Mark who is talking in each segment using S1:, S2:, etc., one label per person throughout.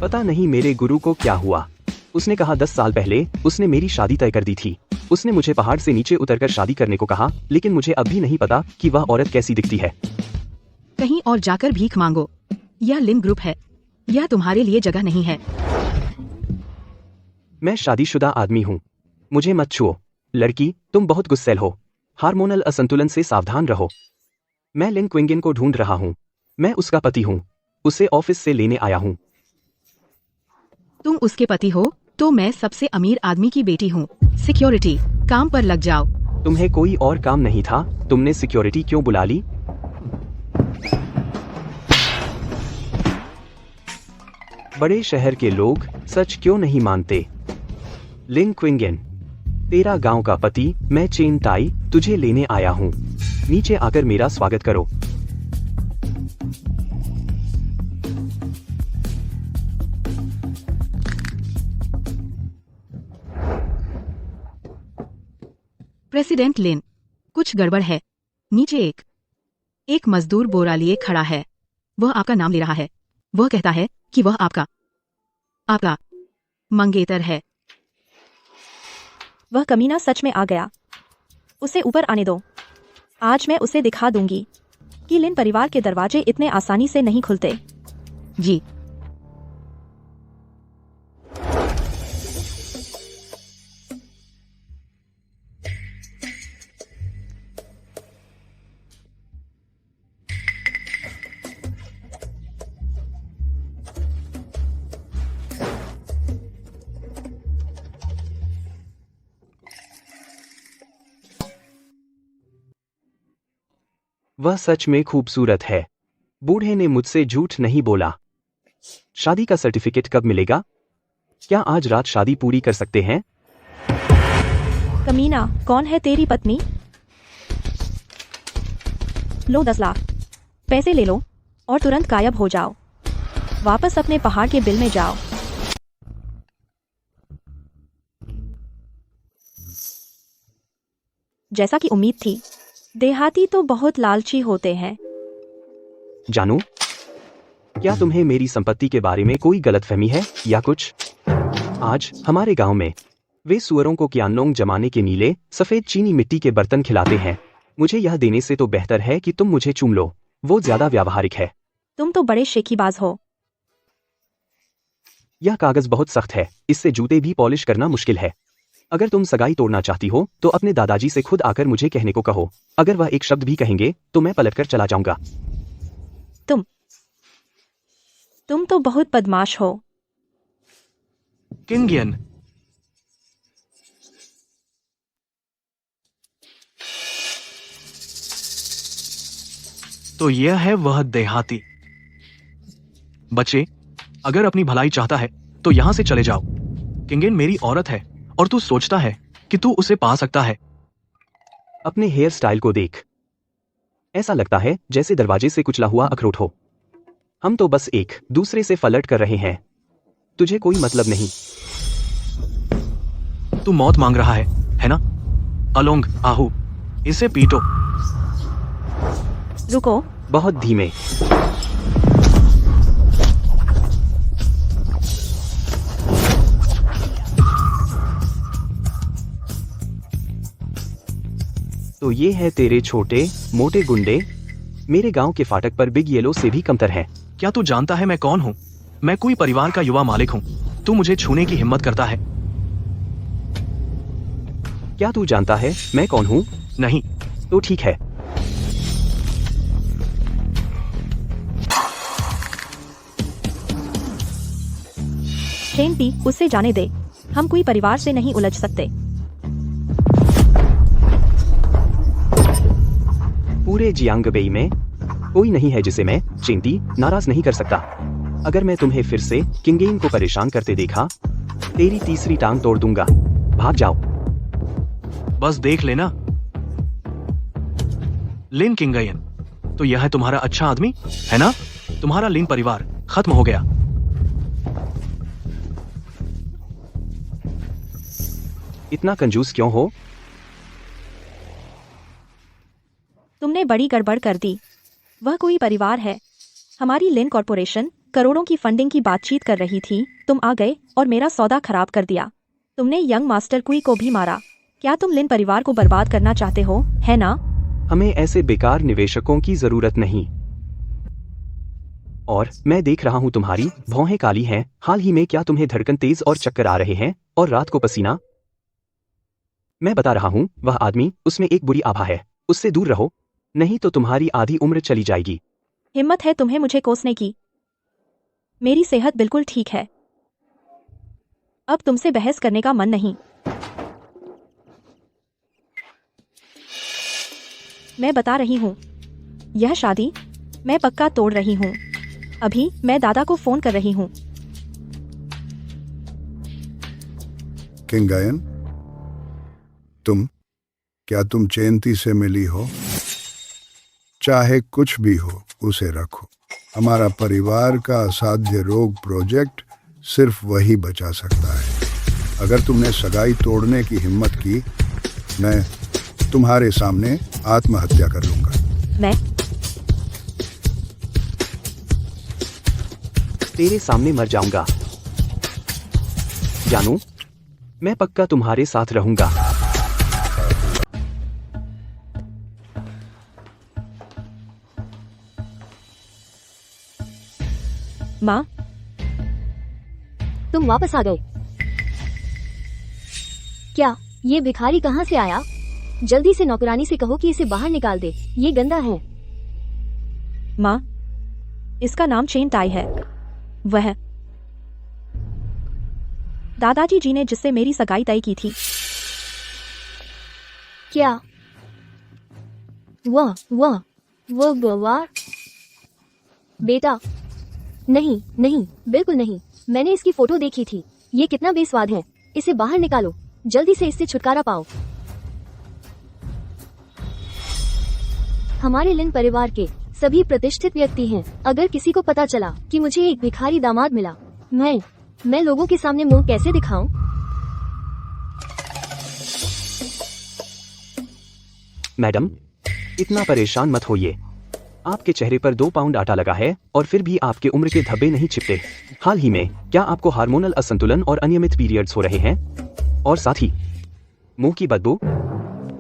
S1: पता नहीं मेरे गुरु को क्या हुआ। उसने कहा 10 साल पहले उसने मेरी शादी तय कर दी थी। उसने मुझे पहाड़ से नीचे उतरकर शादी करने को कहा, लेकिन मुझे अब भी नहीं पता कि वह औरत कैसी दिखती है।
S2: कहीं और जाकर भीख मांगो। यह लिन ग्रुप है, यह तुम्हारे लिए जगह नहीं है।
S1: मैं शादीशुदा आदमी हूँ, मुझे मत छुओ। लड़की, तुम बहुत गुस्सैल हो। हार्मोनल असंतुलन से सावधान रहो। मैं लिन क्विंगन को ढूंढ रहा हूँ। मैं उसका पति हूँ। उसे ऑफिस से लेने आया हूँ।
S2: तुम उसके पति हो तो मैं सबसे अमीर आदमी की बेटी हूँ। सिक्योरिटी, काम पर लग जाओ।
S1: तुम्हें कोई और काम नहीं था? तुमने सिक्योरिटी क्यों बुला ली? बड़े शहर के लोग सच क्यों नहीं मानते? लिन क्विंगन, तेरा गांव का पति, मैं चेन टाई, तुझे लेने आया हूँ। नीचे आकर मेरा स्वागत करो।
S2: प्रेसिडेंट लिन, कुछ गड़बड़ है। नीचे एक मजदूर बोरा लिए खड़ा है। वह आपका नाम ले रहा है। वह कहता है कि वह आपका मंगेतर है।
S3: वह कमीना सच में आ गया। उसे ऊपर आने दो। आज मैं उसे दिखा दूंगी कि लिन परिवार के दरवाजे इतने आसानी से नहीं खुलते।
S2: जी।
S1: वह सच में खूबसूरत है। बूढ़े ने मुझसे झूठ नहीं बोला। शादी का सर्टिफिकेट कब मिलेगा? क्या आज रात शादी पूरी कर सकते हैं?
S3: कमीना, कौन है तेरी पत्नी? लो 10 लाख पैसे ले लो और तुरंत गायब हो जाओ। वापस अपने पहाड़ के बिल में जाओ। जैसा कि उम्मीद थी, देहाती तो बहुत लालची होते हैं।
S1: जानू, क्या तुम्हें मेरी संपत्ति के बारे में कोई गलतफहमी है या कुछ? आज हमारे गांव में वे सुअरों को क्यानोंग जमाने के नीले सफेद चीनी मिट्टी के बर्तन खिलाते हैं। मुझे यह देने से तो बेहतर है कि तुम मुझे चूम लो। वो ज्यादा व्यावहारिक है।
S3: तुम तो बड़े शेखीबाज हो।
S1: यह कागज बहुत सख्त है, इससे जूते भी पॉलिश करना मुश्किल है। अगर तुम सगाई तोड़ना चाहती हो तो अपने दादाजी से खुद आकर मुझे कहने को कहो। अगर वह एक शब्द भी कहेंगे तो मैं पलटकर चला जाऊंगा।
S3: तुम तो बहुत बदमाश हो।
S4: किंगियन, तो यह है वह देहाती। बच्चे, अगर अपनी भलाई चाहता है तो यहां से चले जाओ। किंगियन मेरी औरत है और तू सोचता है कि तू उसे पा सकता है।
S1: अपने हेयर स्टाइल को देख। ऐसा लगता है जैसे दरवाजे से कुचला हुआ अखरोट हो। हम तो बस एक दूसरे से फ्लर्ट कर रहे हैं। तुझे कोई मतलब नहीं।
S4: तू मौत मांग रहा है ना? अलोंग आहू, इसे पीटो।
S3: रुको।
S1: बहुत धीमे। तो ये है तेरे छोटे मोटे गुंडे। मेरे गांव के फाटक पर बिग येलो से भी कमतर है।
S4: क्या तू जानता है मैं कौन हूँ? मैं कोई परिवार का युवा मालिक हूँ। तू मुझे छूने की हिम्मत करता है?
S1: क्या तू जानता है मैं कौन हूँ?
S4: नहीं।
S1: तो ठीक है।
S3: चेन पी, उससे जाने दे। हम कोई परिवार से नहीं उलझ सकते।
S1: पूरे जियांगबेई में कोई नहीं है जिसे मैं चेंटी नाराज नहीं कर सकता। अगर मैं तुम्हें फिर से किंगेन को परेशान करते देखा, तेरी तीसरी टांग तोड़ दूंगा। भाग जाओ।
S4: बस देख लेना। लिन किंगयन, तो यह है तुम्हारा अच्छा आदमी है ना? तुम्हारा लिन परिवार खत्म हो गया।
S1: इतना कंजूस क्यों हो?
S3: तुमने बड़ी गड़बड़ कर दी। वह कोई परिवार है। हमारी लिन कॉर्पोरेशन करोड़ों की फंडिंग की बातचीत कर रही थी, तुम आ गए और मेरा सौदा खराब कर दिया। तुमने यंग मास्टर कुई को भी मारा। क्या तुम लिन परिवार को बर्बाद करना चाहते हो, है ना?
S1: हमें ऐसे बेकार निवेशकों की जरूरत नहीं। और मैं देख रहा हूं तुम्हारी भौहें काली हैं। हाल ही में क्या तुम्हें धड़कन तेज और चक्कर आ रहे हैं और रात को पसीना? मैं बता रहा हूं, वह आदमी, उसमें एक बुरी आभा है। उससे दूर रहो, नहीं तो तुम्हारी आधी उम्र चली जाएगी।
S3: हिम्मत है तुम्हें मुझे कोसने की? मेरी सेहत बिल्कुल ठीक है। अब तुमसे बहस करने का मन नहीं। मैं बता रही हूँ, यह शादी मैं पक्का तोड़ रही हूँ। अभी मैं दादा को फोन कर रही हूँ।
S5: किंगायन, क्या तुम चेंती से मिली हो? चाहे कुछ भी हो, उसे रखो। हमारा परिवार का असाध्य रोग प्रोजेक्ट सिर्फ वही बचा सकता है। अगर तुमने सगाई तोड़ने की हिम्मत की, मैं तुम्हारे सामने आत्महत्या कर लूंगा।
S3: मैं
S1: तेरे सामने मर जाऊंगा। जानू, मैं पक्का तुम्हारे साथ रहूंगा।
S3: माँ,
S6: तुम वापस आ गए। क्या ये भिखारी कहाँ से आया? जल्दी से नौकरानी से कहो कि इसे बाहर निकाल दे, ये गंदा है।
S3: माँ, इसका नाम चेन टाई है। वह दादाजी जी ने जिससे मेरी सगाई तय की थी।
S6: क्या वह गवार? बेटा, नहीं नहीं, बिल्कुल नहीं। मैंने इसकी फोटो देखी थी। ये कितना बेस्वाद है। इसे बाहर निकालो, जल्दी से इससे छुटकारा पाओ। हमारे लिन परिवार के सभी प्रतिष्ठित व्यक्ति हैं। अगर किसी को पता चला कि मुझे एक भिखारी दामाद मिला, मैं लोगों के सामने मुंह कैसे दिखाऊं?
S1: मैडम, इतना परेशान मत होइए। आपके चेहरे पर 2 पाउंड आटा लगा है और फिर भी आपके उम्र के धब्बे नहीं छिपते। हाल ही में क्या आपको हार्मोनल असंतुलन और अनियमित पीरियड्स हो रहे हैं? और साथ ही मुंह की बदबू?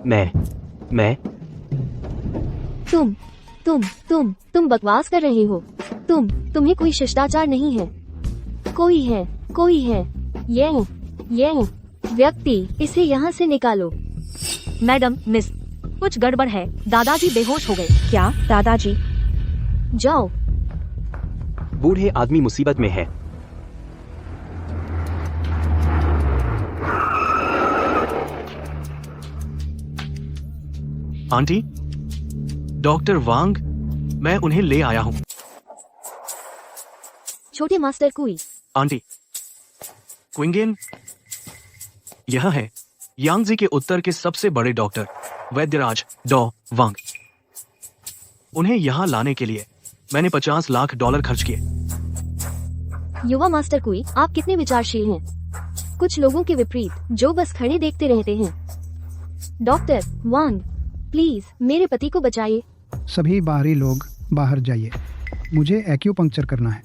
S1: मैं
S6: तुम बकवास कर रहे हो। तुम्हें कोई शिष्टाचार नहीं है। कोई है। ये व्यक्ति, इसे यहाँ से निकालो।
S3: मैडम, मिस, कुछ गड़बड़ है। दादाजी बेहोश हो गए। क्या दादाजी?
S6: जाओ।
S1: बूढ़े आदमी मुसीबत में है।
S4: आंटी, डॉक्टर वांग, मैं उन्हें ले आया हूँ।
S6: छोटे मास्टर कुई।
S4: आंटी, क्विंगेन, यह है यांगजी के उत्तर के सबसे बड़े डॉक्टर वैद्यराज डॉ वांग। उन्हें यहाँ लाने के लिए मैंने $50 लाख खर्च किए।
S6: युवा मास्टर कुई, आप कितने विचारशील हैं। कुछ लोगों के विपरीत, जो बस खड़े देखते रहते हैं। डॉक्टर वांग, प्लीज मेरे पति को बचाइए।
S7: सभी बाहरी लोग बाहर जाइए। मुझे एक्यूपंक्चर करना है।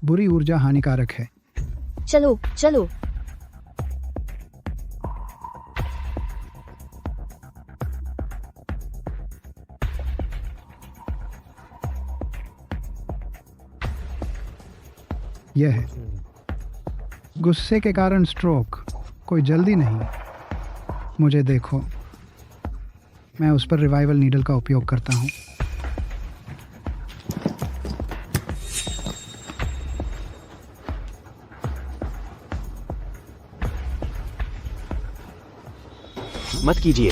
S7: बुरी ऊर्जा हानिकारक है।
S6: चलो।
S7: यह है गुस्से के कारण स्ट्रोक। कोई जल्दी नहीं। मुझे देखो, मैं उस पर रिवाइवल नीडल का उपयोग करता हूँ।
S1: मत कीजिए।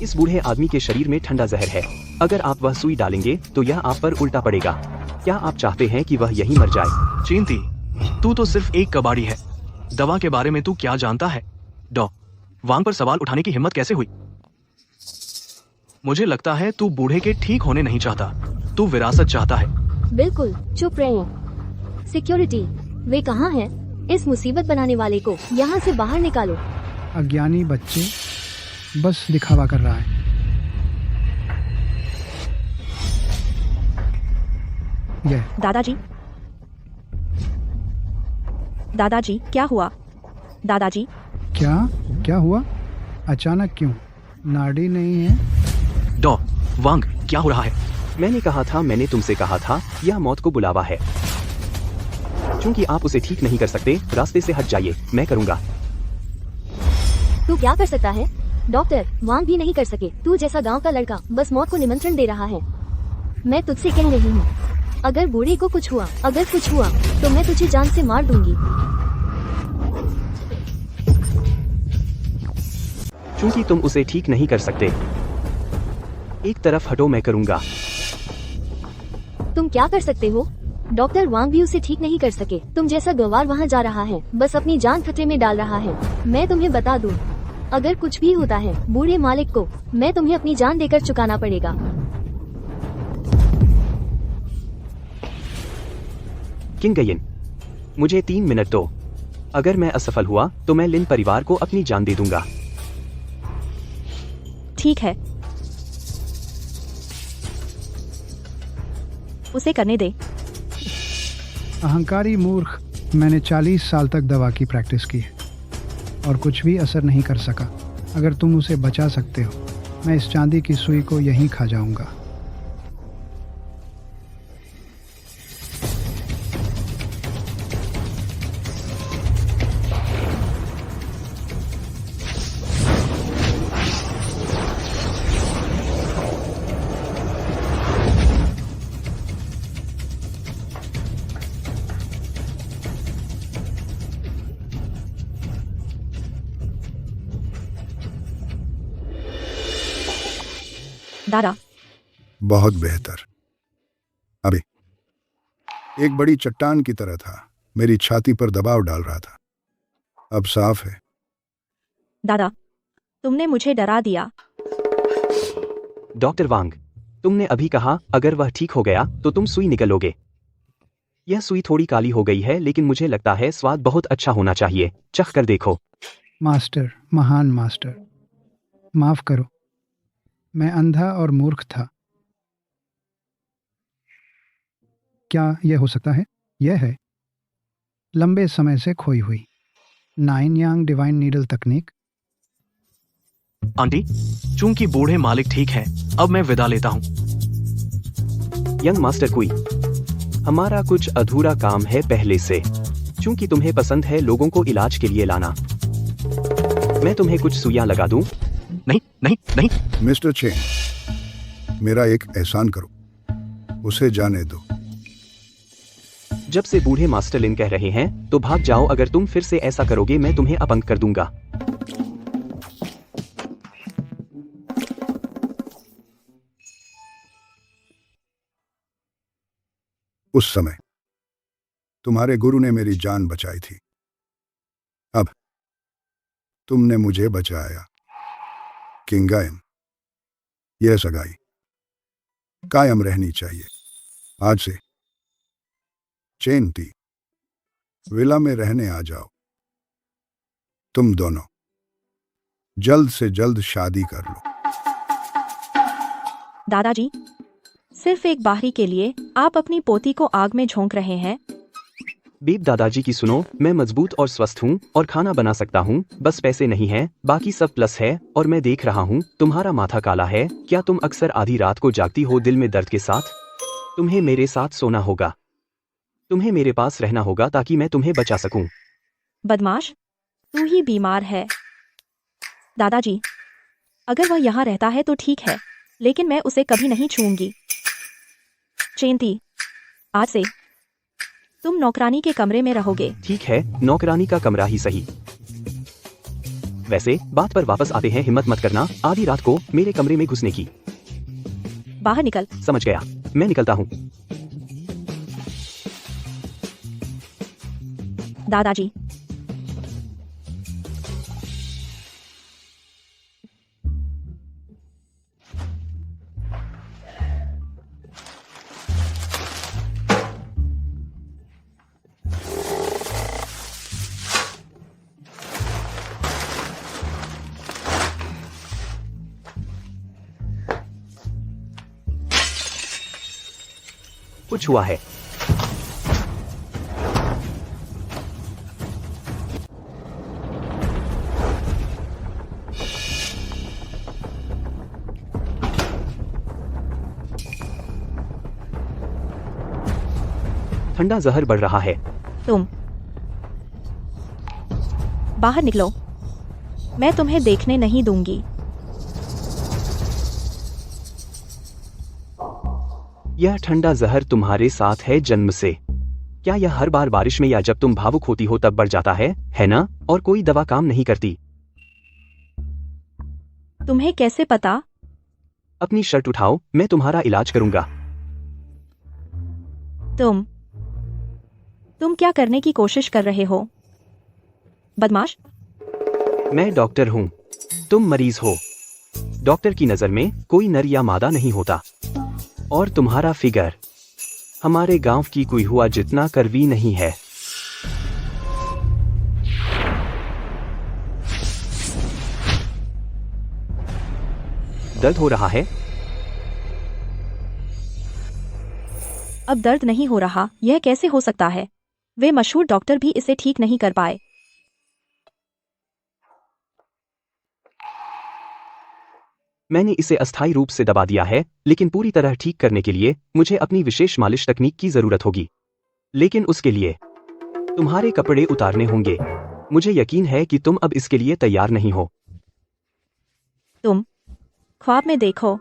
S1: इस बूढ़े आदमी के शरीर में ठंडा जहर है। अगर आप वह सुई डालेंगे तो यह आप पर उल्टा पड़ेगा। क्या आप चाहते हैं कि वह यहीं मर जाए?
S4: चिंती, तू तो सिर्फ एक कबाड़ी है। दवा के बारे में तू क्या जानता है? डॉ वांग पर सवाल उठाने की हिम्मत कैसे हुई? मुझे लगता है तू बूढ़े के ठीक होने नहीं चाहता। तू विरासत चाहता है।
S6: बिल्कुल चुप रहिए। सिक्योरिटी, वे कहाँ हैं? इस मुसीबत बनाने वाले को यहाँ से बाहर निकालो।
S7: अज्ञानी बच्चे, बस दिखावा कर रहा है। यह
S3: दादाजी, दादाजी क्या हुआ? दादाजी
S7: क्या क्या हुआ? अचानक क्यों? नाड़ी नहीं है?
S4: डॉ वांग, क्या हो रहा है?
S1: मैंने तुमसे कहा था, यह मौत को बुलावा है। क्योंकि आप उसे ठीक नहीं कर सकते, रास्ते से हट जाइए, मैं करूंगा।
S6: तू क्या कर सकता है? डॉक्टर वांग भी नहीं कर सके। तू जैसा गांव का लड़का बस मौत को निमंत्रण दे रहा है। मैं तुझसे कह रही हूँ, अगर बूढ़े को कुछ हुआ तो मैं तुझे जान से मार दूंगी।
S1: क्योंकि तुम उसे ठीक नहीं कर सकते। एक तरफ हटो, मैं करूंगा।
S6: तुम क्या कर सकते हो? डॉक्टर वांग भी उसे ठीक नहीं कर सके। तुम जैसा गवार वहाँ जा रहा है, बस अपनी जान खतरे में डाल रहा है। मैं तुम्हें बता दूं, अगर कुछ भी होता है बूढ़े मालिक को, मैं तुम्हें अपनी जान देकर चुकाना पड़ेगा।
S1: किंग गयिन, मुझे 3 मिनट दो। अगर मैं असफल हुआ तो मैं लिन परिवार को अपनी जान दे दूंगा।
S3: ठीक है, उसे करने दे।
S7: अहंकारी मूर्ख, मैंने 40 साल तक दवा की प्रैक्टिस की है और कुछ भी असर नहीं कर सका। अगर तुम उसे बचा सकते हो, मैं इस चांदी की सुई को यहीं खा जाऊंगा।
S3: दादा
S5: बहुत बेहतर। अभी एक बड़ी चट्टान की तरह था, मेरी छाती पर दबाव डाल रहा था। अब साफ है।
S3: दादा, तुमने मुझे डरा दिया।
S1: डॉक्टर वांग, तुमने अभी कहा अगर वह ठीक हो गया तो तुम सुई निकलोगे। यह सुई थोड़ी काली हो गई है, लेकिन मुझे लगता है स्वाद बहुत अच्छा होना चाहिए। चख कर देखो।
S7: मास्टर, महान मास्टर, माफ करो, मैं अंधा और मूर्ख था। क्या यह हो सकता है? यह है लंबे समय से खोई हुई 9 यांग डिवाइन नीडल तकनीक।
S4: आंटी, चूंकि बूढ़े मालिक ठीक है, अब मैं विदा लेता हूँ।
S1: यंग मास्टर कुई, हमारा कुछ अधूरा काम है पहले से। चूंकि तुम्हें पसंद है लोगों को इलाज के लिए लाना, मैं तुम्हें कुछ सुइयां लगा दूं।
S4: नहीं नहीं नहीं,
S5: मिस्टर चेन, मेरा एक एहसान करो, उसे जाने दो।
S1: जब से बूढ़े मास्टर लिन कह रहे हैं तो भाग जाओ। अगर तुम फिर से ऐसा करोगे मैं तुम्हें अपंग कर दूंगा।
S5: उस समय तुम्हारे गुरु ने मेरी जान बचाई थी, अब तुमने मुझे बचाया। किंगायन, यह सगाई कायम रहनी चाहिए। आज से चेनती विला में रहने आ जाओ। तुम दोनों जल्द से जल्द शादी कर लो।
S3: दादाजी, सिर्फ एक बाहरी के लिए आप अपनी पोती को आग में झोंक रहे हैं।
S1: बीप दादाजी की सुनो, मैं मजबूत और स्वस्थ हूँ और खाना बना सकता हूँ, बस पैसे नहीं हैं, बाकी सब प्लस है। और मैं देख रहा हूँ तुम्हारा माथा काला है। क्या तुम अक्सर आधी रात को जागती हो दिल में दर्द के साथ? तुम्हें मेरे साथ सोना होगा, तुम्हें मेरे पास रहना होगा ताकि मैं तुम्हें बचा सकूं।
S3: बदमाश, तू ही बीमार है। दादाजी, अगर वह यहाँ रहता है तो ठीक है, लेकिन मैं उसे कभी नहीं छूऊंगी। चेंती, आज से तुम नौकरानी के कमरे में रहोगे।
S1: ठीक है, नौकरानी का कमरा ही सही। वैसे बात पर वापस आते हैं, हिम्मत मत करना आधी रात को मेरे कमरे में घुसने की।
S3: बाहर निकल।
S1: समझ गया, मैं निकलता हूँ।
S3: दादाजी,
S1: कुछ हुआ है? ठंडा जहर बढ़ रहा है।
S3: तुम बाहर निकलो, मैं तुम्हें देखने नहीं दूंगी।
S1: यह ठंडा जहर तुम्हारे साथ है जन्म से। क्या यह हर बार बारिश में या जब तुम भावुक होती हो तब बढ़ जाता है ना? और कोई दवा काम नहीं करती।
S3: तुम्हें कैसे पता?
S1: अपनी शर्ट उठाओ, मैं तुम्हारा इलाज करूंगा।
S3: तुम क्या करने की कोशिश कर रहे हो, बदमाश?
S1: मैं डॉक्टर हूं, तुम मरीज हो। डॉक्टर की नजर में कोई नर या मादा नहीं होता। और तुम्हारा फिगर हमारे गांव की कोई हुआ जितना करवी नहीं है। दर्द हो रहा है?
S3: अब दर्द नहीं हो रहा, यह कैसे हो सकता है? वे मशहूर डॉक्टर भी इसे ठीक नहीं कर पाए।
S1: मैंने इसे अस्थायी रूप से दबा दिया है, लेकिन पूरी तरह ठीक करने के लिए मुझे अपनी विशेष मालिश तकनीक की जरूरत होगी। लेकिन उसके लिए तुम्हारे कपड़े उतारने होंगे। मुझे यकीन है कि तुम अब इसके लिए तैयार नहीं हो।
S3: तुम ख्वाब में देखो,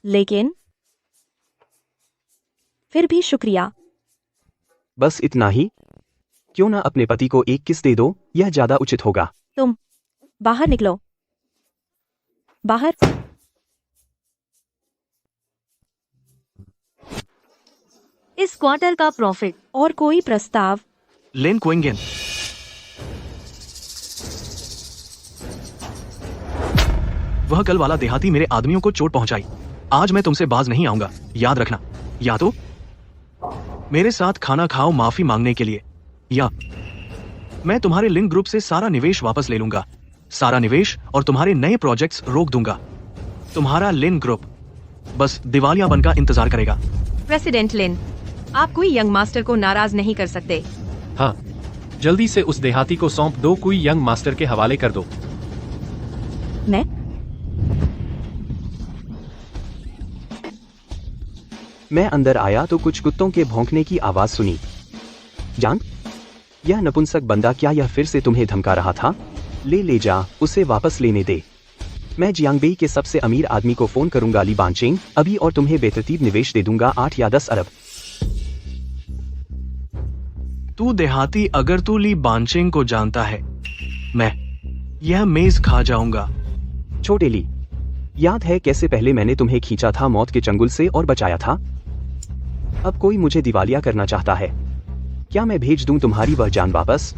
S3: लेकिन फिर भी शुक्रिया।
S1: बस इतना ही? क्यों ना अपने पति को एक किस दे दो, यह ज्यादा उचित होगा।
S3: तुम बाहर निकलो, बाहर।
S6: इस क्वार्टर का प्रॉफिट।
S3: और कोई प्रस्ताव?
S4: लिन क्विंगेन, वह कल वाला देहाती मेरे आदमियों को चोट पहुंचाई। आज मैं तुमसे बाज नहीं आऊंगा, याद रखना। या तो मेरे साथ खाना खाओ माफी मांगने के लिए, या मैं तुम्हारे लिन ग्रुप से सारा निवेश वापस ले लूंगा। सारा निवेश और तुम्हारे नए प्रोजेक्ट्स रोक दूंगा। तुम्हारा लिन ग्रुप बस दिवालियापन का इंतजार करेगा।
S8: प्रेसिडेंट लिन, आप कोई यंग मास्टर को नाराज नहीं कर सकते।
S9: हाँ, जल्दी से उस देहाती को सौंप दो, कोई यंग मास्टर के हवाले कर दो।
S1: मैं अंदर आया तो कुछ कुत्तों के भौंकने की आवाज सुनी। जान, यह नपुंसक बंदा क्या यह फिर से तुम्हें धमका रहा था? ले जा, उसे वापस लेने दे। मैं जियांगबेई के सबसे अमीर आदमी को फोन करूंगा, ली बानचेंग, अभी, और तुम्हें बेतरतीब निवेश दे दूंगा 8 या 10 अरब।
S4: तू देहाती, अगर तू ली बानचेंग को जानता है, मैं यह मेज खा जाऊंगा।
S1: छोटे ली, याद है कैसे पहले मैंने तुम्हें खींचा था मौत के चंगुल से और बचाया था? अब कोई मुझे दिवालिया करना चाहता है। क्या मैं भेज दूं तुम्हारी वह जान वापस?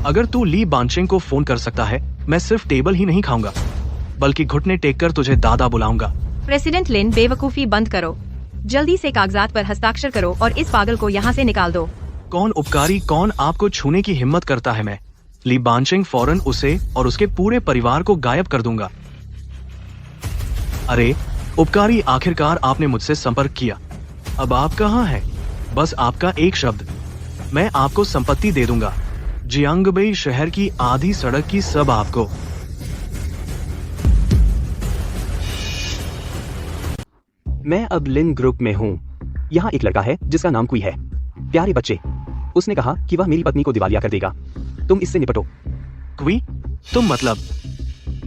S4: अगर तू ली बानचेंग को फोन कर सकता है, मैं सिर्फ टेबल ही नहीं खाऊंगा, बल्कि घुटने टेक कर तुझे दादा बुलाऊंगा।
S8: प्रेसिडेंट लिन, बेवकूफी बंद करो। जल्दी से कागजात पर हस्ताक्षर करो और इस पागल को यहाँ से निकाल दो।
S4: कौन उपकारी, कौन आपको छूने की हिम्मत करता है? मैं ली बानचेंग फौरन उसे और उसके पूरे परिवार को गायब कर दूंगा। अरे उपकारी, आखिरकार आपने मुझसे संपर्क किया। अब आप कहाँ हैं? बस आपका एक शब्द, मैं आपको संपत्ति दे दूंगा। जियांगबेई शहर की आधी सड़क की सब आपको।
S1: मैं अब लिन ग्रुप में हूँ। यहाँ एक लड़का है जिसका नाम कुई है। प्यारे बच्चे, उसने कहा कि वह मेरी पत्नी को दिवालिया कर देगा। तुम इससे निपटो।
S4: क्वी? तुम मतलब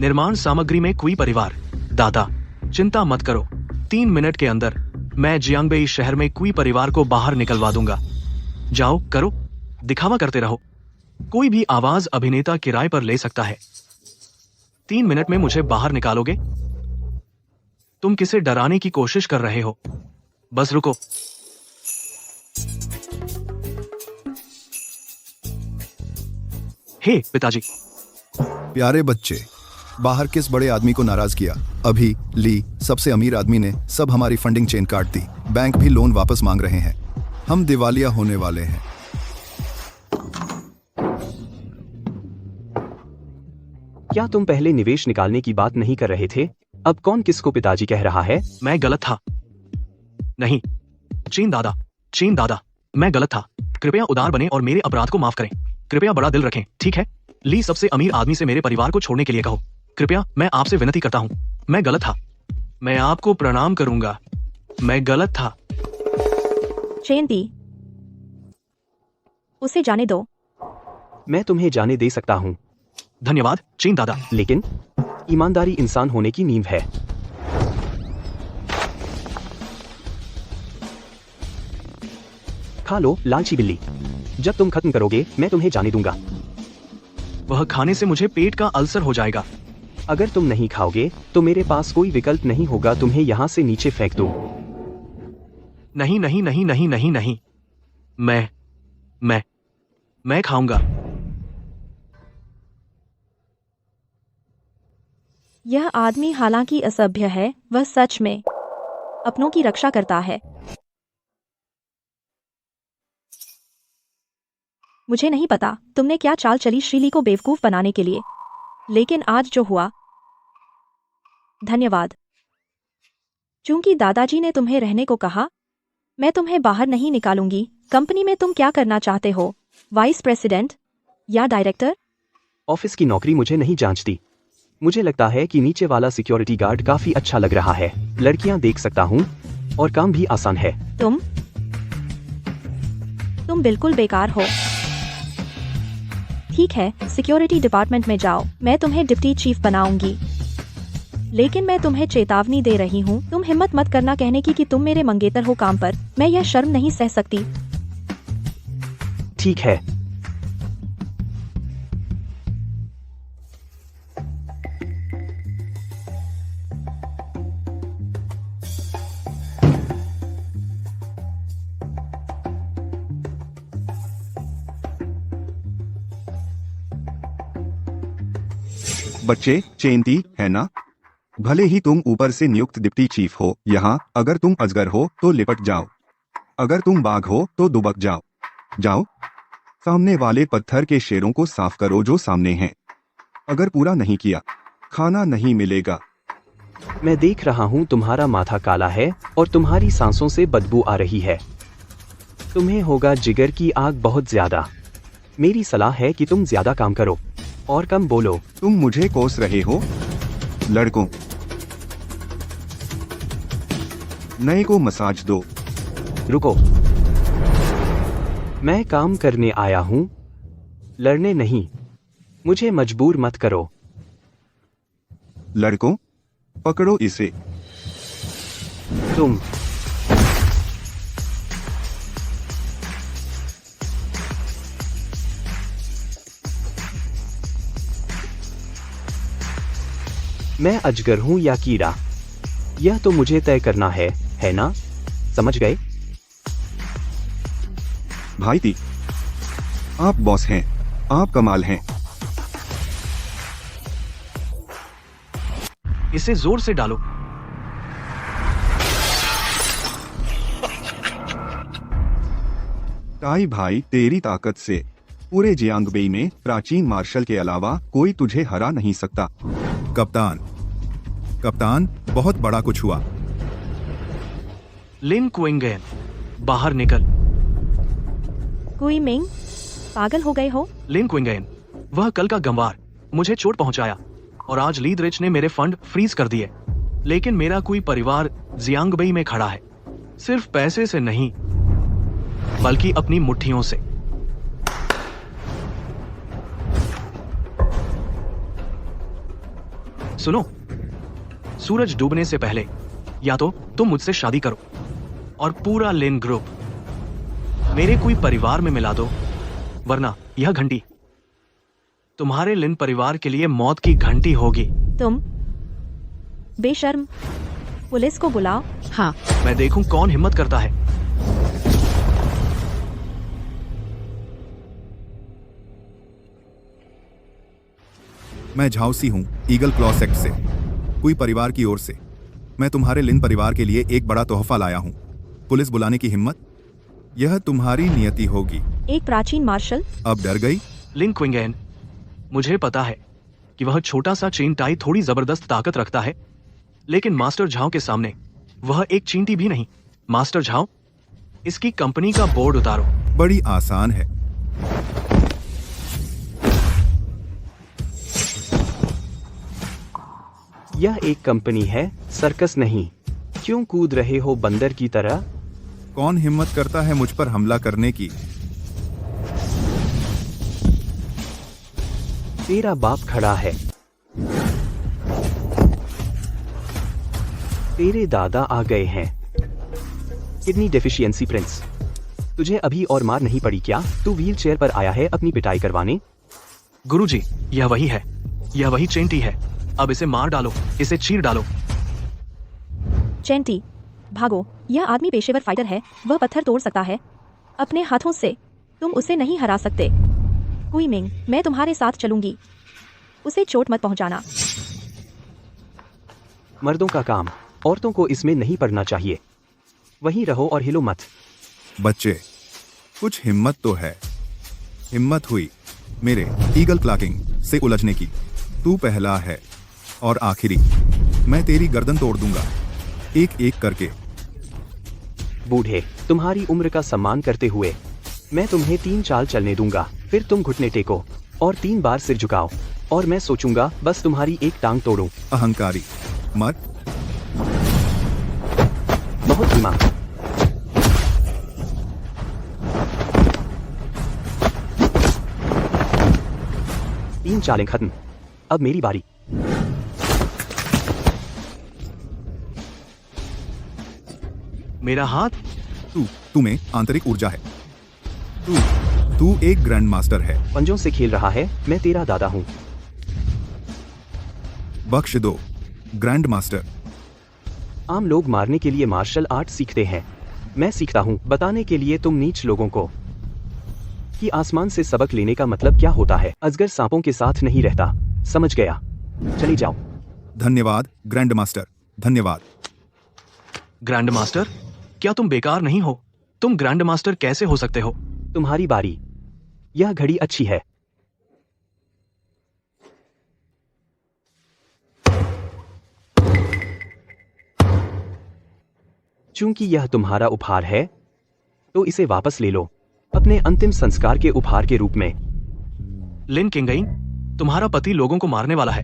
S4: निर्माण सामग्री में क्वी परिवार? दादा चिंता मत करो, 3 मिनट के अंदर मैं जियांगबेई शहर में क्वी परिवार को बाहर निकलवा दूंगा। जाओ करो, दिखावा करते रहो। कोई भी आवाज अभिनेता किराए पर ले सकता है। 3 मिनट में मुझे बाहर निकालोगे? तुम किसे डराने की कोशिश कर रहे हो? बस रुको। हे पिताजी।
S10: प्यारे बच्चे, बाहर किस बड़े आदमी को नाराज किया? अभी ली सबसे अमीर आदमी ने सब हमारी फंडिंग चेन काट दी। बैंक भी लोन वापस मांग रहे हैं। हम दिवालिया होने वाले हैं।
S1: क्या तुम पहले निवेश निकालने की बात नहीं कर रहे थे? अब कौन किसको पिताजी कह रहा है?
S4: मैं गलत था। नहीं, चीन दादा, मैं गलत था। कृपया उदार बने और मेरे अपराध को माफ करें। कृपया बड़ा दिल रखें, ठीक है? ली सबसे अमीर आदमी से मेरे परिवार को छोड़ने के लिए कहो। कृपया, मैं आपसे विनती करता हूँ। मैं गलत था। मैं आपको प्रणाम करूंगा। मैं गलत था।
S3: चेंती, उसे जाने दो।
S1: मैं तुम्हें जाने दे सकता हूँ,
S4: धन्यवाद चेन दादा।
S1: लेकिन ईमानदारी इंसान होने की नींव है। खा लो लालची बिल्ली। जब तुम खत्म करोगे मैं तुम्हें जाने दूंगा।
S4: वह खाने से मुझे पेट का अल्सर हो जाएगा।
S1: अगर तुम नहीं खाओगे तो मेरे पास कोई विकल्प नहीं होगा, तुम्हें यहाँ से नीचे फेंक दूं।
S4: नहीं नहीं नहीं नहीं नहीं नहीं, मैं खाऊंगा।
S3: यह आदमी हालांकि असभ्य है, वह सच में अपनों की रक्षा करता है। मुझे नहीं पता तुमने क्या चाल चली श्रीली को बेवकूफ बनाने के लिए, लेकिन आज जो हुआ, धन्यवाद। चूंकि दादाजी ने तुम्हें रहने को कहा, मैं तुम्हें बाहर नहीं निकालूंगी। कंपनी में तुम क्या करना चाहते हो, वाइस प्रेसिडेंट या डायरेक्टर?
S1: ऑफिस की नौकरी मुझे नहीं जांचती। मुझे लगता है कि नीचे वाला सिक्योरिटी गार्ड काफी अच्छा लग रहा है। लड़कियां देख सकता हूँ और काम भी आसान है।
S3: तुम बिल्कुल बेकार हो। ठीक है, सिक्योरिटी डिपार्टमेंट में जाओ, मैं तुम्हें डिप्टी चीफ बनाऊंगी। लेकिन मैं तुम्हें चेतावनी दे रही हूँ, तुम हिम्मत मत करना कहने की कि तुम मेरे मंगेतर हो काम पर। मैं यह शर्म नहीं सह सकती।
S1: ठीक है।
S11: बच्चे, चेंती है ना? भले ही तुम ऊपर से नियुक्त डिप्टी चीफ हो यहाँ, अगर तुम अजगर हो तो लिपट जाओ, अगर तुम बाघ हो तो दुबक जाओ। जाओ, सामने वाले पत्थर के शेरों को साफ करो जो सामने हैं। अगर पूरा नहीं किया, खाना नहीं मिलेगा।
S1: मैं देख रहा हूँ तुम्हारा माथा काला है और तुम्हारी सांसों से बदबू आ रही है। तुम्हें होगा जिगर की आग बहुत ज्यादा। मेरी सलाह है कि तुम ज्यादा काम करो और कम बोलो।
S11: तुम मुझे कोस रहे हो? लड़कों, नए को मसाज दो।
S1: रुको, मैं काम करने आया हूँ, लड़ने नहीं। मुझे मजबूर मत करो।
S11: लड़कों, पकड़ो इसे।
S1: तुम मैं अजगर हूँ या कीड़ा, यह तो मुझे तय करना है ना? समझ गए?
S11: भाई ती, आप बॉस हैं, आप कमाल हैं।
S4: इसे जोर से डालो।
S11: ताई भाई, तेरी ताकत से पूरे जियांगबेई में प्राचीन मार्शल के अलावा कोई तुझे हरा नहीं सकता।
S10: कप्तान, बहुत बड़ा कुछ हुआ।
S4: लिन क्विंगेन, बाहर निकल।
S3: कुई मिंग, पागल हो गए हो?
S4: लिन क्विंगेन, वह कल का गंवार मुझे चोट पहुंचाया और आज लीदरिच ने मेरे फंड फ्रीज कर दिए। लेकिन मेरा कोई परिवार जियांगबेई में खड़ा है, सिर्फ पैसे से नहीं बल्कि अपनी मुट्ठियों से। सुनो, सूरज डूबने से पहले या तो तुम मुझसे शादी करो और पूरा लिन ग्रुप मेरे कोई परिवार में मिला दो, वरना यह घंटी तुम्हारे लिन परिवार के लिए मौत की घंटी होगी।
S3: तुम बेशर्म, पुलिस को बुलाओ।
S2: हाँ,
S4: मैं देखूं कौन हिम्मत करता है।
S10: मैं झाउसी हूँ, ईगल क्लॉ सेक्ट से। कोई परिवार की ओर से मैं तुम्हारे लिन परिवार के लिए एक बड़ा तोहफा लाया हूँ। पुलिस बुलाने की हिम्मत, यह तुम्हारी नियति होगी।
S3: एक प्राचीन मार्शल?
S10: अब डर गई?
S4: लिन क्विंगेन, मुझे पता है कि वह छोटा सा चेन टाई थोड़ी जबरदस्त ताकत रखता है, लेकिन मास्टर झाओ के सामने वह एक चींटी भी नहीं। मास्टर झाओ, इसकी कंपनी का बोर्ड उतारो।
S10: बड़ी आसान है।
S1: यह एक कंपनी है, सर्कस नहीं। क्यों कूद रहे हो बंदर की तरह?
S10: कौन हिम्मत करता है मुझ पर हमला करने की?
S1: तेरा बाप खड़ा है। तेरे दादा आ गए हैं। Kidney deficiency Prince. तुझे अभी और मार नहीं पड़ी क्या? तू व्हील चेयर पर आया है अपनी पिटाई करवाने?
S4: गुरुजी, यह वही है, यह वही चेंटी है। अब इसे मार डालो, इसे चीर डालो।
S3: चेंटी, भागो। यह आदमी पेशेवर फाइटर है, वह पत्थर तोड़ सकता है अपने हाथों से। तुम उसे नहीं हरा सकते। हुई मिंग, मैं तुम्हारे साथ चलूंगी। उसे चोट मत पहुंचाना।
S1: मर्दों का काम, औरतों को इसमें नहीं पड़ना चाहिए। वहीं रहो और हिलो मत।
S10: बच्चे, कुछ हिम्मत तो है। हिम्मत हुई मेरे ईगल क्लॉकिंग से उलझने की। तू पहला है और आखिरी। मैं तेरी गर्दन तोड़ दूंगा, एक एक करके।
S1: बूढ़े, तुम्हारी उम्र का सम्मान करते हुए मैं तुम्हें 3 चाल चलने दूंगा। फिर तुम घुटने टेको और 3 बार सिर झुकाओ और मैं सोचूंगा बस तुम्हारी एक टांग तोड़ूं।
S10: अहंकारी, मत।
S1: बहुत धीमा। तीन चालें खत्म। अब मेरी बारी।
S4: मेरा हाथ।
S10: तू में आंतरिक ऊर्जा है। तू एक ग्रैंड मास्टर है।
S1: पंजों से खेल रहा है, मैं तेरा दादा हूं।
S10: बख्श दो, ग्रैंड मास्टर।
S1: आम लोग मारने के लिए मार्शल आर्ट सीखते हैं। मैं सीखता हूं बताने के लिए तुम नीच लोगों को कि आसमान से सबक लेने का मतलब क्या होता है। अजगर सांपों के साथ नहीं रहता, समझ गया? चली जाओ।
S10: धन्यवाद ग्रैंड मास्टर, धन्यवाद।
S4: ग्रैंड मास्टर, क्या तुम बेकार नहीं हो? तुम ग्रैंड मास्टर कैसे हो सकते हो?
S1: तुम्हारी बारी। यह घड़ी अच्छी है। चूंकि यह तुम्हारा उपहार है, तो इसे वापस ले लो अपने अंतिम संस्कार के उपहार के रूप में।
S4: लिन किंगई, तुम्हारा पति लोगों को मारने वाला है।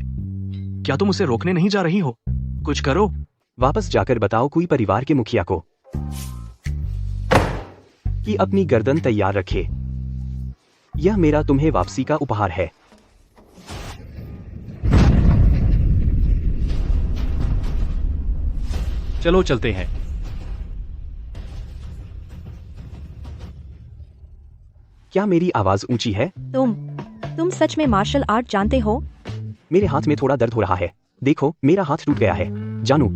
S4: क्या तुम उसे रोकने नहीं जा रही हो? कुछ करो।
S1: वापस जाकर बताओ कोई परिवार के मुखिया को कि अपनी गर्दन तैयार रखे। यह मेरा तुम्हें वापसी का उपहार है।
S9: चलो चलते हैं।
S1: क्या मेरी आवाज ऊंची है?
S3: तुम सच में मार्शल आर्ट जानते हो?
S1: मेरे हाथ में थोड़ा दर्द हो रहा है। देखो, मेरा हाथ टूट गया है। जानू,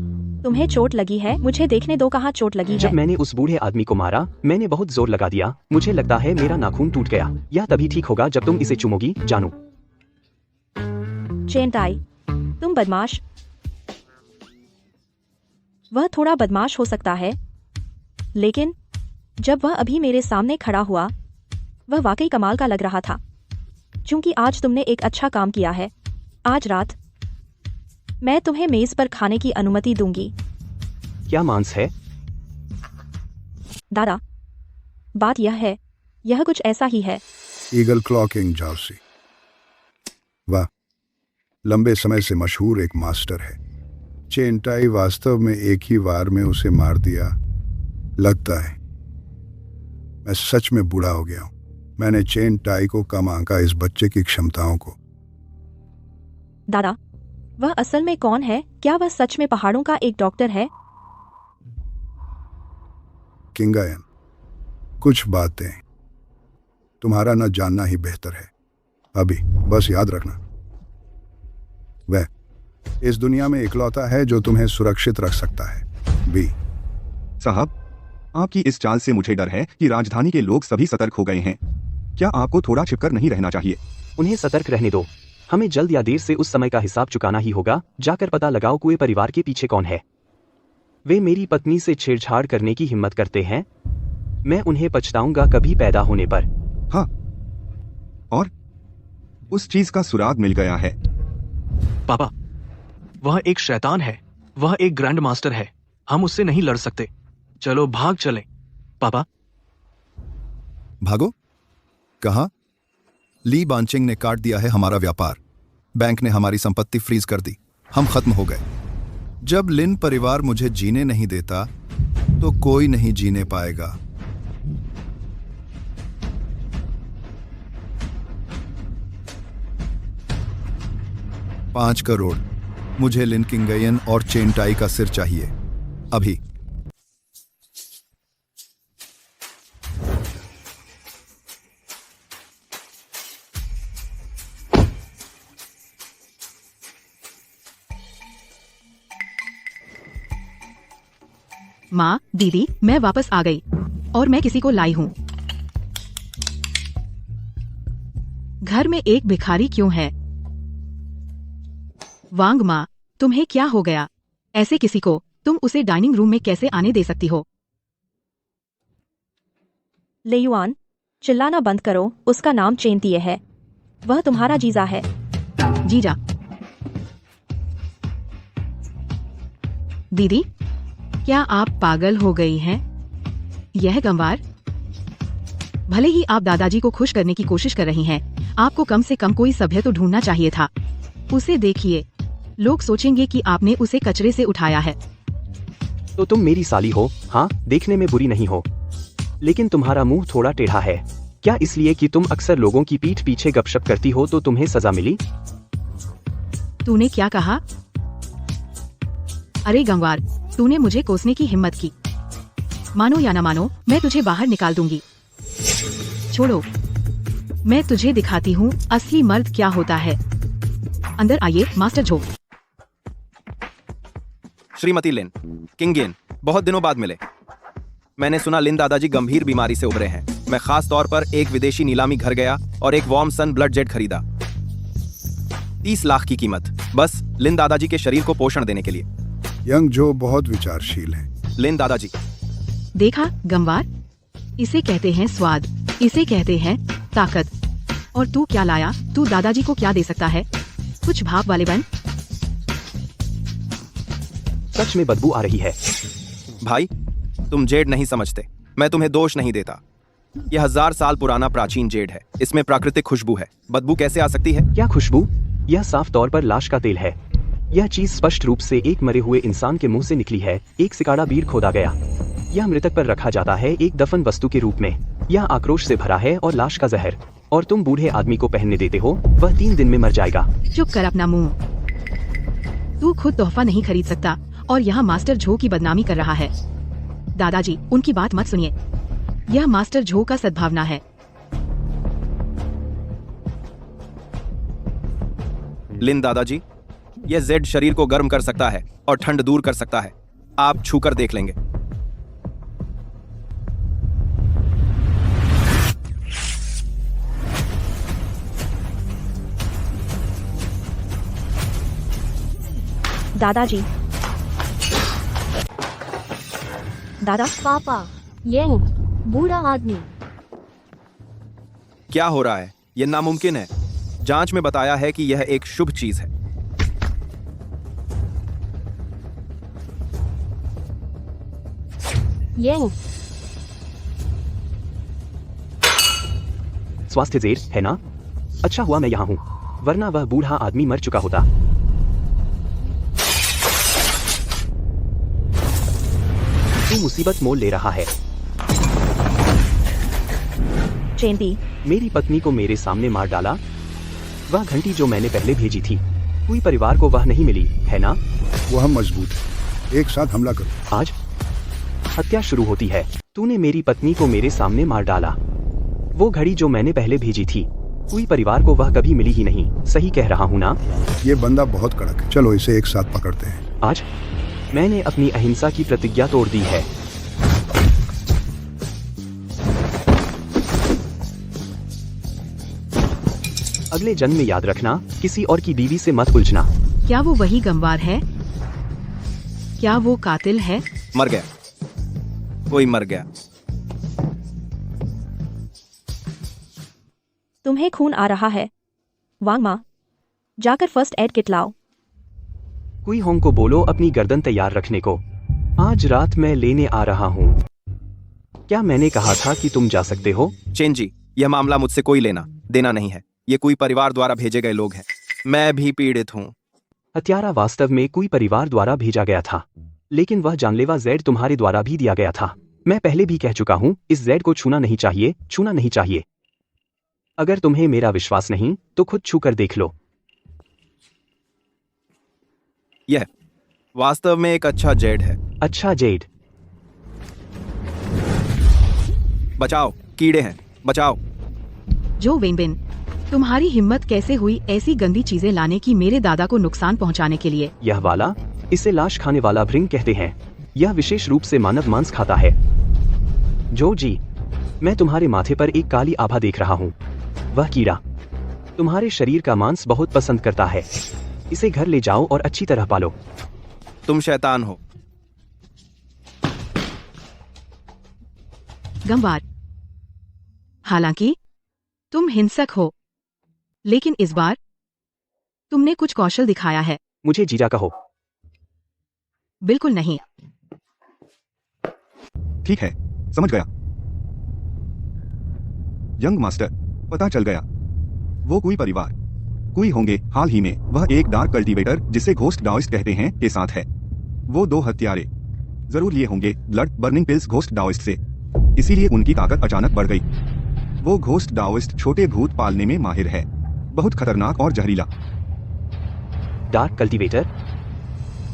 S3: तुम्हें चोट लगी है? मुझे देखने दो कहाँ चोट लगी
S1: जब
S3: है।
S1: मैंने उस बूढ़े आदमी को मारा, मैंने बहुत जोर लगा दिया। मुझे लगता है मेरा नाखून टूट गया। यह तभी ठीक होगा जब तुम इसे चूमोगी, जानू।
S3: चेंटाई, तुम बदमाश। वह थोड़ा बदमाश हो सकता है, लेकिन जब वह अभी मेरे सामने खड़ा हुआ, वह वाकई कमाल का लग रहा था। क्योंकि आज तुमने एक अच्छा काम किया है। आज रात मैं तुम्हें मेज पर खाने की अनुमति दूंगी।
S1: क्या मांस है?
S3: दादा, बात यह है, यह कुछ ऐसा ही है।
S5: Eagle cloaking jersey. वाह, लंबे समय से मशहूर एक मास्टर है। चेंटाई वास्तव में एक ही वार में उसे मार दिया। लगता है मैं सच में बूढ़ा हो गया हूं। मैंने चेंटाई को कम आंका इस बच्चे की क्षमताओं को।
S3: दादा, वह असल में कौन है? क्या वह सच में पहाड़ों का एक डॉक्टर है?
S5: किंगायन, कुछ बातें तुम्हारा न जानना ही बेहतर है। अभी बस याद रखना, वह इस दुनिया में इकलौता है जो तुम्हें सुरक्षित रख सकता है। बी
S11: साहब, आपकी इस चाल से मुझे डर है कि राजधानी के लोग सभी सतर्क हो गए हैं। क्या आपको थोड़ा छिपकर नहीं रहना चाहिए?
S1: उन्हें सतर्क रहने दो। हमें जल्द या देर से उस समय का हिसाब चुकाना ही होगा। जाकर पता लगाओ कुएं परिवार के पीछे कौन है। वे मेरी पत्नी से छेड़छाड़ करने की हिम्मत करते हैं। मैं उन्हें पछताऊंगा कभी पैदा होने पर।
S11: हाँ, और उस चीज का सुराग मिल गया है।
S4: पापा, वह एक शैतान है। वह एक ग्रैंड मास्टर है। हम उससे नहीं लड़ सकते। चलो भाग चलें। पापा।
S10: भागो? कहा? ली बांचिंग ने काट दिया है हमारा व्यापार। बैंक ने हमारी संपत्ति फ्रीज कर दी। हम खत्म हो गए। जब लिन परिवार मुझे जीने नहीं देता तो कोई नहीं जीने पाएगा। $5 करोड़। मुझे लिन किंगयन और चेंटाई का सिर चाहिए अभी।
S2: माँ, दीदी, मैं वापस आ गई और मैं किसी को लाई हूँ। घर में एक भिखारी क्यों है? वांग माँ, तुम्हें क्या हो गया? ऐसे किसी को तुम उसे डाइनिंग रूम में कैसे आने दे सकती हो?
S3: लेयुआन, चिल्लाना बंद करो। उसका नाम चेंतिए है। वह तुम्हारा जीजा है।
S2: जीजा? दीदी, क्या आप पागल हो गई हैं? यह गंवार? भले ही आप दादाजी को खुश करने की कोशिश कर रही हैं, आपको कम से कम कोई सभ्य तो ढूंढना चाहिए था। उसे देखिए, लोग सोचेंगे कि आपने उसे कचरे से उठाया है।
S1: तो तुम मेरी साली हो? हाँ, देखने में बुरी नहीं हो, लेकिन तुम्हारा मुंह थोड़ा टेढ़ा है। क्या इसलिए कि तुम अक्सर लोगों की पीठ पीछे गपशप करती हो तो तुम्हें सजा मिली?
S2: तूने क्या कहा? अरे गंवार, तूने मुझे कोसने की हिम्मत की। मानो या न मानो, मैं तुझे बाहर निकाल दूंगी। छोड़ो, मैं तुझे दिखाती हूँ असली मर्द क्या होता है। अंदर आइए मास्टर झो।
S12: श्रीमती लिन किंगयन, बहुत दिनों बाद मिले। मैंने सुना लिन दादाजी गंभीर बीमारी से उभरे हैं। मैं खास तौर पर एक विदेशी नीलामी घर गया और एक वॉर्म सन ब्लड जेट खरीदा। 30 लाख की कीमत, बस लिन दादाजी के शरीर को पोषण देने के लिए।
S5: यंग जो बहुत विचारशील है।
S12: लिन दादाजी।
S2: देखा गंवार, इसे कहते हैं स्वाद, इसे कहते हैं ताकत। और तू क्या लाया? तू दादाजी को क्या दे सकता है? कुछ भाव वाले बन।
S1: सच में बदबू आ रही है।
S12: भाई, तुम जेड नहीं समझते। मैं तुम्हें दोष नहीं देता। यह 1000 साल पुराना प्राचीन जेड है। इसमें प्राकृतिक खुशबू है। बदबू कैसे आ सकती है?
S1: क्या खुशबू? यह साफ तौर पर लाश का तेल है। यह चीज स्पष्ट रूप से एक मरे हुए इंसान के मुंह से निकली है। एक सिकाड़ा बीर खोदा गया। यह मृतक पर रखा जाता है एक दफन वस्तु के रूप में। यह आक्रोश से भरा है और लाश का जहर। और तुम बूढ़े आदमी को पहनने देते हो, वह 3 दिन में मर जाएगा।
S2: चुप कर अपना मुंह। तू खुद तोहफा नहीं खरीद सकता और यहाँ मास्टर झो की बदनामी कर रहा है। दादाजी, उनकी बात मत सुनिए। यह मास्टर झो का सद्भावना है।
S12: लिन दादाजी, यह जेड शरीर को गर्म कर सकता है और ठंड दूर कर सकता है। आप छूकर देख लेंगे।
S3: दादाजी। दादा।
S6: पापा, यंग बूढ़ा आदमी।
S12: क्या हो रहा है? यह नामुमकिन है। जांच में बताया है कि यह एक शुभ चीज है।
S6: यंग
S1: स्वास्थ्य जेड है ना? अच्छा हुआ मैं यहाँ हूँ, वरना वह बूढ़ा आदमी मर चुका होता। तू मुसीबत मोल ले रहा है।
S3: चेंती,
S1: मेरी पत्नी को मेरे सामने मार डाला। वह घंटी जो मैंने पहले भेजी थी, कोई परिवार को वह नहीं मिली, है ना?
S5: वह मजबूत है। एक साथ हमला करो।
S1: आज हत्या शुरू होती है। तूने मेरी पत्नी को मेरे सामने मार डाला। वो घड़ी जो मैंने पहले भेजी थी, कोई परिवार को वह कभी मिली ही नहीं। सही कह रहा हूँ ना?
S5: ये बंदा बहुत कड़क है। चलो इसे एक साथ पकड़ते हैं।
S1: आज मैंने अपनी अहिंसा की प्रतिज्ञा तोड़ दी है। अगले जन्म में याद रखना, किसी और की बीवी से मत उलझना।
S2: क्या वो वही गंवार है? क्या वो कातिल है?
S12: मर गया। कोई मर गया।
S3: तुम्हें खून आ रहा है। वांग माँ, जाकर फर्स्ट एड किट लाओ।
S1: कुई होंग को बोलो अपनी गर्दन तैयार रखने को। आज रात मैं लेने आ रहा हूँ। क्या मैंने कहा था कि तुम जा सकते हो?
S12: चेन जी, यह मामला मुझसे कोई लेना देना नहीं है। ये कोई परिवार द्वारा भेजे गए लोग हैं। मैं भी पीड़ित हूँ।
S1: हत्यारा वास्तव में कोई परिवार द्वारा भेजा गया था, लेकिन वह जानलेवा जेड तुम्हारे द्वारा भी दिया गया था। मैं पहले भी कह चुका हूं, इस जेड को छूना नहीं चाहिए, छूना नहीं चाहिए। अगर तुम्हें मेरा विश्वास नहीं तो खुद छूकर देख लो।
S12: यह वास्तव में एक अच्छा जेड है।
S1: अच्छा जेड,
S12: बचाओ, कीड़े हैं, बचाओ।
S2: जो वेनबिन, तुम्हारी हिम्मत कैसे हुई ऐसी गंदी चीजें लाने की मेरे दादा को नुकसान पहुंचाने के लिए?
S1: यह वाला, इसे लाश खाने वाला भृंग कहते हैं। यह विशेष रूप से मानव मांस खाता है। जो जी, मैं तुम्हारे माथे पर एक काली आभा देख रहा हूँ। वह कीड़ा तुम्हारे शरीर का मांस बहुत पसंद करता है। इसे घर ले जाओ और अच्छी तरह पालो।
S12: तुम शैतान हो।
S2: गंवार, हालांकि तुम हिंसक हो, लेकिन इस बार तुमने कुछ कौशल दिखाया है।
S1: मुझे जीजा कहो।
S2: बिल्कुल नहीं।
S11: ठीक है, समझ गया। यंग मास्टर, पता चल गया। वो कोई परिवार, कोई होंगे। हाल ही में वह एक डार्क कल्टीवेटर, जिसे घोस्ट डाओइस्ट कहते हैं, के साथ है। वो 2 हत्यारे जरूर लिए होंगे ब्लड बर्निंग पिल्स घोस्ट डाओइस्ट से, इसीलिए उनकी ताकत अचानक बढ़ गई। वो घोस्ट डाओइस्ट छोटे भूत पालने में माहिर है, बहुत खतरनाक और जहरीला।
S1: डार्क कल्टीवेटर,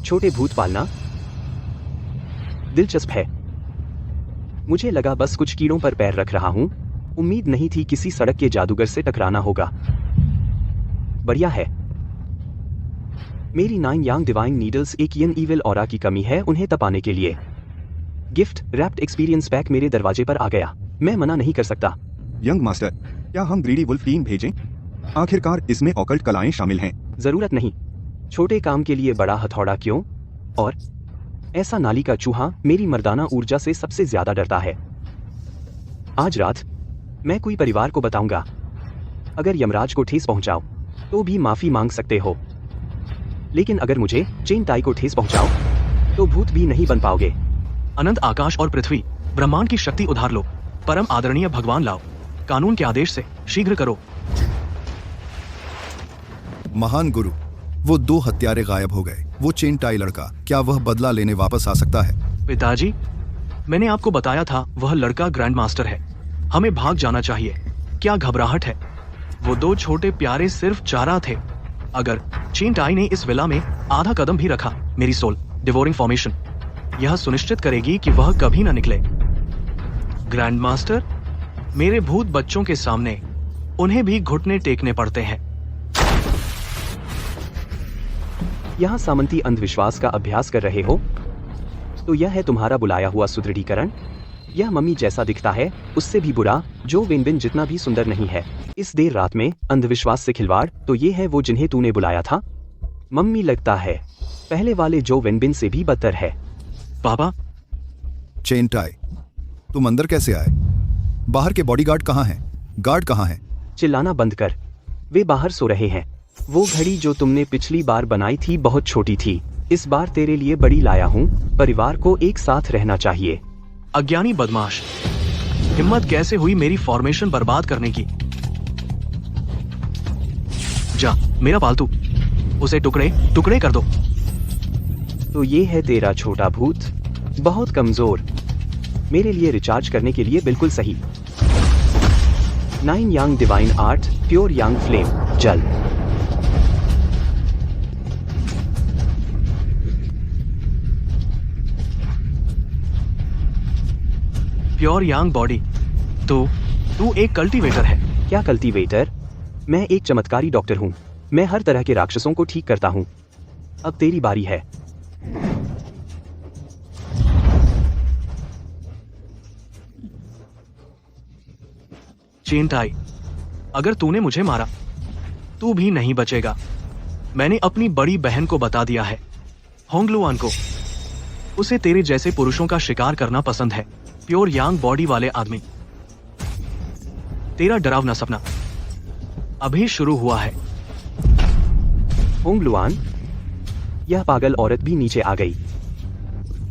S1: छोटे भूत पालना, दिलचस्प है। मुझे लगा बस कुछ कीड़ों पर पैर रख रहा हूं। उम्मीद नहीं थी किसी सड़क के जादूगर से टकराना होगा। बढ़िया है। मेरी 9 यांग डिवाइन नीडल्स एक यन ईविल ऑरा की कमी है उन्हें तपाने के लिए। गिफ्ट रैप्ड एक्सपीरियंस पैक मेरे दरवाजे पर आ गया। मैं मना नहीं कर सकता।
S11: यंग मास्टर, क्या हम ग्रीडी वुल्फ टीम भेजें? आखिरकार इसमें ऑकल्ट कलाएं शामिल हैं।
S1: जरूरत नहीं। छोटे काम के लिए बड़ा हथौड़ा क्यों? और ऐसा नाली का चूहा मेरी मर्दाना ऊर्जा से सबसे ज्यादा डरता है। आज रात मैं कोई परिवार को बताऊंगा। अगर यमराज को ठेस पहुंचाओ तो भी माफी मांग सकते हो, लेकिन अगर मुझे चेन टाई को ठेस पहुंचाओ तो भूत भी नहीं बन पाओगे।
S4: अनंत आकाश और पृथ्वी ब्रह्मांड की शक्ति उधार लो। परम आदरणीय भगवान लाओ, कानून के आदेश से शीघ्र करो।
S10: महान गुरु, वो 2 हत्यारे गायब हो गए। वो चेन टाई लड़का, क्या वह बदला लेने वापस आ सकता है?
S4: पिताजी, मैंने आपको बताया था वह लड़का ग्रैंड मास्टर है। हमें भाग जाना चाहिए। क्या घबराहट है? वो 2 छोटे प्यारे सिर्फ चारा थे। अगर चेन टाई ने इस विला में आधा कदम भी रखा, मेरी सोल डिवोरिंग फॉर्मेशन यह सुनिश्चित करेगी कि वह कभी ना निकले। ग्रैंड मास्टर, मेरे भूत बच्चों के सामने उन्हें भी घुटने टेकने पड़ते हैं।
S1: यहाँ सामंती अंधविश्वास का अभ्यास कर रहे हो? तो यह है तुम्हारा बुलाया हुआ सुदृढ़ीकरण। यह मम्मी जैसा दिखता है, उससे भी बुरा, जो वेनबिन जितना भी सुंदर नहीं है। इस देर रात में अंधविश्वास से खिलवाड़, तो ये है वो जिन्हें तूने बुलाया था? मम्मी लगता है पहले वाले जो वेनबिन से भी बदतर है।
S4: पापा,
S10: चेन टाई, तुम अंदर कैसे आए? बाहर के बॉडीगार्ड कहाँ हैं? गार्ड कहाँ हैं?
S1: चिल्लाना बंद कर। वे बाहर सो रहे हैं। वो घड़ी जो तुमने पिछली बार बनाई थी बहुत छोटी थी। इस बार तेरे लिए बड़ी लाया हूँ। परिवार को एक साथ रहना चाहिए।
S4: अज्ञानी बदमाश, हिम्मत कैसे हुई मेरी फॉर्मेशन बर्बाद करने की? जा, मेरा पालतू, उसे टुकड़े टुकड़े कर दो।
S1: तो ये है तेरा छोटा भूत, बहुत कमजोर, मेरे लिए रिचार्ज करने के लिए बिल्कुल सही। 9 यांग डिवाइन आर्ट, प्योर यांग फ्लेम, जल।
S4: प्योर यांग बॉडी। तो तू एक कल्टीवेटर है?
S1: क्या कल्टीवेटर? मैं एक चमत्कारी डॉक्टर हूँ। मैं हर तरह के राक्षसों को ठीक करता हूँ। अब तेरी बारी है।
S4: चेन टाई, अगर तूने मुझे मारा, तू भी नहीं बचेगा। मैंने अपनी बड़ी बहन को बता दिया है, होंगलुआन को। उसे तेरे जैसे पुरुषों का शिकार करना पसंद है, प्योर यांग बॉडी वाले आदमी। तेरा डरावना सपना अभी शुरू हुआ है।
S1: होंगलुआन, यह पागल औरत भी नीचे आ गई।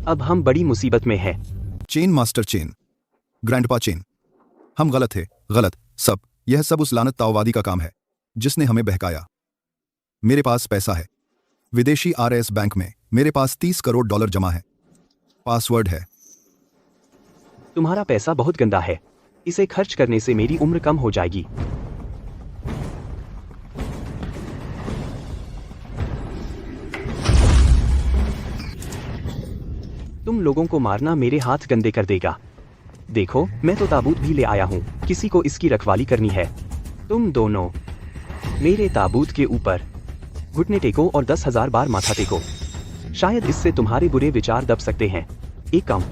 S1: अब हम बड़ी मुसीबत में हैं।
S10: Chain master chain, grandpa chain, हम गलत थे, गलत, सब, यह सब उस लानत ताओवादी का काम है, जिसने हमें बहकाया। मेरे पास पैसा है, विदेशी RS बैंक में मेरे पास 30 करोड़ डॉलर जमा है। पासवर्ड है।
S1: तुम्हारा पैसा बहुत गंदा है। इसे खर्च करने से मेरी उम्र कम हो जाएगी। तुम लोगों को मारना मेरे हाथ गंदे कर देगा। देखो, मैं तो ताबूत भी ले आया हूँ। किसी को इसकी रखवाली करनी है। तुम दोनों मेरे ताबूत के ऊपर घुटने टेको और 10,000 बार माथा टेको। शायद इससे तुम्हारे बुरे विचार दब सकते हैं। एक कम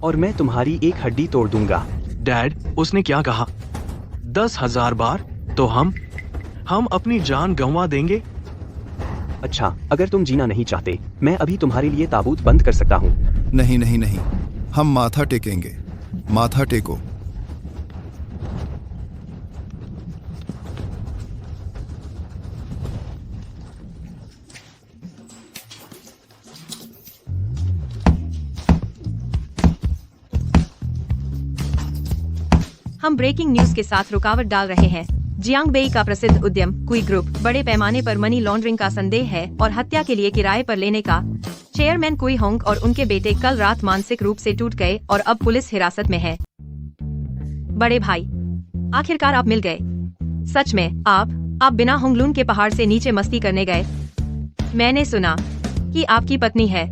S1: और मैं तुम्हारी एक हड्डी तोड़ दूंगा।
S4: डैड, उसने क्या कहा? 10,000 बार? तो हम अपनी जान गंवा देंगे।
S1: अच्छा, अगर तुम जीना नहीं चाहते, मैं अभी तुम्हारे लिए ताबूत बंद कर सकता हूँ।
S10: नहीं नहीं नहीं, हम माथा टेकेंगे। माथा टेको।
S8: हम ब्रेकिंग न्यूज के साथ रुकावट डाल रहे हैं। जियांगबेई का प्रसिद्ध उद्यम क्वी ग्रुप बड़े पैमाने पर मनी लॉन्ड्रिंग का संदेह है और हत्या के लिए किराए पर लेने का। चेयरमैन क्वी होंग और उनके बेटे कल रात मानसिक रूप से टूट गए और अब पुलिस हिरासत में है। बड़े भाई, आखिरकार आप मिल गए। सच में आप बिना होंगलून के पहाड़ से नीचे मस्ती करने गए। मैंने सुना कि आपकी पत्नी है।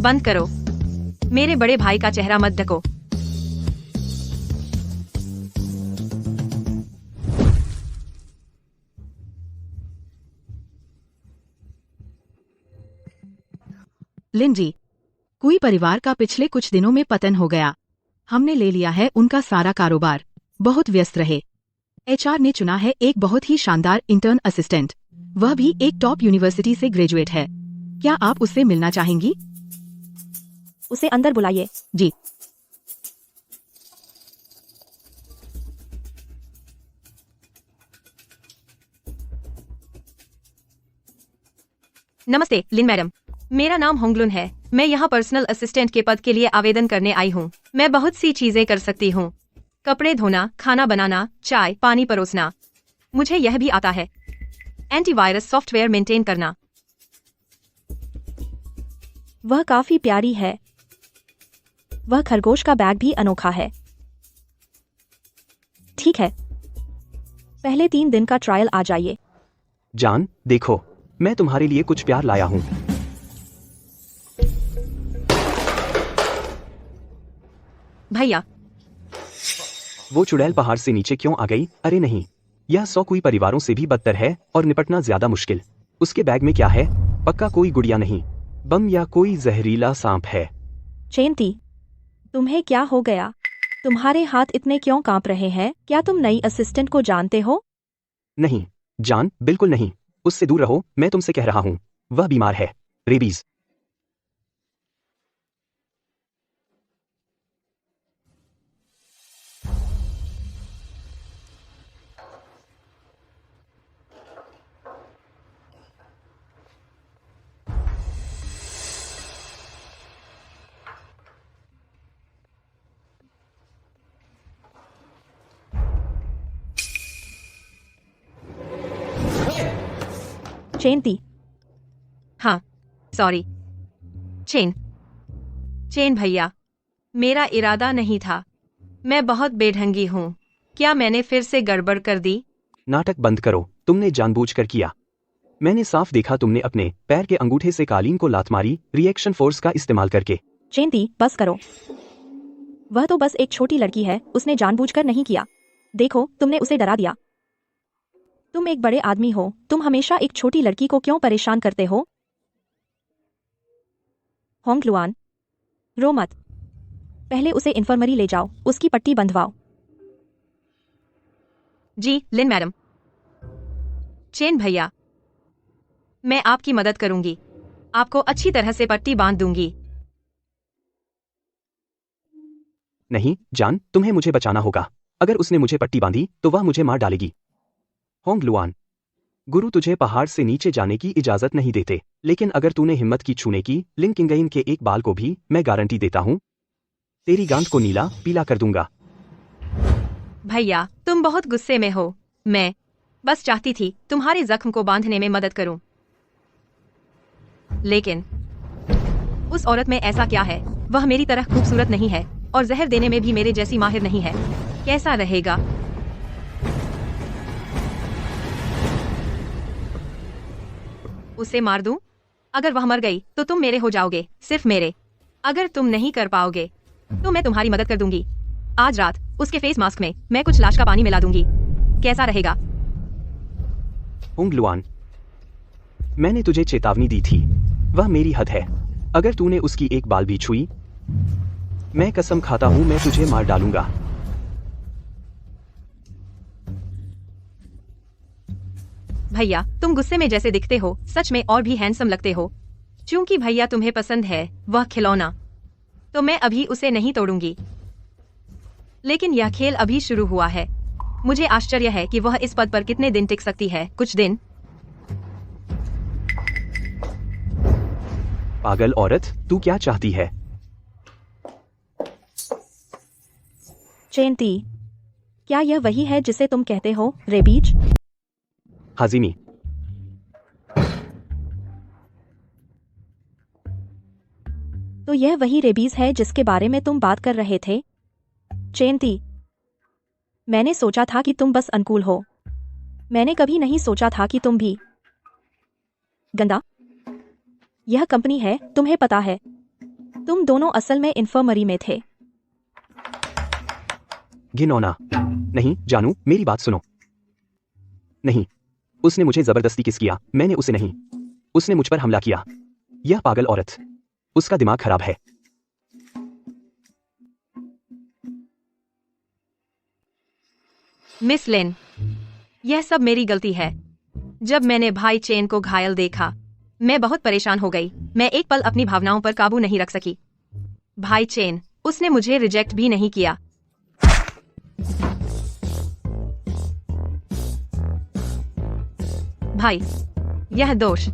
S8: बंद करो। मेरे बड़े भाई का चेहरा मत ढको।
S2: लिन जी, कुई परिवार का पिछले कुछ दिनों में पतन हो गया। हमने ले लिया है उनका सारा कारोबार। बहुत व्यस्त रहे। HR ने चुना है एक बहुत ही शानदार इंटर्न असिस्टेंट। वह भी एक टॉप यूनिवर्सिटी से ग्रेजुएट है। क्या आप उससे मिलना चाहेंगी?
S3: उसे अंदर बुलाइए।
S2: जी।
S8: नमस्ते लिन मैडम, मेरा नाम होंगलुन है। मैं यहाँ पर्सनल असिस्टेंट के पद के लिए आवेदन करने आई हूँ। मैं बहुत सी चीजें कर सकती हूँ। कपड़े धोना, खाना बनाना, चाय पानी परोसना। मुझे यह भी आता है। एंटीवायरस सॉफ्टवेयर मेंटेन करना।
S3: वह काफी प्यारी है। वह खरगोश का बैग भी अनोखा है। ठीक है, पहले 3 दिन का ट्रायल आ जाइए।
S1: जान, देखो, मैं तुम्हारे लिए कुछ प्यार लाया हूँ।
S8: भैया,
S1: वो चुड़ैल पहाड़ से नीचे क्यों आ गई? अरे नहीं, यह 100 कोई परिवारों से भी बदतर है और निपटना ज्यादा मुश्किल। उसके बैग में क्या है? पक्का कोई गुड़िया नहीं, बम या कोई जहरीला सांप है।
S3: चेंती, तुम्हें क्या हो गया? तुम्हारे हाथ इतने क्यों कांप रहे हैं? क्या तुम नई असिस्टेंट को जानते हो?
S1: नहीं जान, बिल्कुल नहीं। उससे दूर रहो, मैं तुमसे कह रहा हूँ। वह बीमार है। रेबीज।
S3: चेंती।
S8: हाँ, सॉरी। चेन भैया, मेरा इरादा नहीं था। मैं बहुत बेढंगी हूँ। क्या मैंने फिर से गड़बड़ कर दी?
S1: नाटक बंद करो। तुमने जानबूझकर किया। मैंने साफ देखा तुमने अपने पैर के अंगूठे से कालीन को लात मारी, रिएक्शन फोर्स का इस्तेमाल करके।
S3: चेंती, बस करो। वह तो बस एक छोटी लड़की है। उसने जानबूझकर नहीं किया। देखो, तुमने उसे डरा दिया। तुम एक बड़े आदमी हो। तुम हमेशा एक छोटी लड़की को क्यों परेशान करते हो? होंगलुआन, रो मत। पहले उसे इन्फर्मरी ले जाओ। उसकी पट्टी बंधवाओ।
S8: जी लिन मैडम। चेन भैया, मैं आपकी मदद करूंगी। आपको अच्छी तरह से पट्टी बांध दूंगी।
S1: नहीं जान, तुम्हें मुझे बचाना होगा। अगर उसने मुझे पट्टी बांधी तो वह मुझे मार डालेगी। होंगलुआन, गुरु तुझे पहाड़ से नीचे जाने की इजाजत नहीं देते, लेकिन अगर तूने हिम्मत की छूने की लिन किंगइन के एक बाल को भी, मैं गारंटी देता हूँ, तेरी गांठ को नीला पीला कर दूंगा।
S8: भैया, तुम बहुत गुस्से में हो। मैं बस चाहती थी तुम्हारे जख्म को बांधने में मदद करूं। लेकिन उस औरत में ऐसा क्या है? वह मेरी तरह खूबसूरत नहीं है और जहर देने में भी मेरे जैसी माहिर नहीं है। कैसा रहेगा? उसे मार दूं? अगर वह मर गई तो तुम मेरे हो जाओगे, सिर्फ मेरे। अगर तुम नहीं कर पाओगे तो मैं तुम्हारी मदद कर दूंगी। आज रात उसके फेस मास्क में मैं कुछ लाश का पानी मिला दूंगी। कैसा रहेगा?
S1: होंग लुआन, मैंने तुझे चेतावनी दी थी। वह मेरी हद है। अगर तूने उसकी एक बाल भी छुई, मैं कसम खाता हूं मैं तुझे मार डालूंगा।
S8: भैया, तुम गुस्से में जैसे दिखते हो, सच में और भी हैंडसम लगते हो। क्योंकि भैया तुम्हें पसंद है वह खिलौना, तो मैं अभी उसे नहीं तोड़ूंगी। लेकिन यह खेल अभी शुरू हुआ है। मुझे आश्चर्य है कि वह इस पद पर कितने दिन टिक सकती है। कुछ दिन।
S1: पागल औरत, तू क्या चाहती है?
S3: चेंती, क्या यह वही है जिसे तुम कहते हो रेबीज?
S1: हाजिमी,
S3: तो यह वही रेबीज है जिसके बारे में तुम बात कर रहे थे? चेंती, मैंने सोचा था कि तुम बस अनुकूल हो। मैंने कभी नहीं सोचा था कि तुम भी गंदा। यह कंपनी है, तुम्हें पता है। तुम दोनों असल में इन्फर्मरी में थे।
S1: घिनौना। नहीं जानू, मेरी बात सुनो। नहीं, उसने मुझे जबरदस्ती किस किया? मैंने उसे नहीं। उसने मुझ पर हमला किया। यह पागल औरत, उसका दिमाग खराब है।
S8: मिस लिन, यह सब मेरी गलती है। जब मैंने भाई चेन को घायल देखा, मैं बहुत परेशान हो गई। मैं एक पल अपनी भावनाओं पर काबू नहीं रख सकी। भाई चेन, उसने मुझे रिजेक्ट भी नहीं किया। भाई, यह दोष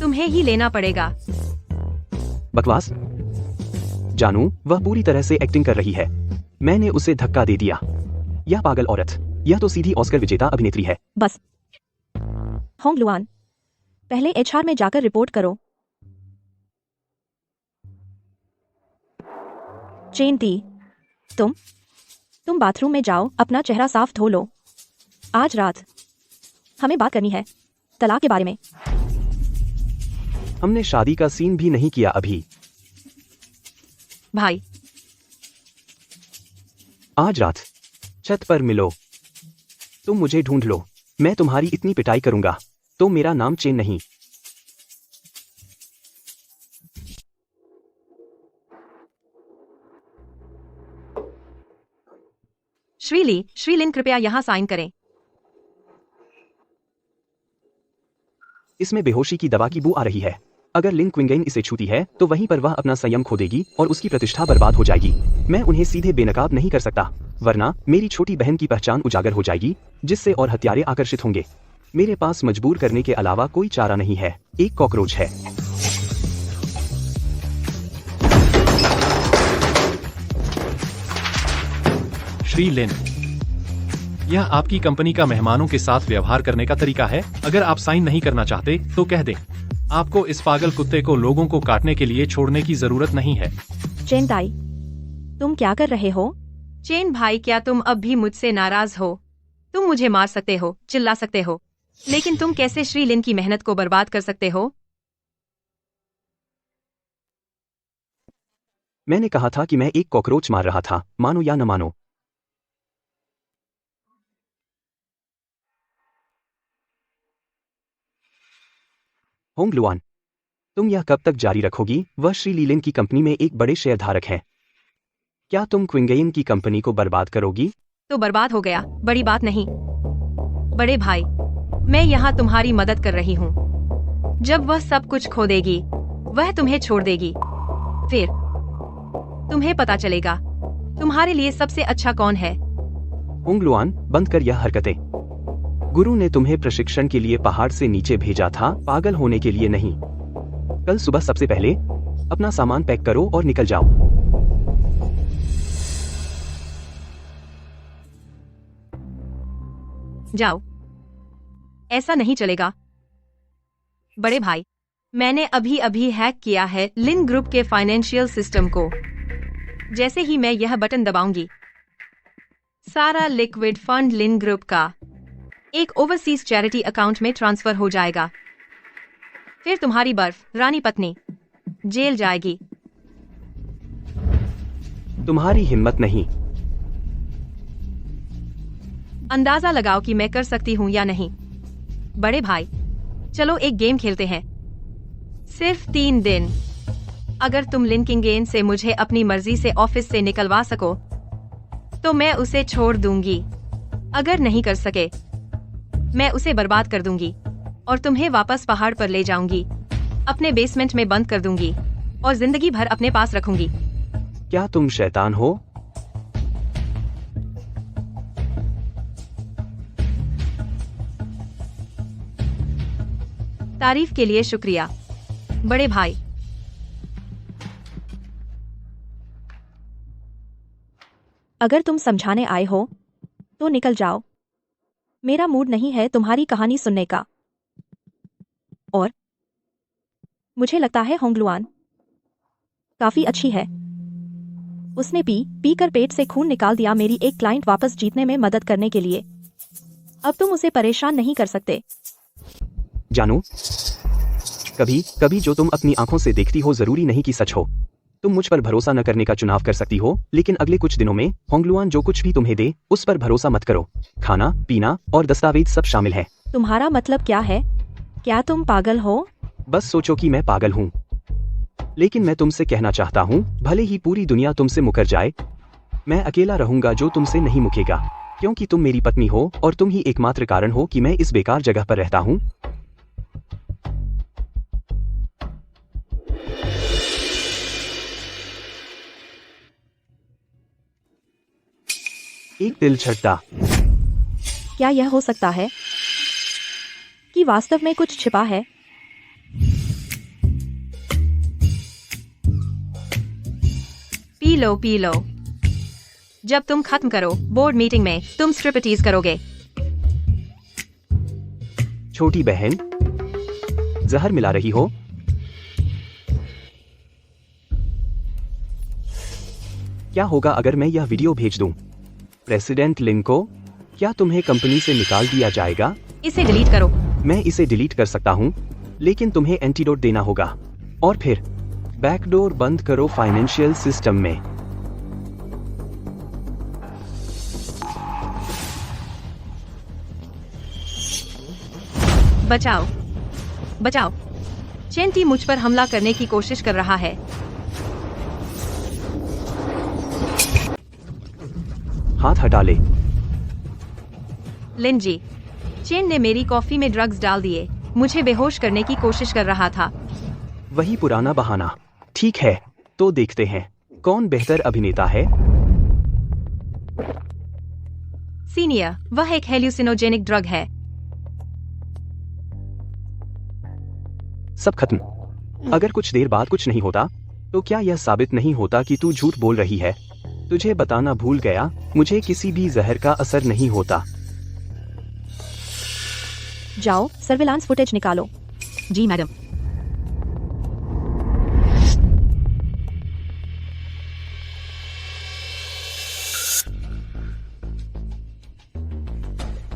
S8: तुम्हें ही लेना पड़ेगा।
S1: बकवास। जानू, वह पूरी तरह से एक्टिंग कर रही है। मैंने उसे धक्का दे दिया। यह पागल औरत, यह तो सीधी ऑस्कर विजेता अभिनेत्री है।
S3: बस। होंग लुआन, पहले एचआर में जाकर रिपोर्ट करो। चेंती, तुम बाथरूम में जाओ, अपना चेहरा साफ धो लो। आज रात हमें बात करनी है, तलाक के बारे में।
S1: हमने शादी का सीन भी नहीं किया अभी।
S8: भाई,
S1: आज रात छत पर मिलो। तुम मुझे ढूंढ लो। मैं तुम्हारी इतनी पिटाई करूंगा तो मेरा नाम चेन नहीं।
S8: श्रीलिन, कृपया यहाँ साइन करें।
S1: इसमें बेहोशी की दवा की बू आ रही है। अगर लिन क्विंगेन इसे छूती है तो वहीं पर वह अपना संयम खो देगी और उसकी प्रतिष्ठा बर्बाद हो जाएगी। मैं उन्हें सीधे बेनकाब नहीं कर सकता, वरना मेरी छोटी बहन की पहचान उजागर हो जाएगी, जिससे और हत्यारे आकर्षित होंगे। मेरे पास मजबूर करने के अलावा कोई चारा नहीं है। एक कॉकरोच है।
S9: श्री लिन, यह आपकी कंपनी का मेहमानों के साथ व्यवहार करने का तरीका है। अगर आप साइन नहीं करना चाहते तो कह दें। आपको इस पागल कुत्ते को लोगों को काटने के लिए छोड़ने की जरूरत नहीं है।
S3: चेन ताई, तुम क्या कर रहे हो?
S8: चेन भाई, क्या तुम अब भी मुझसे नाराज हो? तुम मुझे मार सकते हो, चिल्ला सकते हो, लेकिन तुम कैसे श्रीलिन की मेहनत को बर्बाद कर सकते हो?
S1: मैंने कहा था कि मैं एक कॉकरोच मार रहा था, मानो या न मानो। होंग लुआन, तुम यह कब तक जारी रखोगी? वह श्रीलिन की कंपनी में एक बड़े शेयरधारक हैं। क्या तुम क्विंगेन की कंपनी को बर्बाद करोगी?
S8: तो बर्बाद हो गया, बड़ी बात नहीं। बड़े भाई, मैं यहाँ तुम्हारी मदद कर रही हूँ। जब वह सब कुछ खो देगी, वह तुम्हें छोड़ देगी। फिर तुम्हें पता चलेगा तुम्हारे लिए सबसे अच्छा कौन है।
S1: होंग लुआन, बंद कर यह हरकतें। गुरु ने तुम्हें प्रशिक्षण के लिए पहाड़ से नीचे भेजा था, पागल होने के लिए नहीं। कल सुबह सबसे पहले अपना सामान पैक करो और निकल जाओ।
S8: जाओ। ऐसा नहीं चलेगा। बड़े भाई, मैंने अभी अभी हैक किया है लिन ग्रुप के फाइनेंशियल सिस्टम को। जैसे ही मैं यह बटन दबाऊंगी, सारा लिक्विड फंड लिन ग्रुप का एक ओवरसीज चैरिटी अकाउंट में ट्रांसफर हो जाएगा। फिर तुम्हारी बर्फ रानी पत्नी जेल जाएगी।
S1: तुम्हारी हिम्मत नहीं।
S8: अंदाजा लगाओ कि मैं कर सकती हूँ या नहीं। बड़े भाई, चलो एक गेम खेलते हैं। सिर्फ 3 दिन। अगर तुम लिन किंगेन से मुझे अपनी मर्जी से ऑफिस से निकलवा सको तो मैं उसे छोड़ दूंगी। अगर नहीं कर सके, मैं उसे बर्बाद कर दूंगी और तुम्हें वापस पहाड़ पर ले जाऊंगी, अपने बेसमेंट में बंद कर दूंगी और जिंदगी भर अपने पास रखूंगी।
S1: क्या तुम शैतान हो?
S8: तारीफ के लिए शुक्रिया, बड़े भाई।
S3: अगर तुम समझाने आए हो तो निकल जाओ। मेरा मूड नहीं है तुम्हारी कहानी सुनने का। और मुझे लगता है होंगलुआन काफी अच्छी है। उसने पी कर पेट से खून निकाल दिया मेरी एक क्लाइंट वापस जीतने में मदद करने के लिए। अब तुम उसे परेशान नहीं कर सकते।
S1: जानू, कभी कभी जो तुम अपनी आंखों से देखती हो जरूरी नहीं कि सच हो। तुम मुझ पर भरोसा न करने का चुनाव कर सकती हो, लेकिन अगले कुछ दिनों में होंगलुआन जो कुछ भी तुम्हें दे उस पर भरोसा मत करो। खाना पीना और दस्तावेज सब शामिल है।
S3: तुम्हारा मतलब क्या है? क्या तुम पागल हो?
S1: बस सोचो कि मैं पागल हूँ, लेकिन मैं तुमसे कहना चाहता हूँ, भले ही पूरी दुनिया तुमसे मुकर जाए, मैं अकेला रहूंगा जो तुमसे नहीं मुकेगा, क्योंकि तुम मेरी पत्नी हो और तुम ही एकमात्र कारण हो कि मैं इस बेकार जगह पर रहता हूँ। एक दिल छटता।
S3: क्या यह हो सकता है कि वास्तव में कुछ छिपा है?
S8: P low P low. जब तुम खत्म करो बोर्ड मीटिंग में तुम स्ट्रिपटीज करोगे।
S1: छोटी बहन, जहर मिला रही हो? क्या होगा अगर मैं यह वीडियो भेज दूं प्रेसिडेंट लिन को? क्या तुम्हें कंपनी से निकाल दिया जाएगा?
S8: इसे डिलीट करो।
S1: मैं इसे डिलीट कर सकता हूं, लेकिन तुम्हें एंटीडोट देना होगा। और फिर बैकडोर बंद करो फाइनेंशियल सिस्टम में।
S8: बचाओ बचाओ। चेंटी मुझ पर हमला करने की कोशिश कर रहा है।
S1: हाथ हटा ले।
S8: लिन जी, चेन ने मेरी कॉफी में ड्रग्स डाल दिए। मुझे बेहोश करने की कोशिश कर रहा था।
S1: वही पुराना बहाना। ठीक है, तो देखते हैं कौन बेहतर अभिनेता है।
S8: सीनियर, वह एक हेल्यूसिनोजेनिक ड्रग है।
S1: सब खत्म। अगर कुछ देर बाद कुछ नहीं होता तो क्या यह साबित नहीं होता कि तू झूठ बोल रही है? तुझे बताना भूल गया, मुझे किसी भी जहर का असर नहीं होता।
S3: जाओ सर्विलांस फुटेज निकालो।
S2: जी मैडम।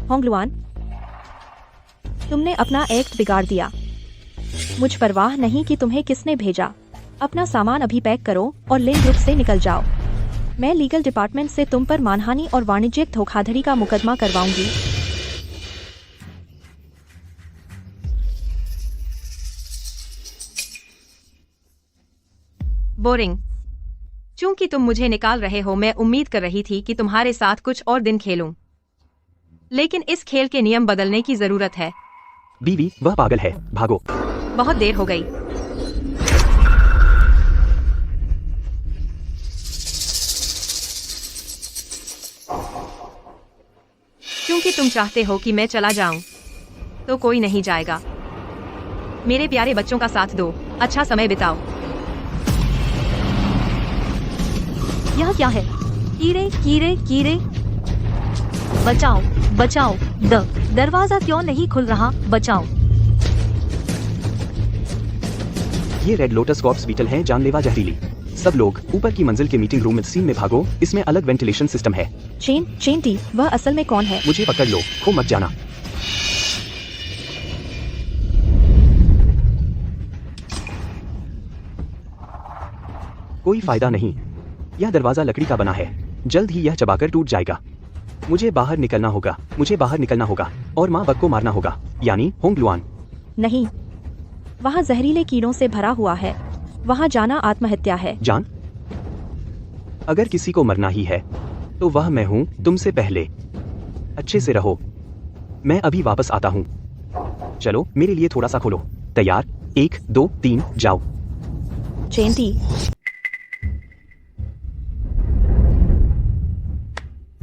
S3: होंगलुआन, तुमने अपना एक्ट बिगाड़ दिया। मुझ परवाह नहीं कि तुम्हें किसने भेजा। अपना सामान अभी पैक करो और लिन ग्रुप से निकल जाओ। मैं लीगल डिपार्टमेंट से तुम पर मानहानि और वाणिज्यिक धोखाधड़ी का मुकदमा करवाऊंगी।
S8: बोरिंग। चूंकि तुम मुझे निकाल रहे हो, मैं उम्मीद कर रही थी कि तुम्हारे साथ कुछ और दिन खेलूं। लेकिन इस खेल के नियम बदलने की जरूरत है।
S1: बीवी, वह पागल है, भागो।
S8: बहुत देर हो गई। क्योंकि तुम चाहते हो कि मैं चला जाऊं, तो कोई नहीं जाएगा। मेरे प्यारे बच्चों का साथ दो, अच्छा समय बिताओ।
S6: यह क्या है? कीड़े कीड़े कीड़े। बचाओ बचाओ। द
S3: दरवाजा क्यों नहीं खुल रहा? बचाओ।
S1: ये रेड लोटस कॉर्प्स बीटल हैं, जानलेवा जहरीली। सब लोग ऊपर की मंजिल के मीटिंग रूम में सीन में भागो, इसमें अलग वेंटिलेशन सिस्टम है।
S3: चेंटी, वह असल में कौन है?
S1: मुझे पकड़ लो, खो मत जाना। कोई फायदा नहीं, यह दरवाजा लकड़ी का बना है, जल्द ही यह चबाकर टूट जाएगा। मुझे बाहर निकलना होगा और माँ बग को मारना होगा, यानी होंग लुआन।
S3: नहीं, वहाँ जहरीले कीड़ों से भरा हुआ है, वहाँ जाना आत्महत्या है।
S1: जान, अगर किसी को मरना ही है तो वह मैं हूँ, तुमसे पहले। अच्छे से रहो, मैं अभी वापस आता हूँ। चलो मेरे लिए थोड़ा सा खोलो। तैयार? 1 2 3 जाओ।
S3: चेंटी,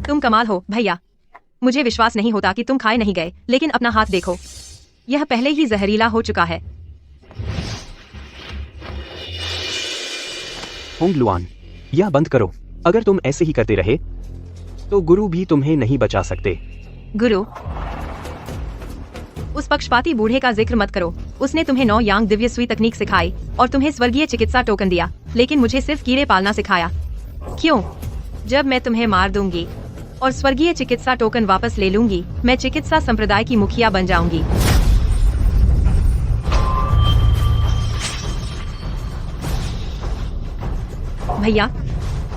S8: तुम कमाल हो भैया। मुझे विश्वास नहीं होता कि तुम खाए नहीं गए, लेकिन अपना हाथ देखो, यह पहले ही जहरीला हो चुका है।
S1: होंग लुआन, यह बंद करो। अगर तुम ऐसे ही करते रहे तो गुरु भी तुम्हें नहीं बचा सकते।
S8: गुरु? उस पक्षपाती बूढ़े का जिक्र मत करो। उसने तुम्हें 9 यांग दिव्य सुई तकनीक सिखाई और तुम्हें स्वर्गीय चिकित्सा टोकन दिया, लेकिन मुझे सिर्फ कीड़े पालना सिखाया। क्यों? जब मैं तुम्हें मार दूंगी और स्वर्गीय चिकित्सा टोकन वापस ले लूंगी, मैं चिकित्सा संप्रदाय की मुखिया बन जाऊंगी। भैया,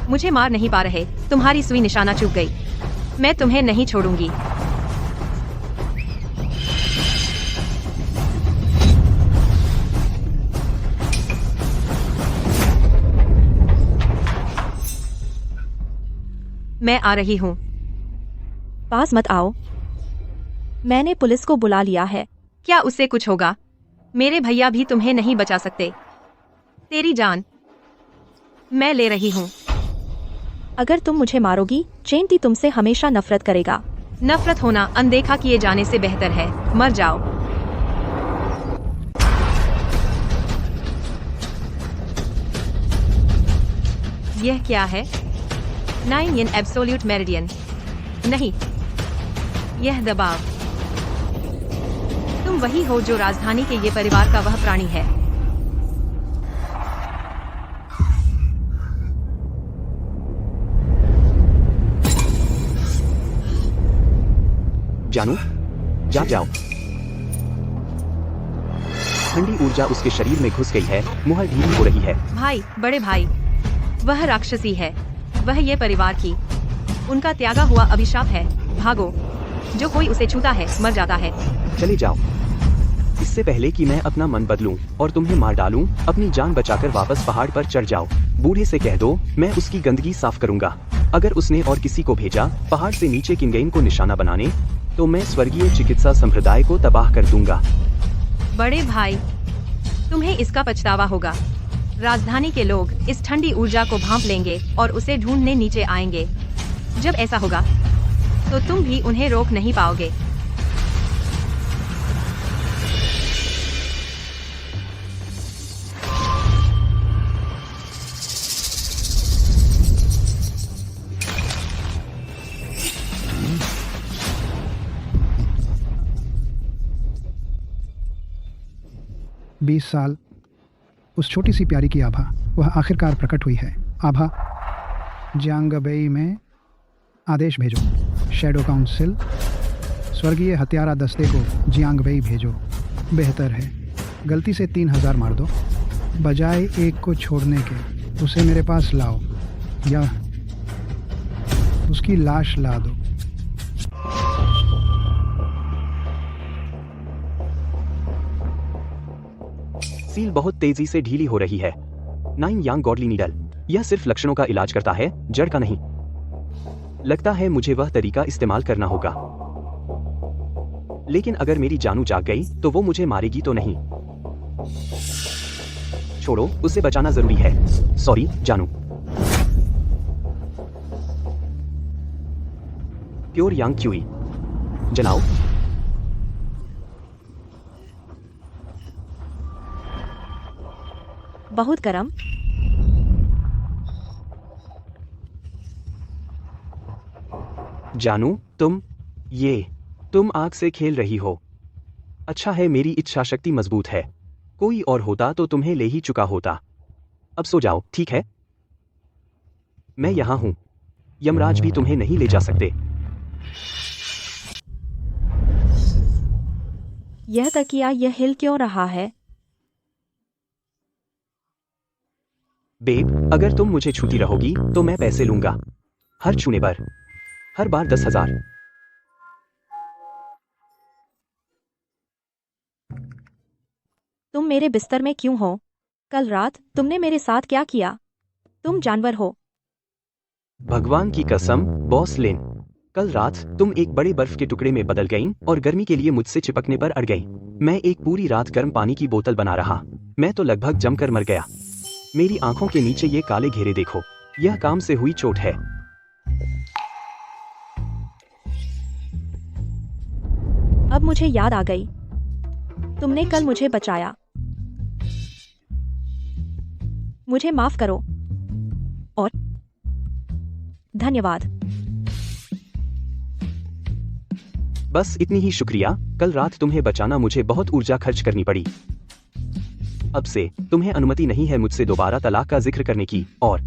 S8: मुझे मार नहीं पा रहे, तुम्हारी सुई निशाना चूक गई। मैं तुम्हें नहीं छोड़ूंगी। मैं आ रही हूँ।
S3: पास मत आओ, मैंने पुलिस को बुला लिया है।
S8: क्या उससे कुछ होगा? मेरे भैया भी तुम्हें नहीं बचा सकते। तेरी जान मैं ले रही हूँ।
S3: अगर तुम मुझे मारोगी, चेंटी तुमसे हमेशा नफरत करेगा।
S8: नफरत होना अनदेखा किए जाने से बेहतर है, मर जाओ। यह क्या है? 9 yen एब्सोल्यूट मेरिडियन। नहीं, यह दबाव। तुम वही हो जो राजधानी के ये परिवार का वह प्राणी है।
S1: जानू, जाओ। ठंडी ऊर्जा उसके शरीर में घुस गई है, मुहर ढीली हो रही है।
S8: भाई, बड़े भाई, वह राक्षसी है। वह ये परिवार की, उनका त्यागा हुआ अभिशाप है। भागो, जो कोई उसे छूता है मर जाता है।
S1: चले जाओ। इससे पहले कि मैं अपना मन बदलूं और तुम्हें मार डालूं, अपनी जान बचाकर वापस पहाड़ पर चढ़ जाओ। बूढ़े से कह दो मैं उसकी गंदगी साफ करूंगा। अगर उसने और किसी को भेजा पहाड़ से नीचे किंगेन को निशाना बनाने, तो मैं स्वर्गीय चिकित्सा संप्रदाय को तबाह कर दूंगा।
S8: बड़े भाई, तुम्हें इसका पछतावा होगा। राजधानी के लोग इस ठंडी ऊर्जा को भांप लेंगे और उसे ढूंढने नीचे आएंगे। जब ऐसा होगा तो तुम भी उन्हें रोक नहीं पाओगे।
S7: बीस साल, उस छोटी सी प्यारी की आभा वह आखिरकार प्रकट हुई है। आभा, जियांगबेई में आदेश भेजो। शैडो काउंसिल, स्वर्गीय हत्यारा दस्ते को जियांगबेई भेजो। बेहतर है गलती से 3000 मार दो, बजाय एक को छोड़ने के। उसे मेरे पास लाओ या उसकी लाश ला दो।
S1: सील बहुत तेजी से ढीली हो रही है। 9 यांग गॉडली नीडल, यह सिर्फ लक्षणों का इलाज करता है, जड़ का नहीं। लगता है मुझे वह तरीका इस्तेमाल करना होगा। लेकिन अगर मेरी जानू जाग गई तो वो मुझे मारेगी तो नहीं। छोड़ो, उसे बचाना जरूरी है। सॉरी जानू। प्योर यांग क्यूई, जनाओ।
S3: बहुत गरम।
S1: जानू, तुम आग से खेल रही हो। अच्छा है मेरी इच्छा शक्ति मजबूत है। कोई और होता तो तुम्हें ले ही चुका होता। अब सो जाओ, ठीक है? मैं यहां हूं। यमराज भी तुम्हें नहीं ले जा सकते।
S3: यह तकिया यह हिल क्यों रहा है?
S1: बेब, अगर तुम मुझे छूती रहोगी तो मैं पैसे लूंगा। हर छूने पर। हर बार 10,000।
S3: तुम मेरे बिस्तर में क्यों हो? कल रात तुमने मेरे साथ क्या किया? तुम जानवर हो।
S1: भगवान की कसम, बॉस लिन। कल रात तुम एक बड़े बर्फ के टुकड़े में बदल गईं और गर्मी के लिए मुझसे चिपकने पर अड़ गईं। मैं एक पूरी रात गर्म पानी की बोतल बना रहा। मैं तो लगभग जमकर मर गया। मेरी आंखों के नीचे ये काले घेरे देखो। यह काम से हुई चोट है।
S3: अब मुझे याद आ गई। तुमने कल मुझे बचाया। मुझे माफ करो। और धन्यवाद।
S1: बस इतनी ही शुक्रिया। कल रात तुम्हें बचाना मुझे बहुत ऊर्जा खर्च करनी पड़ी। अब से तुम्हें अनुमति नहीं है मुझसे दोबारा तलाक का जिक्र करने की, और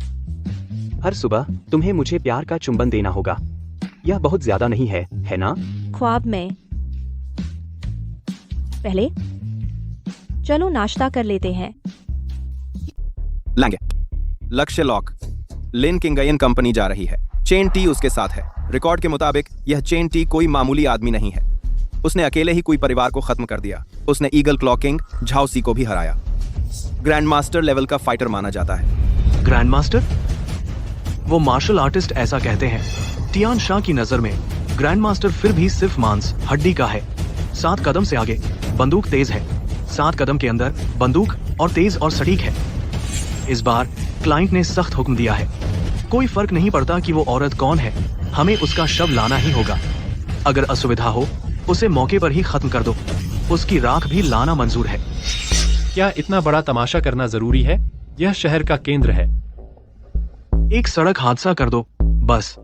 S1: हर सुबह तुम्हें मुझे प्यार का चुंबन देना होगा। यह बहुत ज्यादा नहीं है ना?
S3: ख्वाब में। पहले चलो नाश्ता कर लेते हैं।
S12: लैंगे। लक्ष्य लॉक। लिन किंगयन कंपनी जा रही है। चेन टी उसके साथ है। रिकॉर्ड के मुताबिक यह चेन टी कोई मामूली आदमी नहीं है। उसने अकेले ही कोई परिवार को खत्म कर दिया। उसने ईगल क्लॉ किंग झाओ सी को भी हराया। ग्रैंड मास्टर लेवल का फाइटर माना जाता है।
S4: Grand master? वो मार्शल आर्टिस्ट ऐसा कहते हैं। टियान शाह की नजर में ग्रैंड मास्टर फिर भी सिर्फ मांस हड्डी का है। 7 कदम से आगे बंदूक तेज है। 7 कदम के अंदर बंदूक और तेज और सटीक है। इस बार क्लाइंट ने सख्त हुक्म दिया है। कोई फर्क नहीं पड़ता कि वो औरत कौन है, हमें उसका शव लाना ही होगा। अगर असुविधा हो उसे मौके पर ही खत्म कर दो। उसकी राख भी लाना मंजूर है।
S9: क्या इतना बड़ा तमाशा करना जरूरी है? यह शहर का केंद्र है।
S4: एक सड़क हादसा कर दो बस।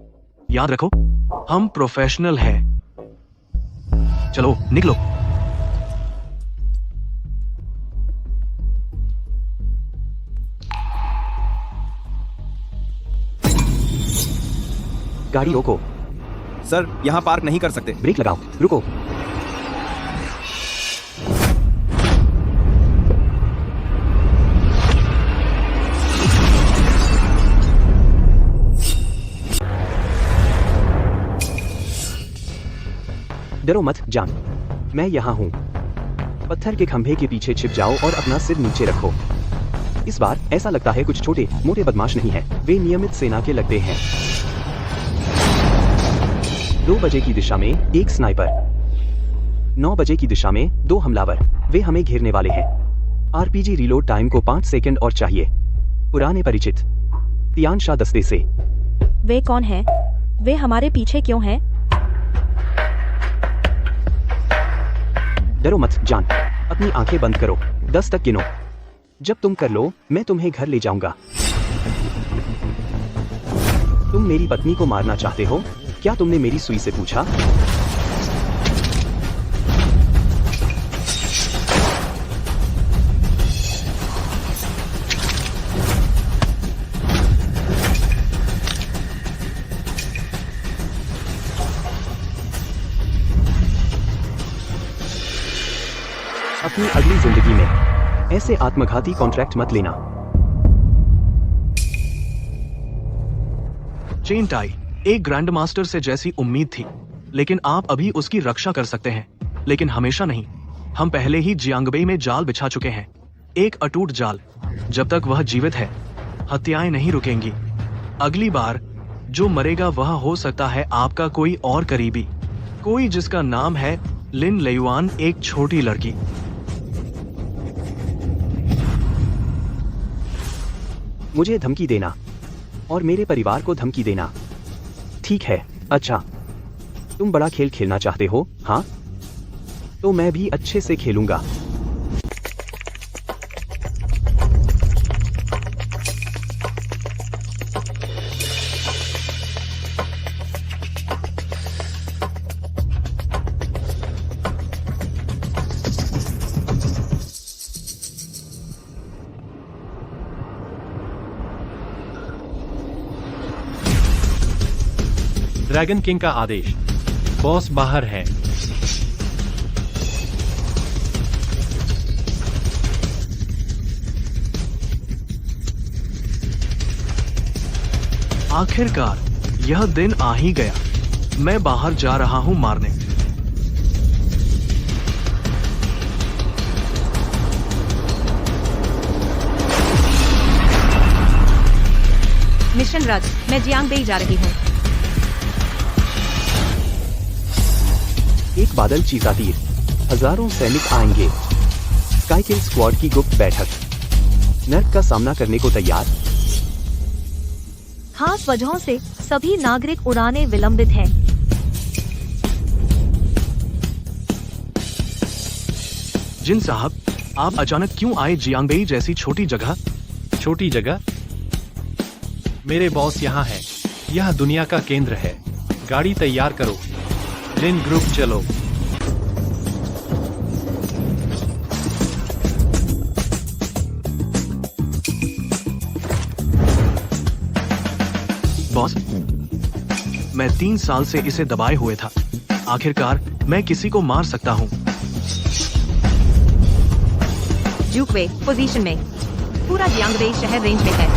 S4: याद रखो, हम प्रोफेशनल हैं। चलो निकलो।
S1: गाड़ी रोको।
S12: सर, यहाँ पार्क नहीं कर सकते।
S1: ब्रेक लगाओ। रुको। डरो मत जान, मैं यहाँ हूँ। पत्थर के खंभे के पीछे छिप जाओ और अपना सिर नीचे रखो। इस बार ऐसा लगता है कुछ छोटे मोटे बदमाश नहीं है, वे नियमित सेना के लगते हैं। 2 बजे की दिशा में एक स्नाइपर, 9 बजे की दिशा में 2 हमलावर। वे हमें घेरने वाले हैं। आरपीजी रीलोड टाइम को 5 सेकंड और चाहिए। पुराने परिचित तियान शाह दस्ते से।
S3: वे कौन हैं? वे हमारे पीछे क्यों हैं?
S1: डरो मत जान, अपनी आंखें बंद करो। 10 तक गिनो। जब तुम कर लो मैं तुम्हें घर ले जाऊंगा। तुम मेरी पत्नी को मारना चाहते हो? क्या तुमने मेरी सुई से पूछा? अपनी अगली जिंदगी में ऐसे आत्मघाती कॉन्ट्रैक्ट मत लेना।
S4: चेन टाई एक ग्रैंड मास्टर से जैसी उम्मीद थी, लेकिन आप अभी उसकी रक्षा कर सकते हैं, लेकिन हमेशा नहीं। हम पहले ही जियांगबेई में जाल बिछा चुके हैं, एक अटूट जाल। जब तक वह जीवित है, हत्याएं नहीं रुकेंगी। अगली बार जो मरेगा वह हो सकता है आपका कोई और करीबी, कोई जिसका नाम है लिन लेयुआन, एक छोटी लड़की।
S1: मुझे धमकी देना और मेरे परिवार को धमकी देना, ठीक है? अच्छा, तुम बड़ा खेल खेलना चाहते हो, हाँ? तो मैं भी अच्छे से खेलूंगा।
S9: ड्रैगन किंग का आदेश। बॉस बाहर है।
S4: आखिरकार यह दिन आ ही गया। मैं बाहर जा रहा हूं मारने।
S8: मिशन रद्द। मैं जियांग बेई जा रही हूँ।
S1: एक बादल चीता तीर, हजारों सैनिक आएंगे। स्काईकिल स्क्वाड की गुप्त बैठक। नर्क का सामना करने को तैयार।
S3: खास वजहों से सभी नागरिक उड़ानें विलंबित हैं।
S4: जिन साहब, आप अचानक क्यों आए जियांग बेई जैसी छोटी जगह?
S9: छोटी जगह? मेरे बॉस यहाँ है। यह दुनिया का केंद्र है। गाड़ी तैयार करो। लिन ग्रुप चलो।
S4: बॉस, मैं 3 साल से इसे दबाए हुए था। आखिरकार मैं किसी को मार सकता हूँ।
S8: जूकवे पोजीशन में। पूरा जियांग बेई शहर रेंज में है।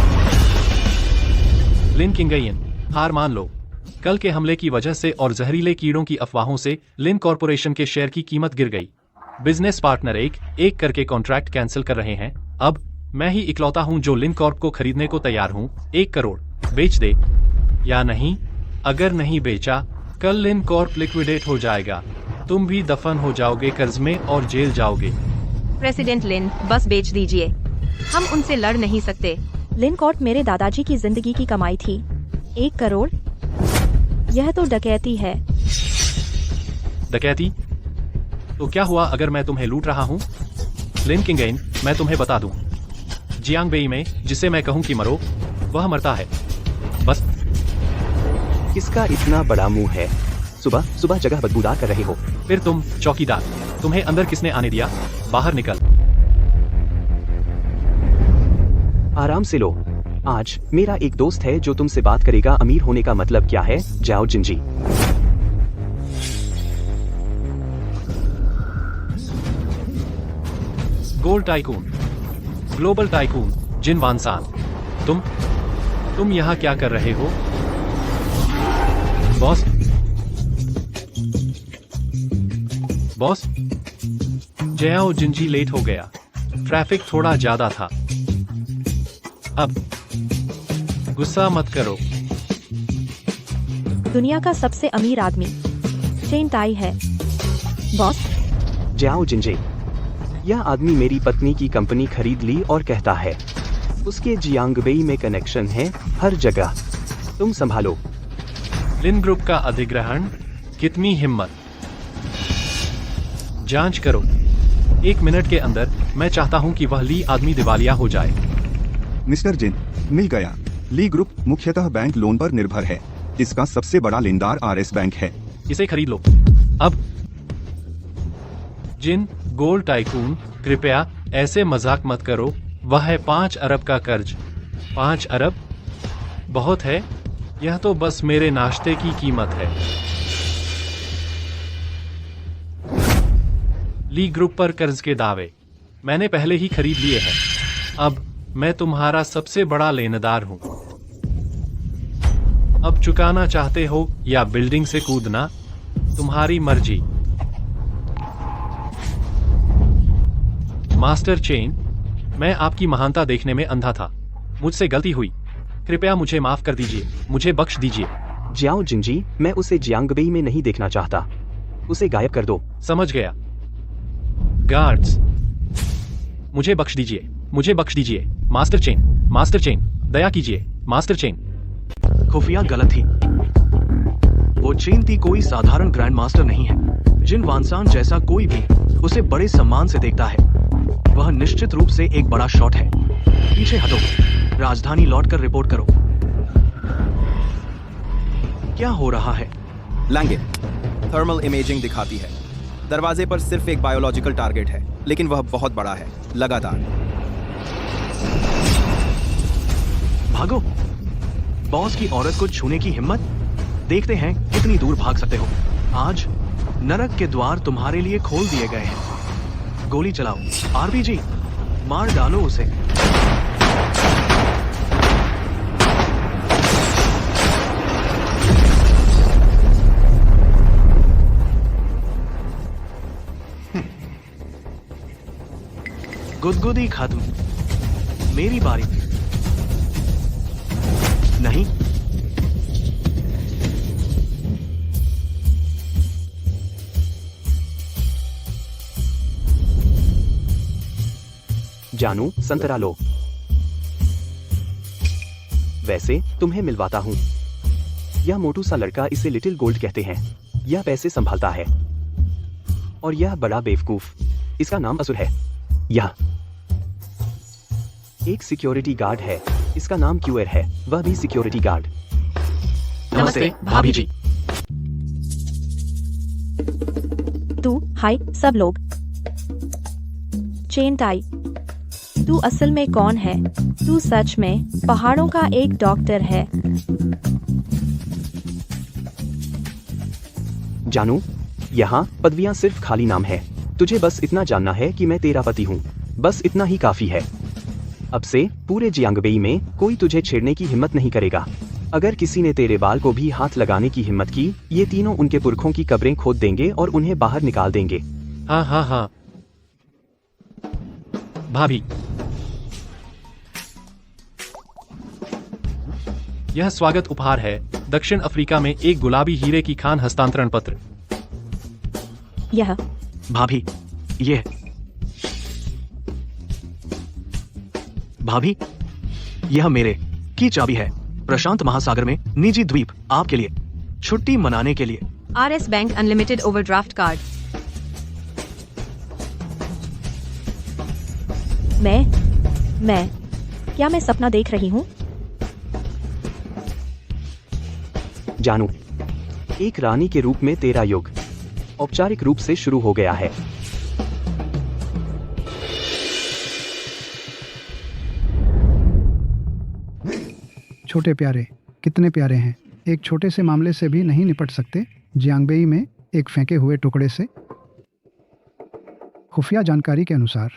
S9: लिन किंगयन, हार मान लो। कल के हमले की वजह से और जहरीले कीड़ों की अफवाहों से लिन कॉरपोरेशन के शेयर की कीमत गिर गई। बिजनेस पार्टनर एक एक करके कॉन्ट्रैक्ट कैंसिल कर रहे हैं। अब मैं ही इकलौता हूं जो लिन कॉर्प को खरीदने को तैयार हूं। 1 करोड़ बेच दे या नहीं? अगर नहीं बेचा, कल लिन कॉर्प लिक्विडेट हो जाएगा। तुम भी दफन हो जाओगे कर्ज में और जेल जाओगे।
S8: प्रेसिडेंट लिन, बस बेच दीजिए। हम उनसे लड़ नहीं सकते।
S3: लिन कॉर्प मेरे दादाजी की जिंदगी की कमाई थी। 1 करोड़? यह तो डकैती है।
S9: डकैती? तो क्या हुआ अगर मैं तुम्हें लूट रहा हूँ? लिन किंगयन, मैं तुम्हें बता दूं, जियांग बेई में जिसे मैं कहूँ कि मरो, वह मरता है। बस।
S1: किसका इतना बड़ा मुंह है? सुबह सुबह जगह बदबूदार कर रहे हो।
S9: फिर तुम चौकीदार, तुम्हें अंदर किसने आने दिया? बाहर निकल।
S1: आराम से लो। आज मेरा एक दोस्त है जो तुमसे बात करेगा। अमीर होने का मतलब क्या है, जाओ जिंजी।
S9: गोल्ड टाइकून, ग्लोबल टाइकून, जिन वानसान। तुम यहाँ क्या कर रहे हो? बॉस? बॉस? जयाओ जिंजी लेट हो गया। ट्रैफिक थोड़ा ज्यादा था। अब गुस्सा मत करो।
S3: दुनिया का सबसे अमीर आदमी चेन ताई है। बॉस?
S1: जाओ जिंजे। यह आदमी मेरी पत्नी की कंपनी खरीद ली और कहता है उसके जियांग बेई में कनेक्शन है हर जगह। तुम संभालो।
S9: लिन ग्रुप का अधिग्रहण? कितनी हिम्मत! जांच करो। 1 मिनट के अंदर मैं चाहता हूं कि वह ली आदमी दिवालिया हो जाए।
S11: मिस्टर जिन, मिल गया। ली ग्रुप मुख्यतः बैंक लोन पर निर्भर है। इसका सबसे बड़ा लेनदार RS बैंक है।
S9: इसे खरीद लो अब। जिन, गोल्ड टाइकून, कृपया ऐसे मजाक मत करो। वह है 5 अरब का कर्ज। 5 अरब बहुत है। यह तो बस मेरे नाश्ते की कीमत है। ली ग्रुप पर कर्ज के दावे मैंने पहले ही खरीद लिए हैं। अब मैं तुम्हारा सबसे बड़ा लेनदार हूं। अब चुकाना चाहते हो या बिल्डिंग से कूदना, तुम्हारी मर्जी। मास्टर चेन, मैं आपकी महानता देखने में अंधा था। मुझसे गलती हुई। कृपया मुझे माफ कर दीजिए। मुझे बख्श दीजिए।
S1: जाओ जिंजी, मैं उसे जियांग बेई में नहीं देखना चाहता। उसे गायब कर दो।
S9: समझ गया। गार्ड्स, मुझे बख्श दीजिए। मुझे बख्श दीजिए। मास्टर चेन, मास्टर चेन, दया कीजिए। Master chain.
S4: खुफिया गलत थी। वो चेन थी, कोई साधारण ग्रैंड मास्टर नहीं है। जिन वानसान जैसा कोई भी उसे बड़े सम्मान से देखता है। वह निश्चित रूप से एक बड़ा शॉट है। पीछे हटो। राजधानी लौटकर रिपोर्ट करो। क्या हो रहा है?
S12: लैंगे, थर्मल इमेजिंग दिखाती है। दरवाजे पर सिर्फ एक बायोलॉजिकल टारगेट है, लेकिन वह बहुत बड़ा है। लगातार
S4: भागो। बॉस की औरत को छूने की हिम्मत? देखते हैं कितनी दूर भाग सकते हो। आज नरक के द्वार तुम्हारे लिए खोल दिए गए हैं। गोली चलाओ। आरपीजी मार डालो उसे। गुदगुदी खत्म। मेरी बारी। नहीं,
S1: जानू, संतरा लो। वैसे तुम्हें मिलवाता हूँ। यह मोटू सा लड़का, इसे लिटिल गोल्ड कहते हैं। यह पैसे संभालता है। और यह बड़ा बेवकूफ, इसका नाम असुर है। यह एक सिक्योरिटी गार्ड है, इसका नाम क्यूएर है, वह भी सिक्योरिटी गार्ड।
S4: नमस्ते भाभी जी।
S3: तू, हाय सब लोग। चेन टाई, तू असल में कौन है? तू सच में पहाड़ों का एक डॉक्टर है?
S1: जानू, यहाँ पदवियां सिर्फ खाली नाम है। तुझे बस इतना जानना है कि मैं तेरा पति हूँ। बस इतना ही काफी है। अब से पूरे जियांगबेई में कोई तुझे छेड़ने की हिम्मत नहीं करेगा। अगर किसी ने तेरे बाल को भी हाथ लगाने की हिम्मत की, ये तीनों उनके पुरखों की कब्रें खोद देंगे और उन्हें बाहर निकाल देंगे।
S9: हाँ हाँ हाँ भाभी, यह स्वागत उपहार है। दक्षिण अफ्रीका में एक गुलाबी हीरे की खान हस्तांतरण पत्र।
S3: यह
S4: भाभी, ये भाभी, यह मेरे की चाबी है। प्रशांत महासागर में निजी द्वीप आपके लिए, छुट्टी मनाने के लिए।
S8: RS bank unlimited overdraft card.
S3: मैं क्या मैं सपना देख रही हूँ?
S1: जानू, एक रानी के रूप में तेरा युग औपचारिक रूप से शुरू हो गया है।
S7: छोटे प्यारे, कितने प्यारे हैं। एक छोटे से मामले से भी नहीं निपट सकते जियांगबेई में एक फेंके हुए टुकड़े से। खुफिया जानकारी के अनुसार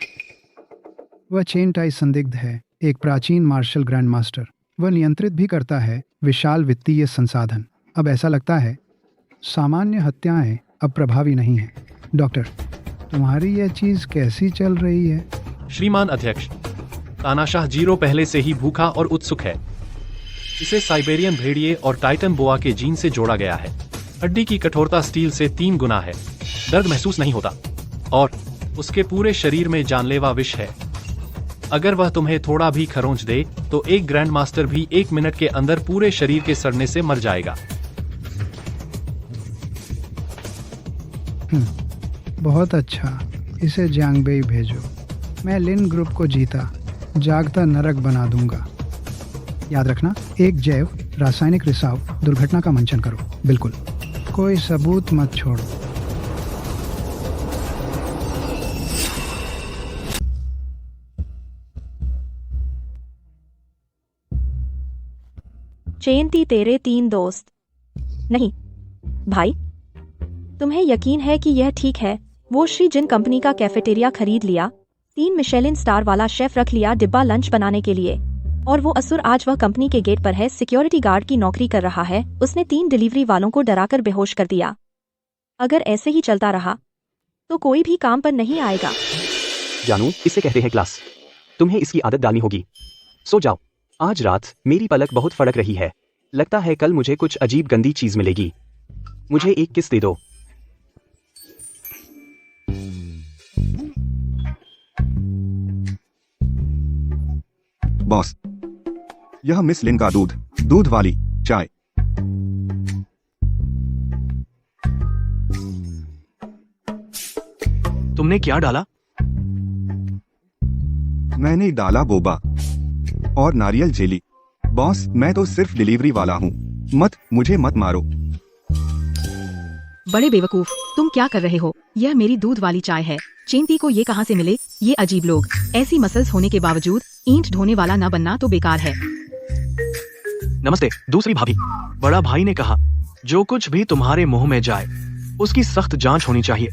S7: वह चेन टाई संदिग्ध है, एक प्राचीन मार्शल ग्रैंड मास्टर। वह नियंत्रित भी करता है विशाल वित्तीय संसाधन। अब ऐसा लगता है सामान्य हत्याएं अब प्रभावी नहीं हैं। डॉक्टर, तुम्हारी यह चीज कैसी चल रही है?
S9: श्रीमान अध्यक्ष, तानाशाह जीरो पहले से ही भूखा और उत्सुक है। इसे साइबेरियन भेड़िए और टाइटन बोआ के जीन से जोड़ा गया है। हड्डी की कठोरता स्टील से 3 गुना है। दर्द महसूस नहीं होता और उसके पूरे शरीर में जानलेवा विष है। अगर वह तुम्हें थोड़ा भी खरोंच दे तो एक ग्रैंड मास्टर भी 1 मिनट के अंदर पूरे शरीर के सड़ने से मर जाएगा।
S7: बहुत अच्छा, इसे जियांगबेई भेजो। मैं लिन ग्रुप को जीता जागता नरक बना दूंगा। याद रखना, एक जैव रासायनिक रिसाव दुर्घटना का मंचन करो। बिल्कुल, कोई सबूत मत छोड़ो।
S3: चेनती, तेरे 3 दोस्त। नहीं भाई, तुम्हें यकीन है कि यह ठीक है? वो श्री जिन कंपनी का कैफेटेरिया खरीद लिया, 3 मिशेलिन स्टार वाला शेफ रख लिया डिब्बा लंच बनाने के लिए, और वो असुर आज वह कंपनी के गेट पर है, सिक्योरिटी गार्ड की नौकरी कर रहा है। उसने 3 डिलीवरी वालों को डराकर बेहोश कर दिया। अगर ऐसे ही चलता रहा तो कोई भी काम पर नहीं आएगा।
S1: जानू, इसे कहते हैं क्लास। तुम्हें इसकी आदत डालनी होगी। सो जाओ। आज रात मेरी पलक बहुत फड़क रही है। लगता है कल मुझे कुछ अजीब गंदी चीज मिलेगी। मुझे एक किस दे दो।
S11: बॉस, यह मिस लिन का दूध वाली चाय।
S4: तुमने क्या डाला?
S11: मैंने डाला बोबा और नारियल जेली। बॉस, मैं तो सिर्फ डिलीवरी वाला हूँ। मुझे मत मारो।
S2: बड़े बेवकूफ, तुम क्या कर रहे हो? यह मेरी दूध वाली चाय है। चेंती को ये कहाँ से मिले? ये अजीब लोग। ऐसी मसल्स होने के बावजूद ईंट ढोने वाला ना बनना तो बेकार है।
S4: नमस्ते दूसरी भाभी। बड़ा भाई ने कहा जो कुछ भी तुम्हारे मुंह में जाए उसकी सख्त जांच होनी चाहिए।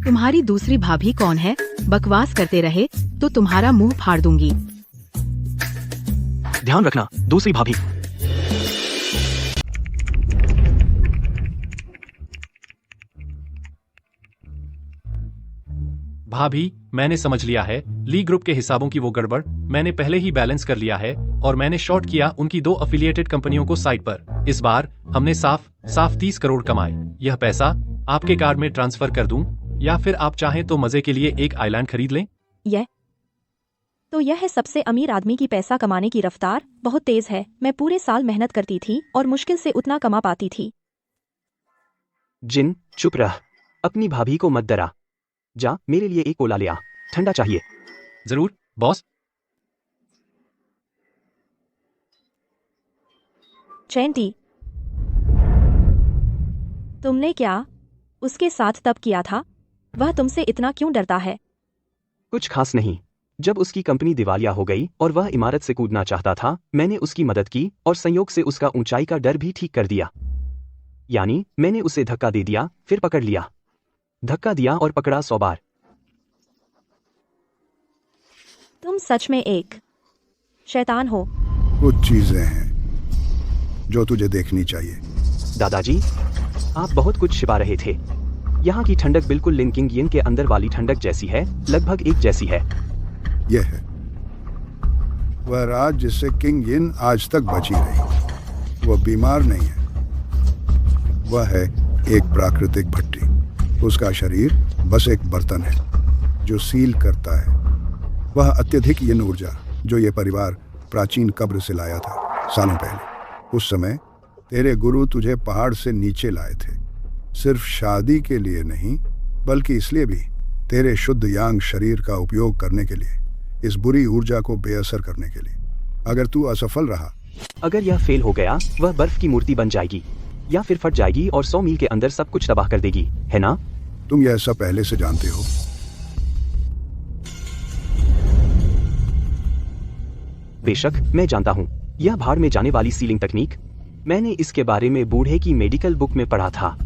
S2: तुम्हारी दूसरी भाभी कौन है? बकवास करते रहे तो तुम्हारा मुंह फाड़ दूंगी।
S4: ध्यान रखना, दूसरी भाभी।
S9: भाभी, मैंने समझ लिया है। ली ग्रुप के हिसाबों की वो गड़बड़ मैंने पहले ही बैलेंस कर लिया है और मैंने शॉर्ट किया उनकी 2 अफिलिएटेड कंपनियों को साइड पर। इस बार हमने साफ 30 करोड़ कमाए। यह पैसा आपके कार्ड में ट्रांसफर कर दूं या फिर आप चाहें तो मजे के लिए एक आइलैंड खरीद लें?
S3: यह है सबसे अमीर आदमी की पैसा कमाने की रफ्तार बहुत तेज है। मैं पूरे साल मेहनत करती थी और मुश्किल से उतना कमा पाती थी।
S1: जिन, चुप रह। अपनी भाभी को मत डरा। जा, मेरे लिए एक कोला ले आ। ठंडा चाहिए।
S9: जरूर बॉस।
S3: चैंटी, तुमने क्या उसके साथ तब किया था? वह तुमसे इतना क्यों डरता है?
S1: कुछ खास नहीं। जब उसकी कंपनी दिवालिया हो गई और वह इमारत से कूदना चाहता था, मैंने उसकी मदद की और संयोग से उसका ऊंचाई का डर भी ठीक कर दिया। यानी मैंने उसे धक्का दे दिया, फिर पकड़ लिया। धक्का दिया और पकड़ा 100 बार।
S3: तुम सच में एक शैतान हो।
S5: कुछ चीजें हैं जो तुझे देखनी चाहिए।
S1: दादाजी, आप बहुत कुछ छिपा रहे थे। यहाँ की ठंडक बिल्कुल लिन किंग यिन के अंदर वाली ठंडक जैसी है, लगभग एक जैसी है।
S5: यह है वह राज जिससे किंग यिन आज तक बची रही। वह बीमार नहीं है, वह है एक प्राकृतिक भट्टी। उसका शरीर बस एक बर्तन है जो सील करता है। वह अत्यधिक यिन ऊर्जा जो ये परिवार प्राचीन कब्र से लाया था सालों पहले। उस समय तेरे गुरु तुझे पहाड़ से नीचे लाए थे, सिर्फ शादी के लिए नहीं बल्कि इसलिए भी तेरे शुद्ध यांग शरीर का उपयोग करने के लिए, इस बुरी ऊर्जा को बेअसर करने के लिए। अगर तू असफल रहा,
S1: अगर यह फेल हो गया, वह बर्फ की मूर्ति बन जाएगी या फिर फट जाएगी और 100 मील के अंदर सब कुछ तबाह कर देगी, है ना?
S5: तुम यह सब पहले से जानते हो।
S1: बेशक मैं जानता हूँ। यह भाड़ में जाने वाली सीलिंग तकनीक, मैंने इसके बारे में बूढ़े की मेडिकल बुक में पढ़ा था।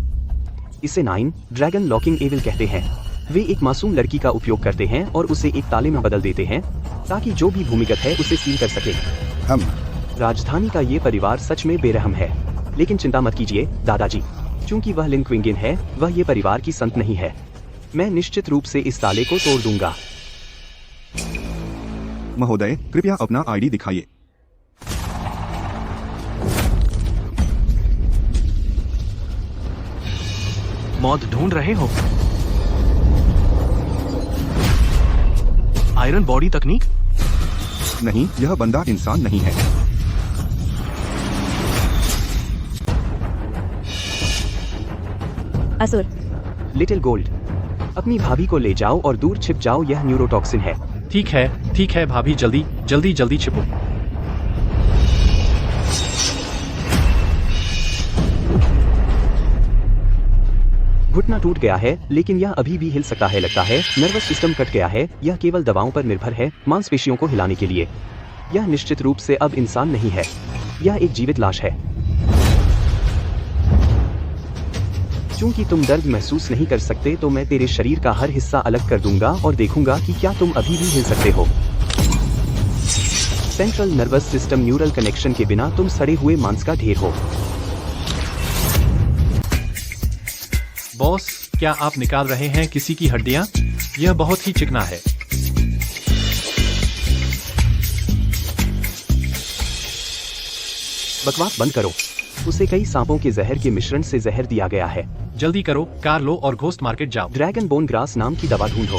S1: इसे 9 ड्रैगन लॉकिंग एविल कहते हैं। वे एक मासूम लड़की का उपयोग करते हैं और उसे एक ताले में बदल देते हैं ताकि जो भी भूमिगत है उसे सील कर सके।
S5: हम
S1: राजधानी का ये परिवार सच में बेरहम है, लेकिन चिंता मत कीजिए दादाजी, चूंकि वह लिन क्विंगिन है, वह ये परिवार की संत नहीं है। मैं निश्चित रूप से इस ताले को तोड़ दूंगा।
S11: महोदय, कृपया अपना आईडी दिखाइए।
S4: मौत ढूंढ रहे हो? आयरन बॉडी तकनीक?
S11: नहीं, यह बंदा इंसान नहीं है।
S3: असुर।
S1: लिटिल गोल्ड, अपनी भाभी को ले जाओ और दूर छिप जाओ, यह न्यूरोटॉक्सिन है।
S9: ठीक है भाभी, जल्दी छिपो।
S1: घुटना टूट गया है, लेकिन यह अभी भी हिल सकता है। लगता है नर्वस सिस्टम कट गया है। यह केवल दवाओं पर निर्भर है मांसपेशियों को हिलाने के लिए। यह निश्चित रूप से अब इंसान नहीं है, यह एक जीवित लाश है। चूंकि तुम दर्द महसूस नहीं कर सकते, तो मैं तेरे शरीर का हर हिस्सा अलग कर दूंगा और देखूंगा कि क्या तुम अभी भी हिल सकते हो। Central nervous system neural connection के बिना तुम सड़े हुए मांस का ढेर हो।
S9: बॉस, क्या आप निकाल रहे हैं किसी की हड्डियां? यह बहुत ही चिकना है।
S1: बकवास बंद करो। उसे कई सांपों के जहर के मिश्रण से जहर दिया गया है।
S9: जल्दी करो, कार लो और घोस्ट मार्केट जाओ।
S1: ड्रैगन बोन ग्रास नाम की दवा ढूंढो,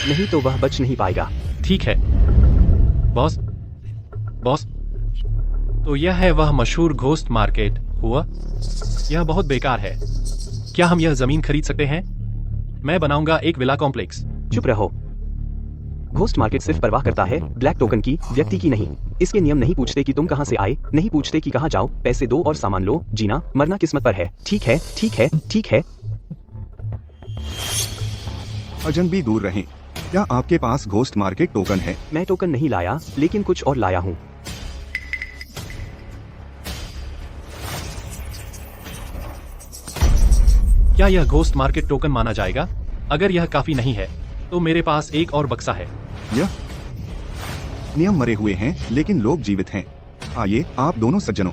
S1: नहीं तो वह बच नहीं पाएगा।
S9: ठीक है बॉस। तो यह है वह मशहूर घोस्ट मार्केट हुआ। यह बहुत बेकार है। क्या हम यह जमीन खरीद सकते हैं? मैं बनाऊंगा एक विला कॉम्प्लेक्स।
S1: चुप रहो। घोस्ट मार्केट सिर्फ परवाह करता है ब्लैक टोकन की, व्यक्ति की नहीं। इसके नियम नहीं पूछते कि तुम कहां से आए, नहीं पूछते कि कहां जाओ। पैसे दो और सामान लो। जीना मरना किस्मत पर है। ठीक है।
S11: अजनबी दूर रहें। क्या आपके पास घोस्ट मार्केट टोकन है?
S1: मैं टोकन नहीं लाया, लेकिन कुछ और लाया हूँ।
S9: क्या यह घोस्ट मार्केट टोकन माना जाएगा? अगर यह काफी नहीं है तो मेरे पास एक और बक्सा है।
S11: यह नियम मरे हुए हैं लेकिन लोग जीवित हैं। आइए आप दोनों सज्जनों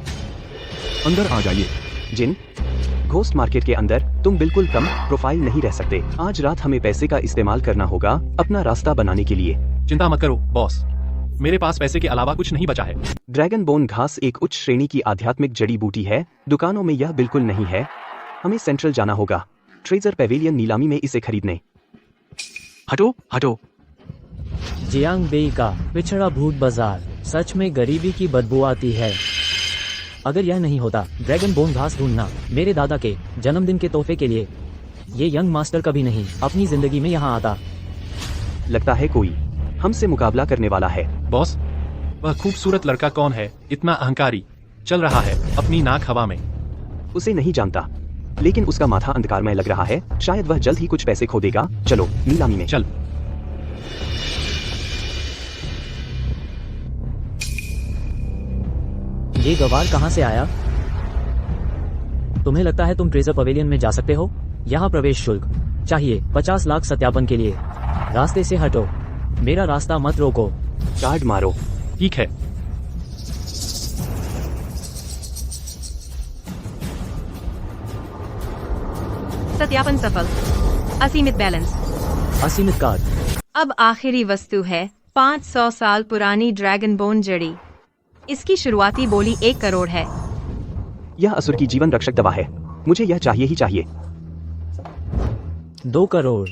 S11: अंदर आ जाइए।
S1: जिन घोस्ट मार्केट के अंदर तुम बिल्कुल कम प्रोफाइल नहीं रह सकते। आज रात हमें पैसे का इस्तेमाल करना होगा अपना रास्ता बनाने के लिए।
S9: चिंता मत करो बॉस, मेरे पास पैसे के अलावा कुछ नहीं बचा है।
S1: ड्रैगन बोन घास एक उच्च श्रेणी की आध्यात्मिक जड़ी बूटी है। दुकानों में यह बिल्कुल नहीं है। हमें सेंट्रल जाना होगा, ट्रेजर पेविलियन नीलामी में इसे खरीदने।
S4: हटो हटो।
S13: जियांग बेई का पिछड़ा भूत बाजार, सच में गरीबी की बदबू आती है। अगर यह नहीं होता ड्रैगन बोन घास ढूंढना मेरे दादा के जन्मदिन के तोहफे के लिए, ये यंग मास्टर कभी नहीं अपनी जिंदगी में यहाँ आता।
S1: लगता है कोई हमसे मुकाबला करने वाला है।
S9: बॉस, वह खूबसूरत लड़का कौन है? इतना अहंकारी चल रहा है अपनी नाक हवा में।
S1: उसे नहीं जानता, लेकिन उसका माथा अंधकारमय लग रहा है। शायद वह जल्द ही कुछ पैसे खो देगा। चलो नीलामी में।
S9: चल।
S13: ये गवार कहाँ से आया? तुम्हें लगता है तुम ट्रेजर पवेलियन में जा सकते हो? यहाँ प्रवेश शुल्क चाहिए 50 लाख सत्यापन के लिए। रास्ते से हटो, मेरा रास्ता मत रोको।
S1: कार्ड मारो।
S9: ठीक है।
S8: सत्यापन सफल। असीमित बैलेंस।
S13: असीमित कार्ड।
S8: अब आखिरी वस्तु है 500 साल पुरानी ड्रैगन बोन जड़ी। इसकी शुरुआती बोली 1 करोड़ है।
S1: यह असुर की जीवन रक्षक दवा है। मुझे यह चाहिए ही चाहिए।
S13: 2 करोड़।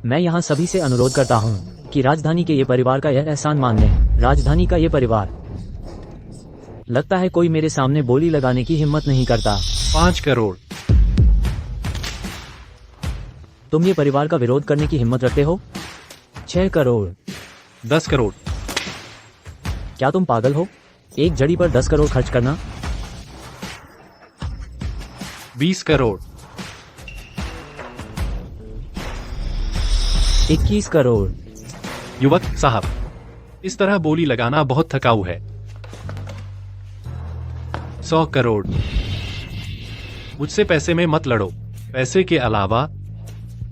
S13: मैं यहाँ सभी से अनुरोध करता हूँ कि राजधानी के ये परिवार का यह एहसान मान लें। राजधानी का ये परिवार। लगता है कोई मेरे सामने बोली लगाने की हिम्मत नहीं करता।
S9: 5 करोड़।
S13: तुम ये परिवार का विरोध करने की हिम्मत रखते हो? 6 करोड़।
S9: 10 करोड़।
S13: क्या तुम पागल हो? एक जड़ी पर 10 करोड़ खर्च करना?
S9: 20 करोड़।
S13: 21 करोड़।
S9: युवक साहब, इस तरह बोली लगाना बहुत थकाऊ है। 100 करोड़। मुझसे पैसे में मत लड़ो। पैसे के अलावा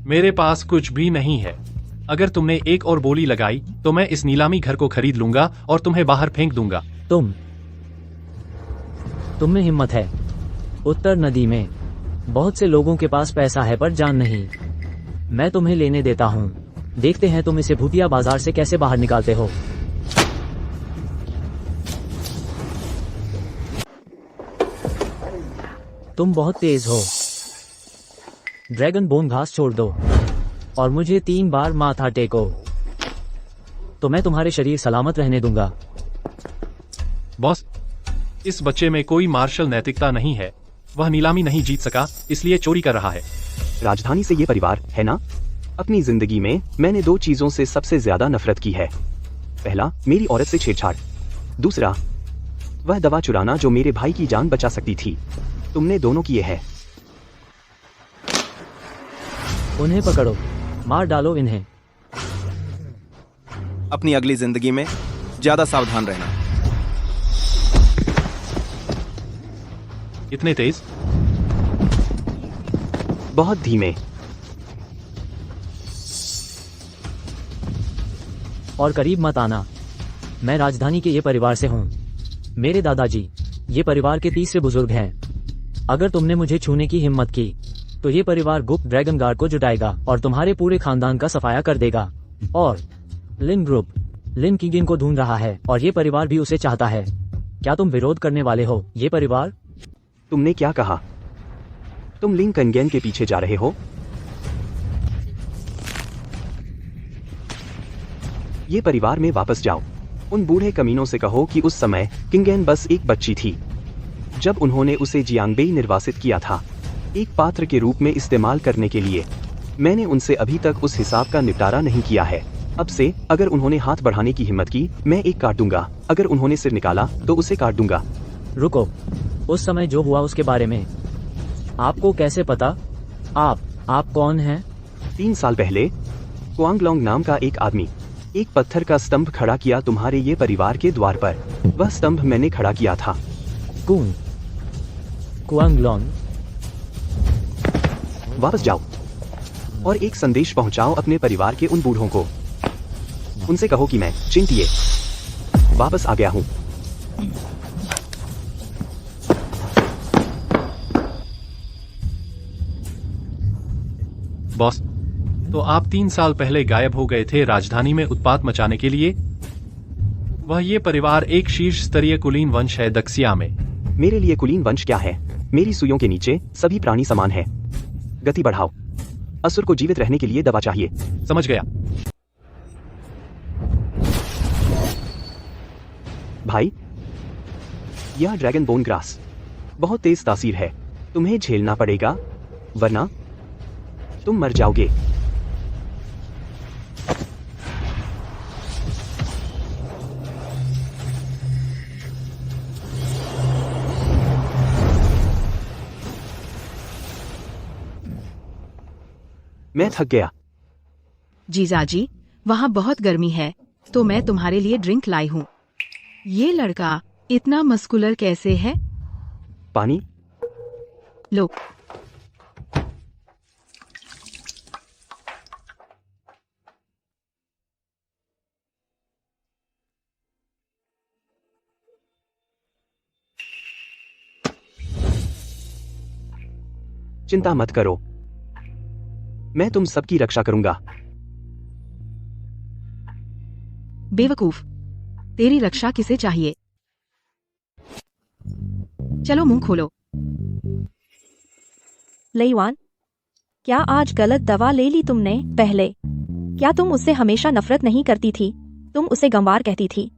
S9: मेरे पास कुछ भी नहीं है। अगर तुमने एक और बोली लगाई तो मैं इस नीलामी घर को खरीद लूंगा और तुम्हें बाहर फेंक दूंगा।
S13: तुम में हिम्मत है। उत्तर नदी में बहुत से लोगों के पास पैसा है पर जान नहीं। मैं तुम्हें लेने देता हूँ। देखते हैं तुम इसे भूतिया बाजार से कैसे बाहर निकालते हो। तुम बहुत तेज हो। ड्रैगन बोन घास छोड़ दो और मुझे 3 बार माथा टेको तो मैं तुम्हारे शरीर सलामत रहने दूंगा।
S9: बॉस, इस बच्चे में कोई मार्शल नैतिकता नहीं है। वह नीलामी नहीं जीत सका इसलिए चोरी कर रहा है।
S1: राजधानी से ये परिवार है ना? अपनी जिंदगी में मैंने 2 चीजों से सबसे ज्यादा नफरत की है। पहला, मेरी औरत से छेड़छाड़। दूसरा, वह दवा चुराना जो मेरे भाई की जान बचा सकती थी। तुमने दोनों किए हैं।
S13: उन्हें पकड़ो, मार डालो इन्हें।
S12: अपनी अगली जिंदगी में ज्यादा सावधान रहना।
S9: इतने तेज?
S1: बहुत धीमे।
S13: और करीब मत आना। मैं राजधानी के ये परिवार से हूँ। मेरे दादाजी ये परिवार के तीसरे बुजुर्ग हैं। अगर तुमने मुझे छूने की हिम्मत की तो ये परिवार गुप्त ड्रैगन गार्ड को जुटाएगा और तुम्हारे पूरे खानदान का सफाया कर देगा। और लिन ग्रुप लिन किगिन को ढूंढ रहा है और ये परिवार भी उसे चाहता है। क्या तुम विरोध करने वाले हो ये परिवार?
S1: तुमने क्या कहा? तुम लिंग कंगेन के पीछे जा रहे हो? ये परिवार में वापस जाओ। उन बूढ़े कमीनों से कहो कि उस समय किंगेन बस एक बच्ची थी जब उन्होंने उसे जियांगबेई निर्वासित किया था, एक पात्र के रूप में इस्तेमाल करने के लिए। मैंने उनसे अभी तक उस हिसाब का निपटारा नहीं किया है। अब से अगर उन्होंने हाथ बढ़ाने की हिम्मत की, मैं एक काट दूंगा। अगर उन्होंने सिर निकाला तो उसे काट दूंगा।
S13: रुको, उस समय जो हुआ उसके बारे में आपको कैसे पता? आप कौन हैं?
S1: 3 साल पहले क्वांगलोंग नाम का एक आदमी एक पत्थर का स्तंभ खड़ा किया तुम्हारे ये परिवार के द्वार पर। वह स्तंभ मैंने खड़ा किया था।
S13: क्वांगलोंग?
S1: वापस जाओ और एक संदेश पहुंचाओ अपने परिवार के उन बूढ़ों को। उनसे कहो कि मैं चिंतिए वापस आ गया हूं।
S9: बॉस, तो आप 3 साल पहले गायब हो गए थे राजधानी में उत्पात मचाने के लिए। वह ये परिवार एक शीर्ष स्तरीय कुलीन वंश है दक्षिया में।
S1: मेरे लिए कुलीन वंश क्या है? मेरी सुइयों के नीचे सभी प्राणी समान है। गति बढ़ाओ। असुर को जीवित रहने के लिए दवा चाहिए।
S9: समझ गया।
S1: भाई, यह ड्रैगन बोन ग्रास बहुत तेज तासीर है। तुम्हें झेलना पड़ेगा, वरना तुम मर जाओगे। मैं थक गया।
S2: जीजाजी, वहाँ बहुत गर्मी है, तो मैं तुम्हारे लिए ड्रिंक लाई हूँ। ये लड़का इतना मस्कुलर कैसे है?
S1: पानी
S2: लो।
S1: चिंता मत करो, मैं तुम सबकी रक्षा करूंगा।
S2: बेवकूफ, तेरी रक्षा किसे चाहिए? चलो मुंह खोलो।
S3: लेईवान, क्या आज गलत दवा ले ली तुमने? पहले क्या तुम उससे हमेशा नफरत नहीं करती थी? तुम उसे गंवार कहती थी।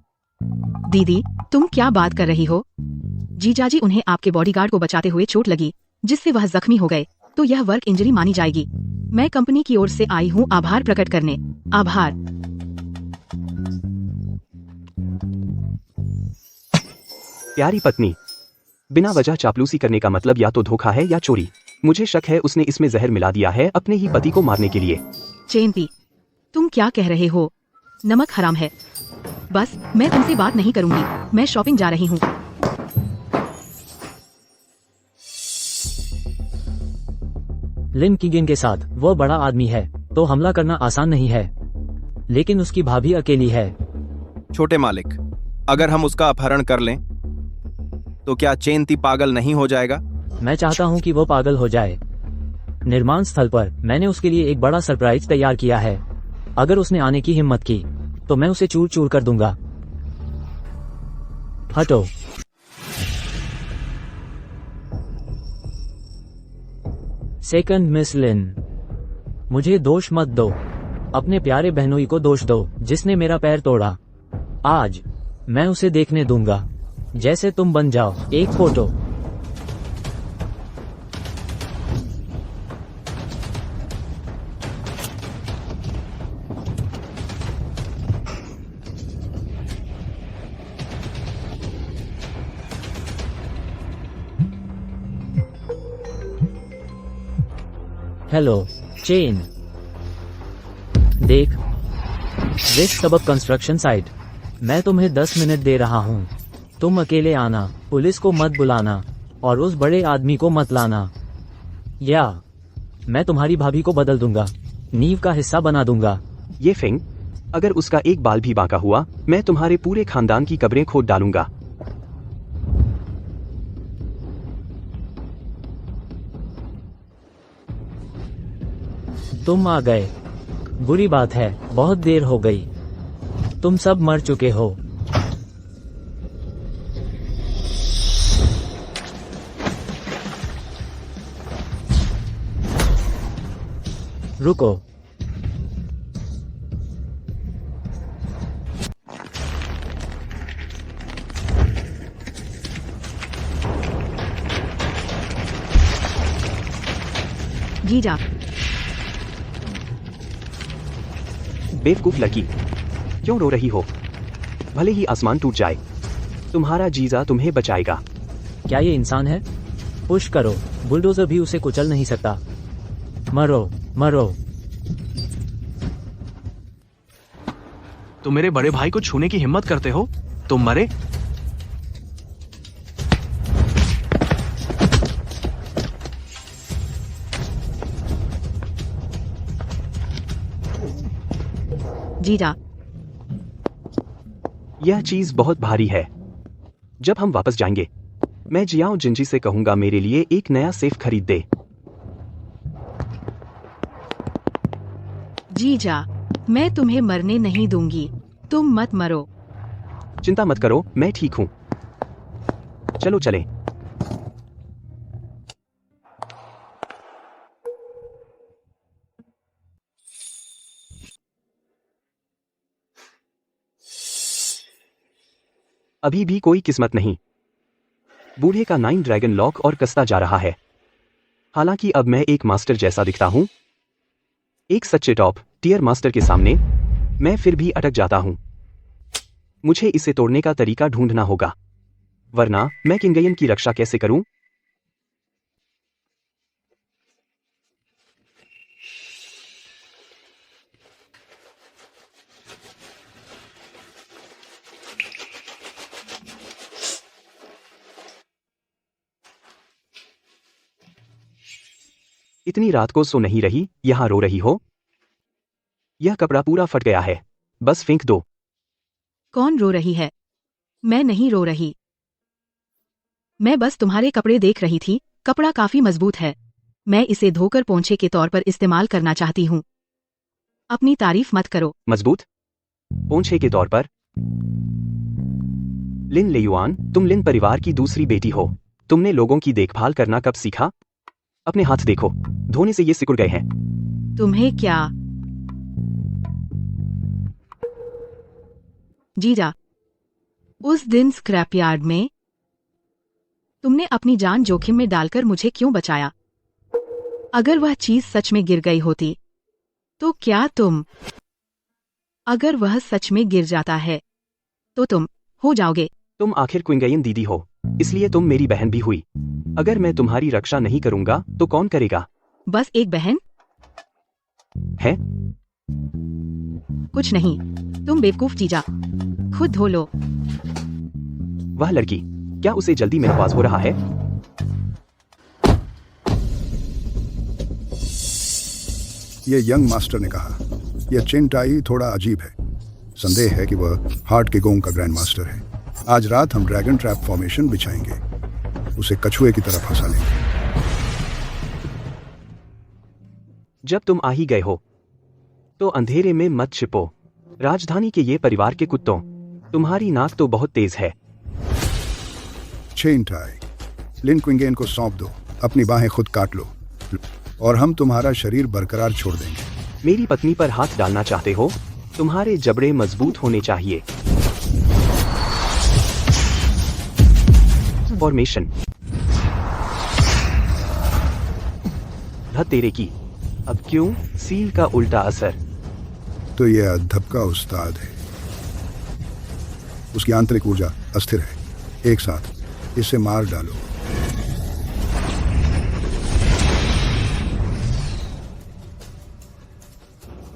S2: दीदी, तुम क्या बात कर रही हो? जीजाजी, उन्हें आपके बॉडीगार्ड को बचाते हुए चोट लगी, जिससे वह जख्मी हो गए, तो यह वर्क इंजरी मानी जाएगी। मैं कंपनी की ओर से आई हूँ आभार प्रकट करने। आभार।
S1: प्यारी पत्नी, बिना वजह चापलूसी करने का मतलब या तो धोखा है या चोरी। मुझे शक है उसने इसमें जहर मिला दिया है अपने ही पति को मारने के लिए।
S2: चेंपी, तुम क्या कह रहे हो? नमक हराम है। बस, मैं तुमसे बात नहीं करूंगी। मैं शॉपिंग जा रही हूँ।
S13: लिन किगिन के साथ वो बड़ा आदमी है, तो हमला करना आसान नहीं है, लेकिन उसकी भाभी अकेली है।
S12: छोटे मालिक, अगर हम उसका अपहरण कर लें तो क्या चेंती पागल नहीं हो जाएगा?
S13: मैं चाहता हूँ कि वो पागल हो जाए। निर्माण स्थल पर मैंने उसके लिए एक बड़ा सरप्राइज तैयार किया है। अगर उसने आने की हिम्मत की तो मैं उसे चूर चूर कर दूंगा। हटो। सेकंड मिस लिन, मुझे दोष मत दो। अपने प्यारे बहनोई को दोष दो जिसने मेरा पैर तोड़ा। आज मैं उसे देखने दूंगा जैसे तुम बन जाओ एक फोटो। हेलो चेन, देख, वेस्ट सबक कंस्ट्रक्शन साइट। मैं तुम्हें 10 मिनट दे रहा हूँ। तुम अकेले आना, पुलिस को मत बुलाना और उस बड़े आदमी को मत लाना, या मैं तुम्हारी भाभी को बदल दूंगा, नींव का हिस्सा बना दूंगा।
S1: ये फेंग, अगर उसका एक बाल भी बांका हुआ, मैं तुम्हारे पूरे खानदान की कब्रें खोद डालूंगा।
S13: तुम आ गए, बुरी बात है, बहुत देर हो गई। तुम सब मर चुके हो। रुको।
S2: जीजा,
S1: बेवकूफ लड़की, क्यों रो रही हो? भले ही आसमान टूट जाए, तुम्हारा जीजा तुम्हें बचाएगा।
S13: क्या ये इंसान है? पुश करो, बुलडोजर भी उसे कुचल नहीं सकता। मरो मरो।
S4: तुम मेरे बड़े भाई को छूने की हिम्मत करते हो? तुम मरे।
S2: जीजा,
S1: यह चीज बहुत भारी है। जब हम वापस जाएंगे मैं जियाओ जिंजी से कहूंगा मेरे लिए एक नया सेफ खरीद दे।
S2: जीजा, मैं तुम्हें मरने नहीं दूंगी, तुम मत मरो।
S1: चिंता मत करो, मैं ठीक हूं। चलो चलें। अभी भी कोई किस्मत नहीं। बूढ़े का 9 ड्रैगन लॉक और कसता जा रहा है। हालांकि अब मैं एक मास्टर जैसा दिखता हूं। एक सच्चे टॉप टियर मास्टर के सामने मैं फिर भी अटक जाता हूं। मुझे इसे तोड़ने का तरीका ढूंढना होगा, वरना मैं किंगयन की रक्षा कैसे करूं? इतनी रात को सो नहीं रही, यहां रो रही हो? यह कपड़ा पूरा फट गया है, बस फेंक दो।
S2: कौन रो रही है? मैं नहीं रो रही। मैं बस तुम्हारे कपड़े देख रही थी। कपड़ा काफी मजबूत है। मैं इसे धोकर पोंछे के तौर पर इस्तेमाल करना चाहती हूँ। अपनी तारीफ मत करो।
S1: मजबूत? पोंछे के तौर पर? लिन लेयुआन, तुम लिन परिवार की दूसरी बेटी हो। तुमने लोगों की देखभाल करना कब सीखा? अपने हाथ देखो, धोने से ये सिकुड़ गए हैं।
S2: तुम्हें क्या? जीजा, उस दिन स्क्रैपयार्ड में तुमने अपनी जान जोखिम में डालकर मुझे क्यों बचाया? अगर वह चीज सच में गिर गई होती तो क्या तुम? अगर वह सच में गिर जाता है तो तुम हो जाओगे।
S1: तुम आखिर क्विंगयन दीदी हो, इसलिए तुम मेरी बहन भी हुई। अगर मैं तुम्हारी रक्षा नहीं करूंगा तो कौन करेगा?
S2: बस एक बहन
S1: है?
S2: कुछ नहीं, तुम बेवकूफ जीजा। खुद धो लो।
S1: वह लड़की, क्या उसे जल्दी मेनोपॉज हो रहा है?
S5: ये यंग मास्टर ने कहा, यह चिंटाई थोड़ा अजीब है। संदेह है कि वह हार्ट के गोंग का ग्रैंड मास्टर है। आज रात हम ड्रैगन ट्रैप फॉर्मेशन बिछाएंगे, उसे कछुए की तरह फंसा लेंगे।
S1: जब तुम आ ही गए हो तो अंधेरे में मत छिपो। राजधानी के ये परिवार के कुत्तों, तुम्हारी नाक तो बहुत तेज है।
S5: चिंटाई, लिन क्विंगेन को सौंप दो, अपनी बाहें खुद काट लो और हम तुम्हारा शरीर बरकरार छोड़ देंगे।
S1: मेरी पत्नी पर हाथ डालना चाहते हो? तुम्हारे जबड़े मजबूत होने चाहिए। फॉर्मेशन। तेरे की। अब क्यों? सील का उल्टा असर।
S5: तो यह अधब का उस्ताद है। उसकी आंतरिक ऊर्जा अस्थिर है। एक साथ इसे मार डालो।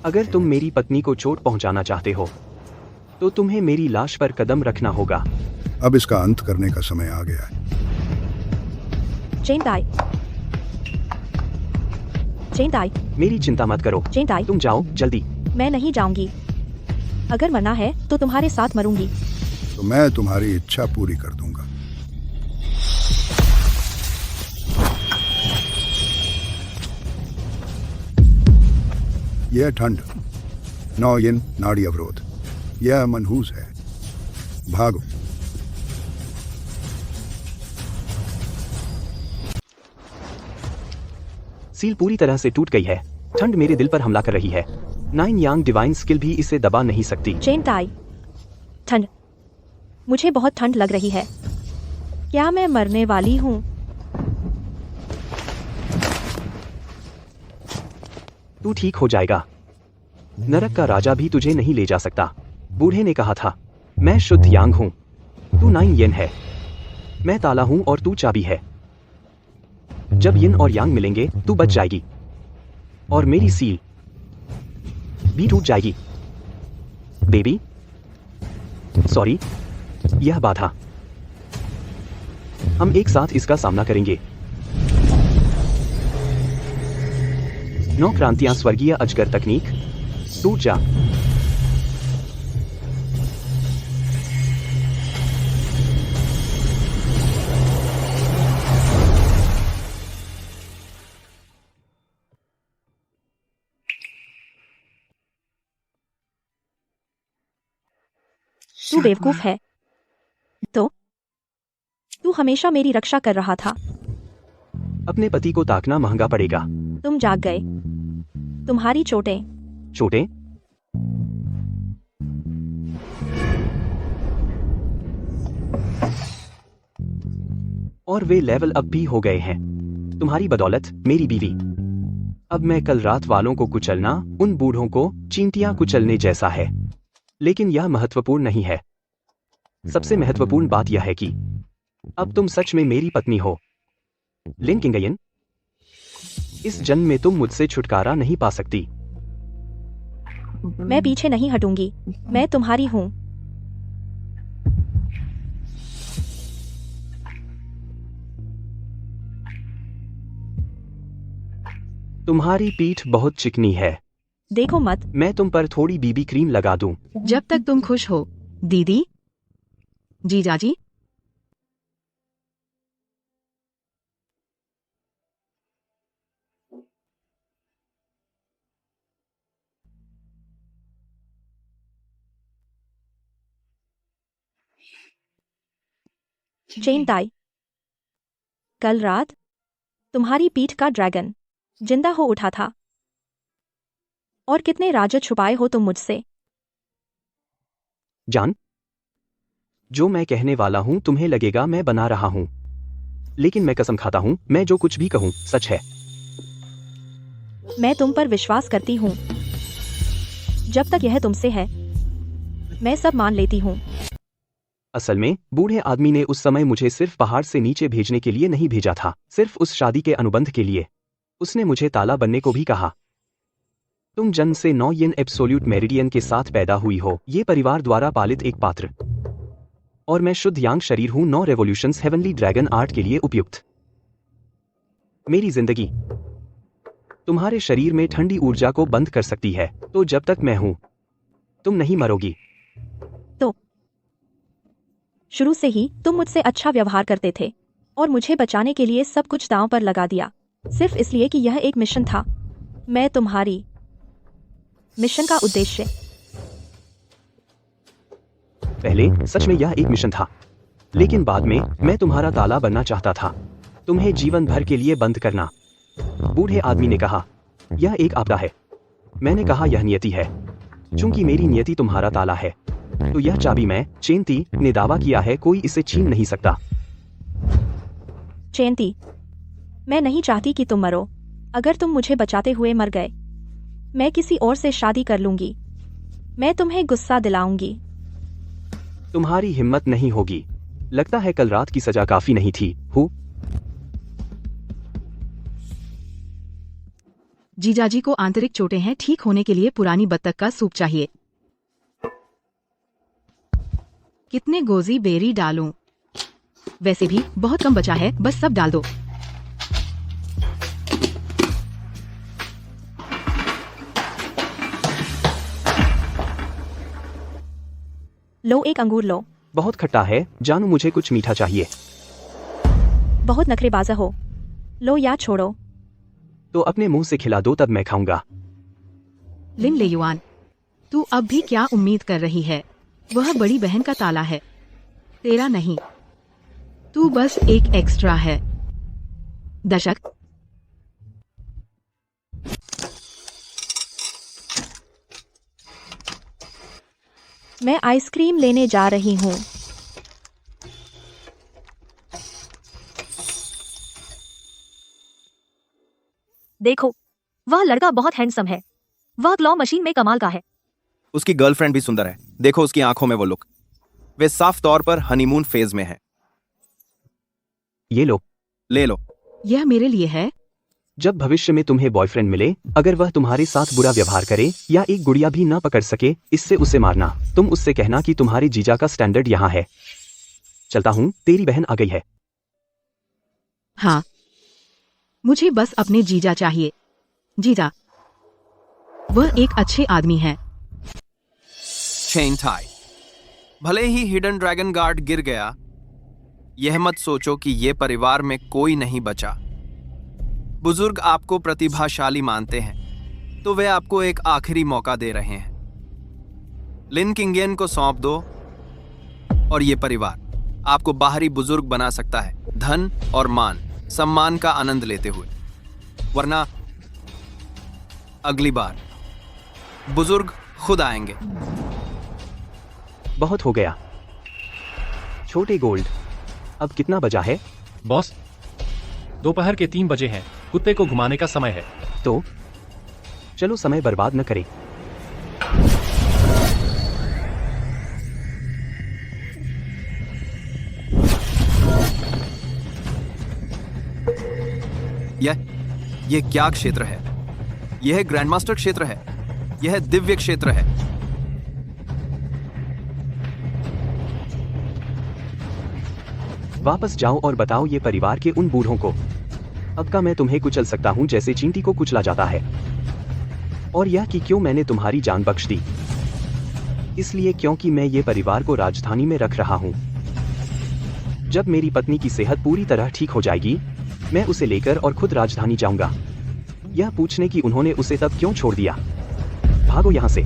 S1: अगर तुम मेरी पत्नी को चोट पहुंचाना चाहते हो तो तुम्हें मेरी लाश पर कदम रखना होगा।
S5: अब इसका अंत करने का समय आ गया है।
S3: चेंटाई, चेंटाई,
S1: मेरी चिंता मत करो।
S3: चेंटाई,
S1: तुम जाओ जल्दी।
S3: मैं नहीं जाऊंगी। अगर मरना है तो तुम्हारे साथ मरूंगी।
S5: तो मैं तुम्हारी इच्छा पूरी कर दूंगा। यह ठंड, 9 यिन नाड़ी अवरोध, यह मनहूस है। भागो।
S1: सील पूरी तरह से टूट गई है। ठंड मेरे दिल पर हमला कर रही है। 9 यांग डिवाइन स्किल भी इसे दबा नहीं सकती।
S3: चेंटाई, ठंड, मुझे बहुत ठंड लग रही है। क्या मैं मरने वाली हूँ?
S1: तू ठीक हो जाएगा। नरक का राजा भी तुझे नहीं ले जा सकता। बूढ़े ने कहा था। मैं शुद्ध यांग हूं। तू 9 येन है। मैं ताला हूं और तू चाबी है। जब यिन और यांग मिलेंगे तू बच जाएगी और मेरी सील भी टूट जाएगी। बेबी, सॉरी, यह बाधा। हम एक साथ इसका सामना करेंगे। 9 क्रांतियां स्वर्गीय अजगर तकनीक, टूट जा।
S3: तू बेवकूफ है। तो तू हमेशा मेरी रक्षा कर रहा था।
S1: अपने पति को ताकना महंगा पड़ेगा।
S3: तुम जाग गए। तुम्हारी चोटें।
S1: चोटें? और वे लेवल अप भी हो गए हैं तुम्हारी बदौलत, मेरी बीवी। अब मैं कल रात वालों को कुचलना उन बूढ़ों को चींटियां कुचलने जैसा है। लेकिन यह महत्वपूर्ण नहीं है। सबसे महत्वपूर्ण बात यह है कि अब तुम सच में मेरी पत्नी हो, लिन किंगयन। इस जन्म में तुम मुझसे छुटकारा नहीं पा सकती।
S3: मैं पीछे नहीं हटूंगी। मैं तुम्हारी हूं।
S1: तुम्हारी पीठ बहुत चिकनी है।
S3: देखो मत।
S1: मैं तुम पर थोड़ी बीबी क्रीम लगा दूं।
S2: जब तक तुम खुश हो, दीदी। जीजाजी।
S3: चेन ताई, कल रात तुम्हारी पीठ का ड्रैगन जिंदा हो उठा था। और कितने राज छुपाए हो तुम मुझसे।
S1: जान, जो मैं कहने वाला हूं तुम्हें लगेगा मैं बना रहा हूं, लेकिन मैं कसम खाता हूं मैं जो कुछ भी कहूं सच है।
S3: मैं तुम पर विश्वास करती हूं। जब तक यह तुमसे है, मैं सब मान लेती हूं।
S1: असल में बूढ़े आदमी ने उस समय मुझे सिर्फ पहाड़ से नीचे भेजने के लिए नहीं भेजा था, सिर्फ उस शादी के अनुबंध के लिए। उसने मुझे ताला बनने को भी कहा। तुम जन्म से 9 येन एब्सोल्यूट मेरिडियन के साथ पैदा हुई हो, ये परिवार द्वारा पालित एक पात्र। और मैं शुद्ध यांग शरीर हूं 9 रेवोल्यूशंस हेवनली ड्रैगन आर्ट के लिए उपयुक्त। मेरी जिंदगी तुम्हारे शरीर में ठंडी ऊर्जा को बंद कर सकती है, तो जब तक मैं हूं तुम नहीं मरोगी।
S3: तो शुरू से ही तुम मुझसे अच्छा व्यवहार करते थे और मुझे बचाने के लिए सब कुछ दांव पर लगा दिया, सिर्फ इसलिए कि यह एक मिशन था। मैं तुम्हारी मिशन का उद्देश्य।
S1: पहले सच में यह एक मिशन था, लेकिन बाद में मैं तुम्हारा ताला बनना चाहता था, तुम्हें जीवन भर के लिए बंद करना। बूढ़े आदमी ने कहा, यह एक आपदा है। मैंने कहा यह नियति है। चूंकि मेरी नियति तुम्हारा ताला है, तो यह चाबी मैं, चेंती, ने दावा किया है कोई इसे छीन नहीं सकता।
S3: चेंती, मैं नहीं चाहती कि तुम मरो। अगर तुम मुझे बचाते हुए मर गए, मैं किसी और से शादी कर लूंगी। मैं तुम्हें गुस्सा दिलाऊंगी।
S1: तुम्हारी हिम्मत नहीं होगी। लगता है कल रात की सजा काफी नहीं थी। हूँ
S2: जीजाजी को आंतरिक चोटें हैं, ठीक होने के लिए पुरानी बत्तख का सूप चाहिए। कितने गोजी बेरी डालूं? वैसे भी बहुत कम बचा है, बस सब डाल दो।
S3: लो, एक अंगूर लो।
S1: बहुत खट्टा है जानू, मुझे कुछ मीठा चाहिए।
S3: बहुत नखरेबाजा हो। लो या छोड़ो।
S1: तो अपने मुंह से खिला दो, तब मैं खाऊंगा।
S2: लिन लेयुआन, तू अब भी क्या उम्मीद कर रही है? वह बड़ी बहन का ताला है, तेरा नहीं। तू बस एक एक्स्ट्रा है। दशक।
S3: मैं आइसक्रीम लेने जा रही हूँ।
S6: देखो, वह लड़का बहुत हैंडसम है। वह क्लॉ मशीन में कमाल का है।
S12: उसकी गर्लफ्रेंड भी सुंदर है। देखो उसकी आंखों में वो लुक। वे साफ तौर पर हनीमून फेज में है।
S1: ये लो।
S12: ले लो।
S2: यह मेरे लिए है।
S1: जब भविष्य में तुम्हें बॉयफ्रेंड मिले, अगर वह तुम्हारे साथ बुरा व्यवहार करे या एक गुड़िया भी ना पकड़ सके, इससे उसे मारना। तुम उससे कहना कि तुम्हारे जीजा का स्टैंडर्ड यहाँ है। चलता हूँ, तेरी बहन आ गई है।
S2: हाँ, मुझे बस अपने जीजा चाहिए। जीजा, वह एक अच्छे आदमी है।
S12: चेन ताई, भले ही हिडन ड्रैगन गार्ड गिर गया, यह मत सोचो कि यह परिवार में कोई नहीं बचा। बुजुर्ग आपको प्रतिभाशाली मानते हैं, तो वे आपको एक आखिरी मौका दे रहे हैं। लिन किंगयन को सौंप दो और ये परिवार आपको बाहरी बुजुर्ग बना सकता है, धन और मान सम्मान का आनंद लेते हुए, वरना अगली बार बुजुर्ग खुद आएंगे।
S1: बहुत हो गया। छोटे गोल्ड, अब कितना बजा है?
S9: बॉस, दोपहर के 3 बजे हैं। कुत्ते को घुमाने का समय है।
S1: तो चलो समय बर्बाद न करें।
S12: यह क्या क्षेत्र है? यह ग्रैंडमास्टर क्षेत्र है। यह दिव्य क्षेत्र है।
S1: वापस जाओ और बताओ ये परिवार के उन बूढ़ों को अब का मैं तुम्हें कुचल सकता हूं जैसे चींटी को कुचला जाता है। और यह कि क्यों मैंने तुम्हारी जान बख्श दी? इसलिए क्योंकि मैं ये परिवार को राजधानी में रख रहा हूं। जब मेरी पत्नी की सेहत पूरी तरह ठीक हो जाएगी, मैं उसे लेकर और खुद राजधानी जाऊंगा, यह पूछने की उन्होंने उसे तब क्यों छोड़ दिया। भागो यहां से।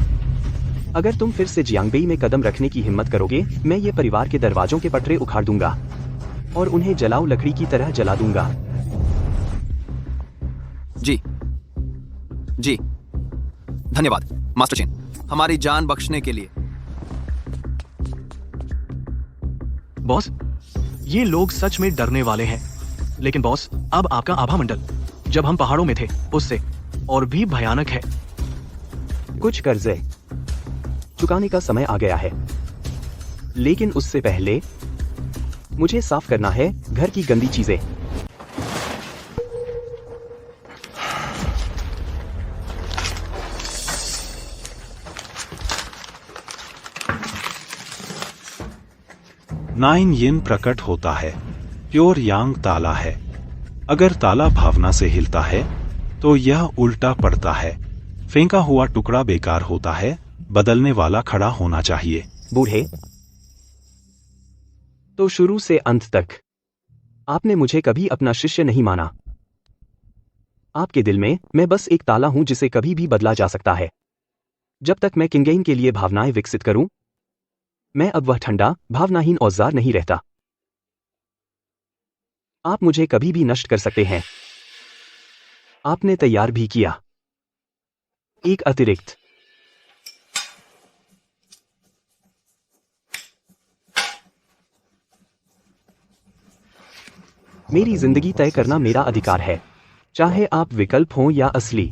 S1: अगर तुम फिर से जियांगबेई में कदम रखने की हिम्मत करोगे, मैं ये परिवार के दरवाजों के पटरे उखाड़ दूंगा और उन्हें जलाऊ लकड़ी की तरह जला दूंगा।
S12: जी जी, धन्यवाद मास्टर चेन, हमारी जान बख्शने के लिए।
S4: बॉस, ये लोग सच में डरने वाले हैं। लेकिन बॉस, अब आपका आभा मंडल जब हम पहाड़ों में थे उससे और भी भयानक है।
S1: कुछ कर्जे चुकाने का समय आ गया है, लेकिन उससे पहले मुझे साफ करना है घर की गंदी चीजें।
S14: नाइन यिन प्रकट होता है। प्योर यांग ताला है। अगर ताला भावना से हिलता है तो यह उल्टा पड़ता है। फेंका हुआ टुकड़ा बेकार होता है। बदलने वाला खड़ा होना चाहिए।
S1: बूढ़े, तो शुरू से अंत तक आपने मुझे कभी अपना शिष्य नहीं माना। आपके दिल में मैं बस एक ताला हूं जिसे कभी भी बदला जा सकता है। जब तक मैं किंगेन के लिए भावनाएं विकसित करूं, मैं अब वह ठंडा भावनाहीन औजार नहीं रहता। आप मुझे कभी भी नष्ट कर सकते हैं। आपने तैयार भी किया एक अतिरिक्त। मेरी जिंदगी तय करना मेरा अधिकार है, चाहे आप विकल्प हों या असली।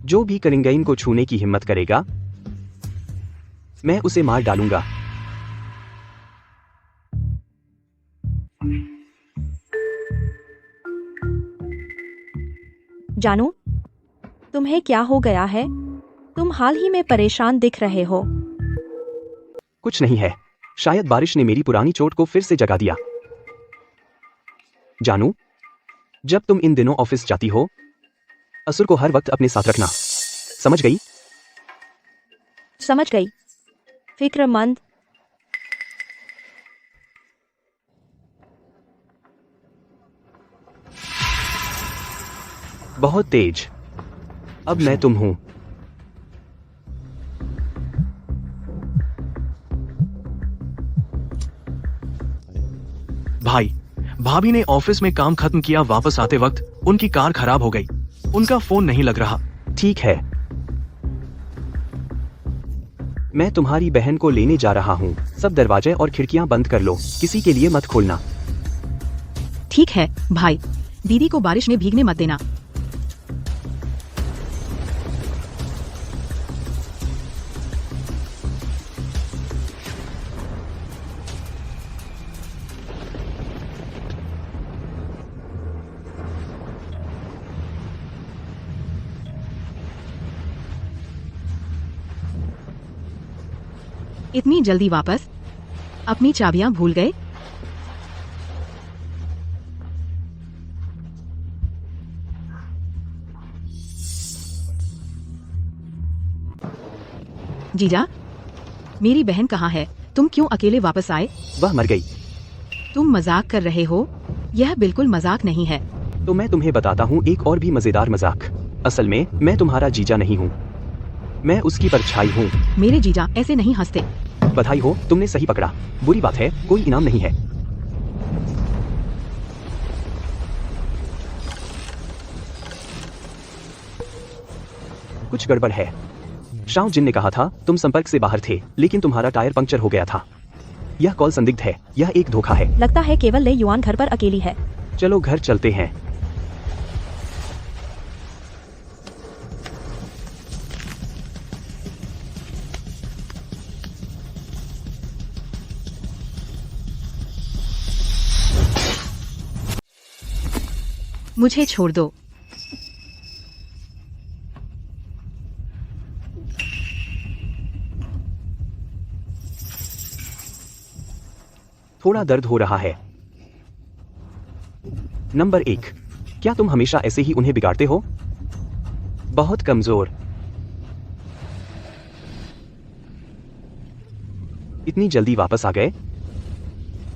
S1: जो भी करिंगइन को छूने की हिम्मत करेगा, मैं उसे मार डालूंगा।
S3: जानू, तुम्हें क्या हो गया है? तुम हाल ही में परेशान दिख रहे हो।
S1: कुछ नहीं है, शायद बारिश ने मेरी पुरानी चोट को फिर से जगा दिया। जानू, जब तुम इन दिनों ऑफिस जाती हो, असुर को हर वक्त अपने साथ रखना। समझ गई?
S3: समझ गई। फिक्रमंद।
S1: बहुत तेज। अब मैं तुम हूं।
S4: भाई, भाभी ने ऑफिस में काम खत्म किया। वापस आते वक्त उनकी कार खराब हो गई। उनका फोन नहीं लग रहा।
S1: ठीक है, मैं तुम्हारी बहन को लेने जा रहा हूं। सब दरवाजे और खिड़कियां बंद कर लो, किसी के लिए मत खोलना।
S2: ठीक है भाई, दीदी को बारिश में भीगने मत देना। इतनी जल्दी वापस? अपनी चाबियां भूल गए? जीजा, मेरी बहन कहाँ है? तुम क्यों अकेले वापस आए?
S1: वह मर गई।
S2: तुम मजाक कर रहे हो? यह बिल्कुल मजाक नहीं है।
S1: तो मैं तुम्हें बताता हूँ एक और भी मजेदार मजाक। असल में मैं तुम्हारा जीजा नहीं हूँ, मैं उसकी परछाई हूँ।
S2: मेरे जीजा ऐसे नहीं हंसते।
S1: बधाई हो, तुमने सही पकड़ा। बुरी बात है, कोई इनाम नहीं है। कुछ गड़बड़ है। शाओ जिन ने कहा था तुम संपर्क से बाहर थे, लेकिन तुम्हारा टायर पंक्चर हो गया था। यह कॉल संदिग्ध है, यह एक धोखा है।
S3: लगता है केवल ले युआन घर पर अकेली है।
S1: चलो घर चलते हैं।
S2: मुझे छोड़ दो।
S1: थोड़ा दर्द हो रहा है। नंबर 1, क्या तुम हमेशा ऐसे ही उन्हें बिगाड़ते हो? बहुत कमजोर। इतनी जल्दी वापस आ गए?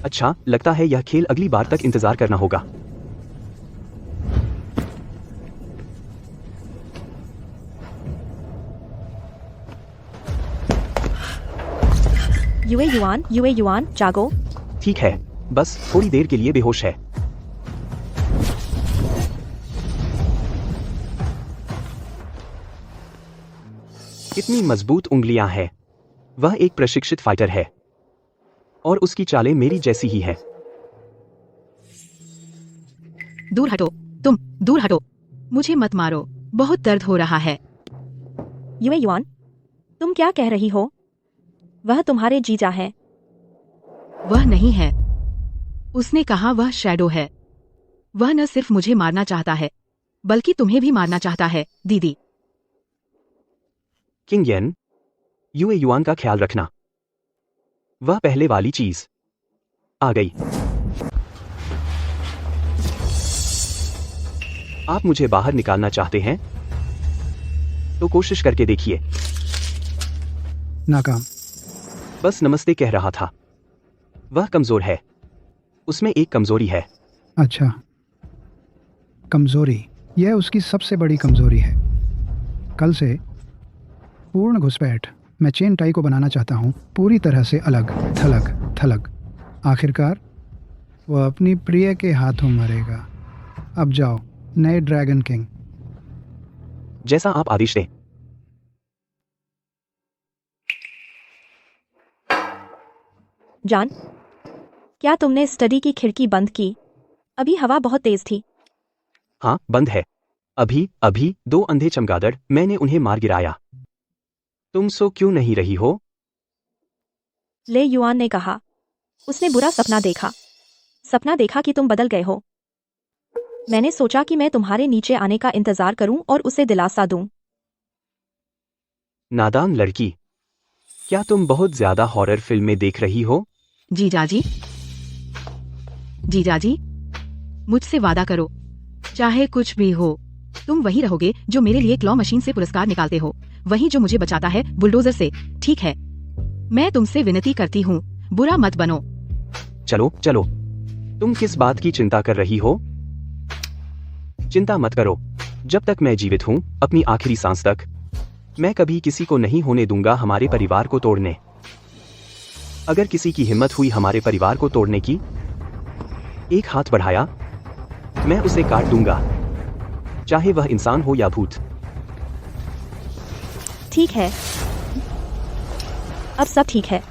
S1: अच्छा, लगता है यह खेल अगली बार तक इंतजार करना होगा।
S3: युए युआन, जागो।
S1: ठीक है, बस थोड़ी देर के लिए बेहोश है। कितनी मजबूत उंगलियां हैं। वह एक प्रशिक्षित फाइटर है और उसकी चालें मेरी जैसी ही हैं।
S2: दूर हटो, तुम दूर हटो। मुझे मत मारो, बहुत दर्द हो रहा है।
S3: युए युआन, तुम क्या कह रही हो? वह तुम्हारे जीजा है।
S2: वह नहीं है। उसने कहा वह शैडो है। वह न सिर्फ मुझे मारना चाहता है, बल्कि तुम्हें भी मारना चाहता है, दीदी।
S1: किंग येन, युए युआन का ख्याल रखना। वह पहले वाली चीज आ गई। आप मुझे बाहर निकालना चाहते हैं तो कोशिश करके देखिए।
S7: नाकाम।
S1: बस नमस्ते कह रहा था। वह कमजोर है, उसमें एक कमजोरी है।
S7: अच्छा, कमजोरी, यह उसकी सबसे बड़ी कमजोरी है। कल से पूर्ण घुसपैठ। मैं चेन टाई को बनाना चाहता हूँ, पूरी तरह से अलग थलग थलग। आखिरकार वह अपनी प्रिय के हाथों मरेगा। अब जाओ, नए ड्रैगन किंग।
S1: जैसा आप आदेश दें।
S3: जान, क्या तुमने स्टडी की खिड़की बंद की? अभी हवा बहुत तेज थी।
S1: हाँ, बंद है। अभी 2 अंधे चमगादड़, मैंने उन्हें मार गिराया। तुम सो क्यों नहीं रही हो?
S3: ले युआन ने कहा। उसने बुरा सपना देखा। सपना देखा कि तुम बदल गए हो। मैंने सोचा कि मैं तुम्हारे नीचे आने का इंतजार करूं और उसे दिलासा दूं।
S1: नादान लड़की, क्या तुम बहुत ज्यादा हॉरर फिल्में देख रही हो?
S2: जीजाजी, जीजाजी, मुझसे वादा करो, चाहे कुछ भी हो, तुम वही रहोगे जो मेरे लिए क्लॉ मशीन से पुरस्कार निकालते हो, वही जो मुझे बचाता है बुलडोजर से, ठीक है? मैं तुमसे विनती करती हूँ, बुरा मत बनो।
S1: चलो चलो, तुम किस बात की चिंता कर रही हो? चिंता मत करो, जब तक मैं जीवित हूँ, अपनी आखिरी सांस तक, मैं कभी किसी को नहीं होने दूंगा हमारे परिवार को तोड़ने। अगर किसी की हिम्मत हुई हमारे परिवार को तोड़ने की, एक हाथ बढ़ाया, मैं उसे काट दूंगा, चाहे वह इंसान हो या भूत।
S3: ठीक है, अब सब ठीक है।